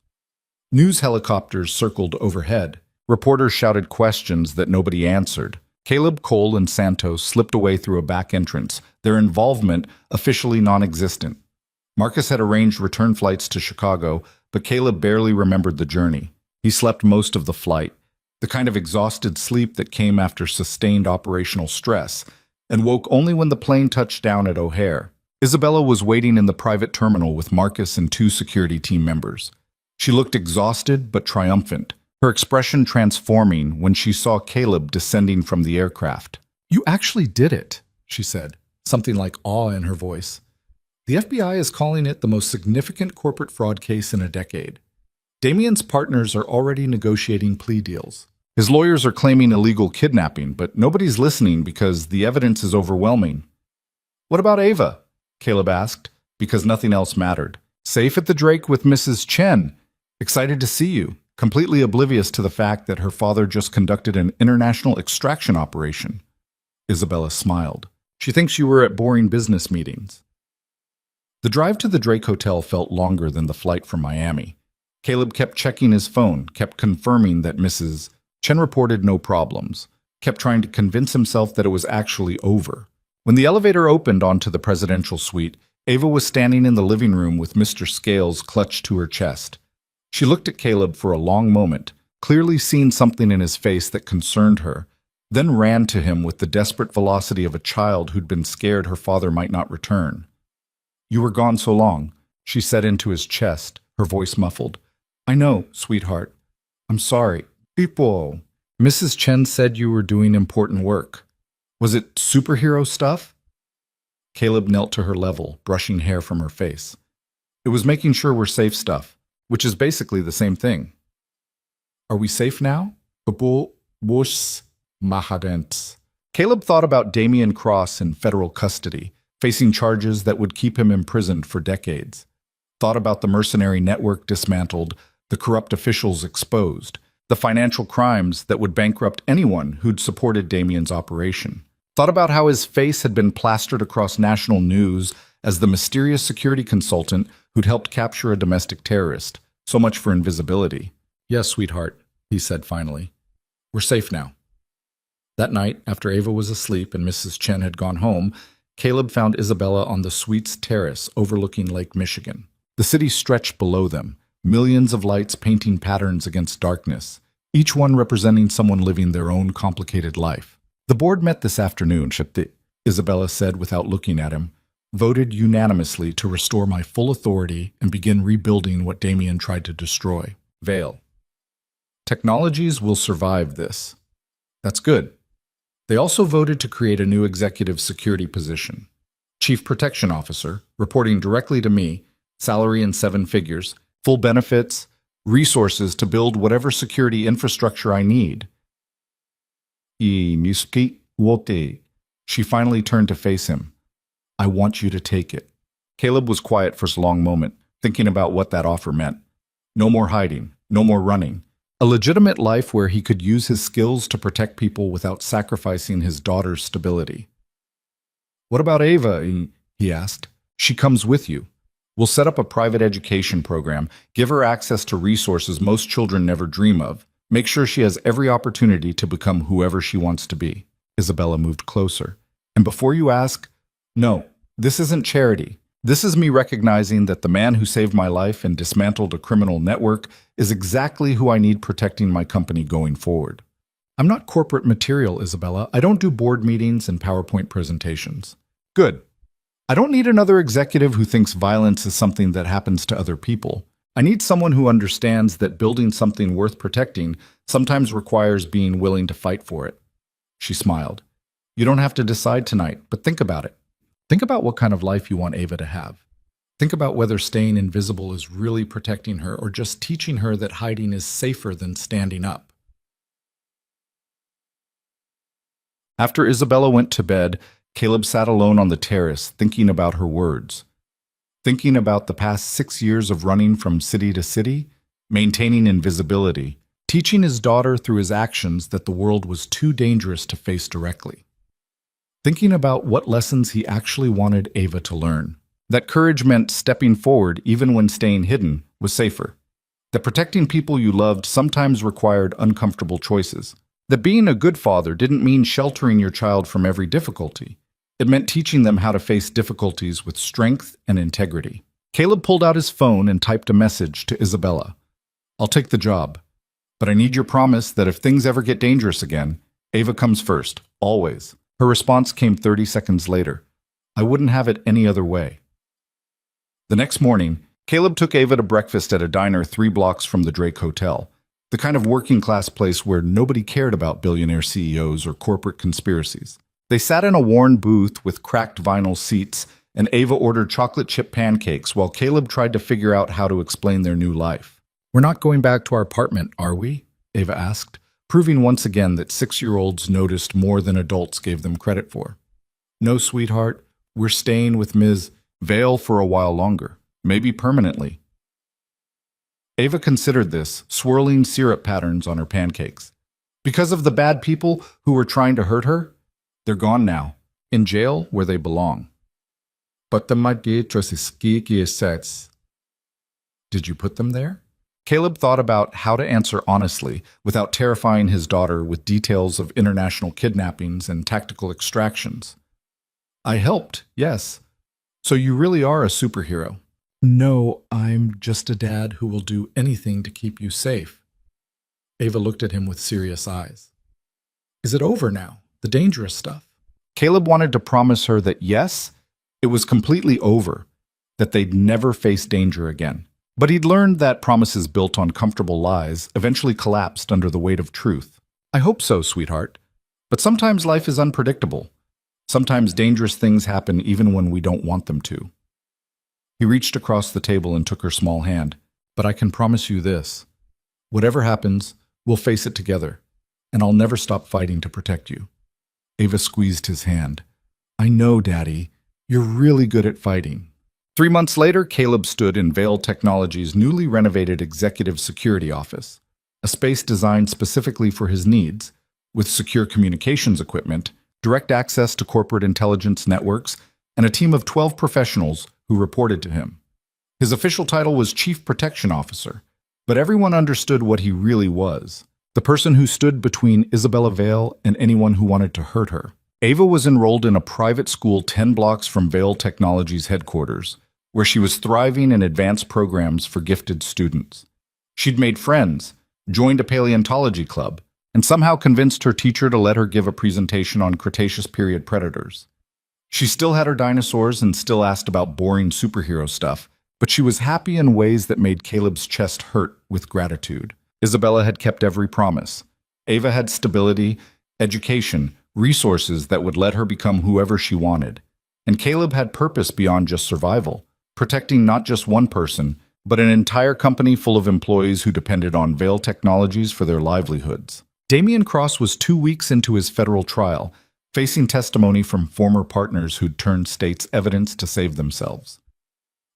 News helicopters circled overhead. Reporters shouted questions that nobody answered. Caleb, Cole, and Santos slipped away through a back entrance, their involvement officially non-existent. Marcus had arranged return flights to Chicago, but Caleb barely remembered the journey. He slept most of the flight, the kind of exhausted sleep that came after sustained operational stress, and woke only when the plane touched down at O'Hare. Isabella was waiting in the private terminal with Marcus and 2 security team members. She looked exhausted but triumphant, her expression transforming when she saw Caleb descending from the aircraft. You actually did it, she said, something like awe in her voice. The FBI is calling it the most significant corporate fraud case in a decade. Damien's partners are already negotiating plea deals. His lawyers are claiming illegal kidnapping, but nobody's listening because the evidence is overwhelming. What about Ava? Caleb asked, because nothing else mattered. Safe at the Drake with Mrs. Chen. Excited to see you, completely oblivious to the fact that her father just conducted an international extraction operation. Isabella smiled. She thinks you were at boring business meetings. The drive to the Drake Hotel felt longer than the flight from Miami. Caleb kept checking his phone, kept confirming that Mrs. Chen reported no problems, kept trying to convince himself that it was actually over. When the elevator opened onto the presidential suite, Ava was standing in the living room with Mr. Scales clutched to her chest. She looked at Caleb for a long moment, clearly seeing something in his face that concerned her, then ran to him with the desperate velocity of a child who'd been scared her father might not return. You were gone so long, she said into his chest, her voice muffled. I know, sweetheart. I'm sorry. People. Mrs. Chen said you were doing important work. Was it superhero stuff? Caleb knelt to her level, brushing hair from her face. It was making sure we're safe stuff, which is basically the same thing. Are we safe now? Caleb thought about Damien Cross in federal custody, facing charges that would keep him imprisoned for decades. Thought about the mercenary network dismantled, the corrupt officials exposed, the financial crimes that would bankrupt anyone who'd supported Damien's operation. Thought about how his face had been plastered across national news as the mysterious security consultant who'd helped capture a domestic terrorist. So much for invisibility. Yes, sweetheart, he said finally. We're safe now. That night, after Ava was asleep and Mrs. Chen had gone home, Caleb found Isabella on the suite's terrace overlooking Lake Michigan. The city stretched below them, millions of lights painting patterns against darkness, each one representing someone living their own complicated life. The board met this afternoon, Isabella said without looking at him, voted unanimously to restore my full authority and begin rebuilding what Damien tried to destroy. Vale. Technologies will survive this. That's good. They also voted to create a new executive security position. Chief Protection Officer, reporting directly to me, salary in 7 figures, full benefits, resources to build whatever security infrastructure I need. She finally turned to face him. I want you to take it. Caleb was quiet for a long moment, thinking about what that offer meant. No more hiding, no more running. A legitimate life where he could use his skills to protect people without sacrificing his daughter's stability. What about Ava? He asked. She comes with you. We'll set up a private education program, give her access to resources most children never dream of, make sure she has every opportunity to become whoever she wants to be. Isabella moved closer. And before you ask, no, this isn't charity. This is me recognizing that the man who saved my life and dismantled a criminal network is exactly who I need protecting my company going forward. I'm not corporate material, Isabella. I don't do board meetings and PowerPoint presentations. Good. I don't need another executive who thinks violence is something that happens to other people. I need someone who understands that building something worth protecting sometimes requires being willing to fight for it. She smiled. You don't have to decide tonight, but think about it. Think about what kind of life you want Ava to have. Think about whether staying invisible is really protecting her or just teaching her that hiding is safer than standing up. After Isabella went to bed, Caleb sat alone on the terrace, thinking about her words. Thinking about the past 6 years of running from city to city, maintaining invisibility, teaching his daughter through his actions that the world was too dangerous to face directly. Thinking about what lessons he actually wanted Ava to learn. That courage meant stepping forward even when staying hidden was safer. That protecting people you loved sometimes required uncomfortable choices. That being a good father didn't mean sheltering your child from every difficulty. It meant teaching them how to face difficulties with strength and integrity. Caleb pulled out his phone and typed a message to Isabella. I'll take the job, but I need your promise that if things ever get dangerous again, Ava comes first, always. Her response came 30 seconds later. I wouldn't have it any other way. The next morning, Caleb took Ava to breakfast at a diner 3 blocks from the Drake Hotel, the kind of working-class place where nobody cared about billionaire CEOs or corporate conspiracies. They sat in a worn booth with cracked vinyl seats, and Ava ordered chocolate chip pancakes while Caleb tried to figure out how to explain their new life. We're not going back to our apartment, are we? Ava asked, proving once again that 6-year-olds noticed more than adults gave them credit for. No, sweetheart, we're staying with Ms. Vale for a while longer, maybe permanently. Ava considered this, swirling syrup patterns on her pancakes. Because of the bad people who were trying to hurt her, they're gone now, in jail where they belong. But the sets. Did you put them there? Caleb thought about how to answer honestly without terrifying his daughter with details of international kidnappings and tactical extractions. I helped, yes. So you really are a superhero. No, I'm just a dad who will do anything to keep you safe. Ava looked at him with serious eyes. Is it over now, the dangerous stuff? Caleb wanted to promise her that yes, it was completely over, that they'd never face danger again. But he'd learned that promises built on comfortable lies eventually collapsed under the weight of truth. I hope so, sweetheart. But sometimes life is unpredictable. Sometimes dangerous things happen even when we don't want them to. He reached across the table and took her small hand. But I can promise you this. Whatever happens, we'll face it together, and I'll never stop fighting to protect you. Ava squeezed his hand. I know, Daddy. You're really good at fighting. 3 months later, Caleb stood in Vale Technologies' newly renovated executive security office, a space designed specifically for his needs, with secure communications equipment, direct access to corporate intelligence networks, and a team of 12 professionals who reported to him. His official title was Chief Protection Officer, but everyone understood what he really was, the person who stood between Isabella Vale and anyone who wanted to hurt her. Ava was enrolled in a private school 10 blocks from Vale Technologies' headquarters, where she was thriving in advanced programs for gifted students. She'd made friends, joined a paleontology club, and somehow convinced her teacher to let her give a presentation on Cretaceous period predators. She still had her dinosaurs and still asked about boring superhero stuff, but she was happy in ways that made Caleb's chest hurt with gratitude. Isabella had kept every promise. Ava had stability, education, resources that would let her become whoever she wanted. And Caleb had purpose beyond just survival, protecting not just one person, but an entire company full of employees who depended on Vale Technologies for their livelihoods. Damian Cross was 2 weeks into his federal trial, facing testimony from former partners who'd turned state's evidence to save themselves.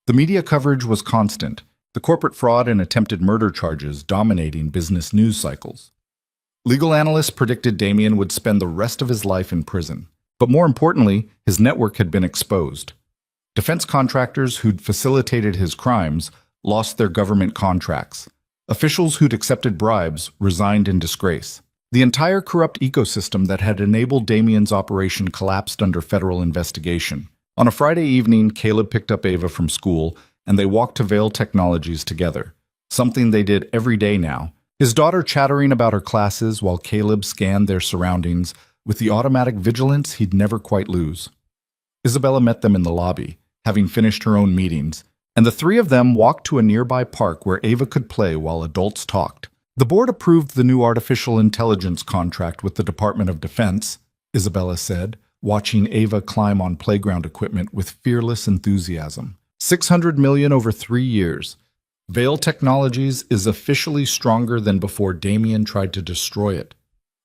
The media coverage was constant, the corporate fraud and attempted murder charges dominating business news cycles. Legal analysts predicted Damian would spend the rest of his life in prison, but more importantly, his network had been exposed. Defense contractors who'd facilitated his crimes lost their government contracts. Officials who'd accepted bribes resigned in disgrace. The entire corrupt ecosystem that had enabled Damian's operation collapsed under federal investigation. On a Friday evening, Caleb picked up Ava from school, and they walked to Vale Technologies together, something they did every day now. His daughter chattering about her classes while Caleb scanned their surroundings with the automatic vigilance he'd never quite lose. Isabella met them in the lobby, having finished her own meetings, and the three of them walked to a nearby park where Ava could play while adults talked. The board approved the new artificial intelligence contract with the Department of Defense, Isabella said, watching Ava climb on playground equipment with fearless enthusiasm. $600 million over 3 years. Vale Technologies is officially stronger than before Damien tried to destroy it.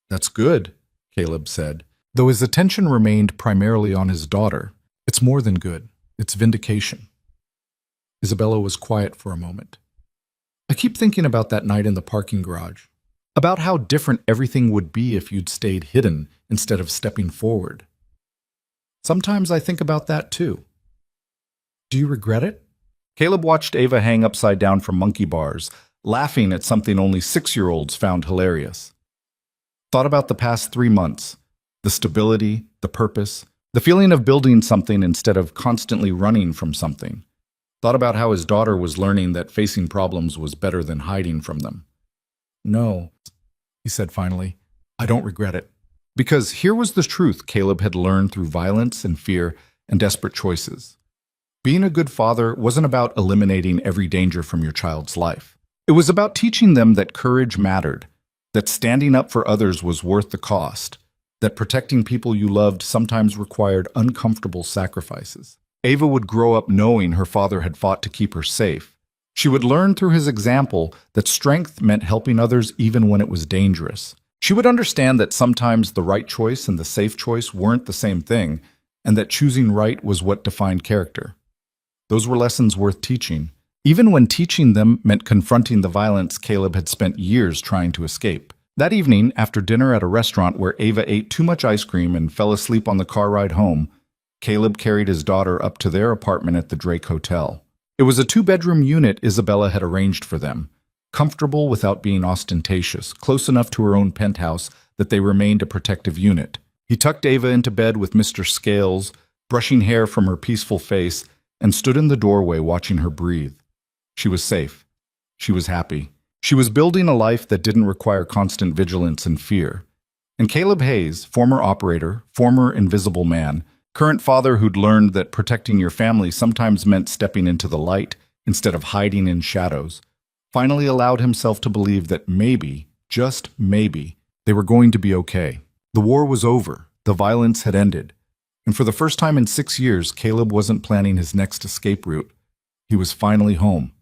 That's good, Caleb said, though his attention remained primarily on his daughter. It's more than good. It's vindication. Isabella was quiet for a moment. I keep thinking about that night in the parking garage, about how different everything would be if you'd stayed hidden instead of stepping forward. Sometimes I think about that too. Do you regret it? Caleb watched Ava hang upside down from monkey bars, laughing at something only 6-year-olds found hilarious. Thought about the past 3 months, the stability, the purpose, the feeling of building something instead of constantly running from something. Thought about how his daughter was learning that facing problems was better than hiding from them. No, he said finally, I don't regret it. Because here was the truth Caleb had learned through violence and fear and desperate choices. Being a good father wasn't about eliminating every danger from your child's life. It was about teaching them that courage mattered, that standing up for others was worth the cost, that protecting people you loved sometimes required uncomfortable sacrifices. Ava would grow up knowing her father had fought to keep her safe. She would learn through his example that strength meant helping others even when it was dangerous. She would understand that sometimes the right choice and the safe choice weren't the same thing, and that choosing right was what defined character. Those were lessons worth teaching, even when teaching them meant confronting the violence Caleb had spent years trying to escape. That evening, after dinner at a restaurant where Ava ate too much ice cream and fell asleep on the car ride home, Caleb carried his daughter up to their apartment at the Drake Hotel. It was a 2-bedroom unit Isabella had arranged for them, comfortable without being ostentatious, close enough to her own penthouse that they remained a protective unit. He tucked Ava into bed with Mr. Scales, brushing hair from her peaceful face, and stood in the doorway watching her breathe. She was safe. She was happy. She was building a life that didn't require constant vigilance and fear. And Caleb Hayes, former operator, former invisible man, current father who'd learned that protecting your family sometimes meant stepping into the light instead of hiding in shadows, finally allowed himself to believe that maybe, just maybe, they were going to be okay. The war was over. The violence had ended. And for the first time in 6 years, Caleb wasn't planning his next escape route. He was finally home.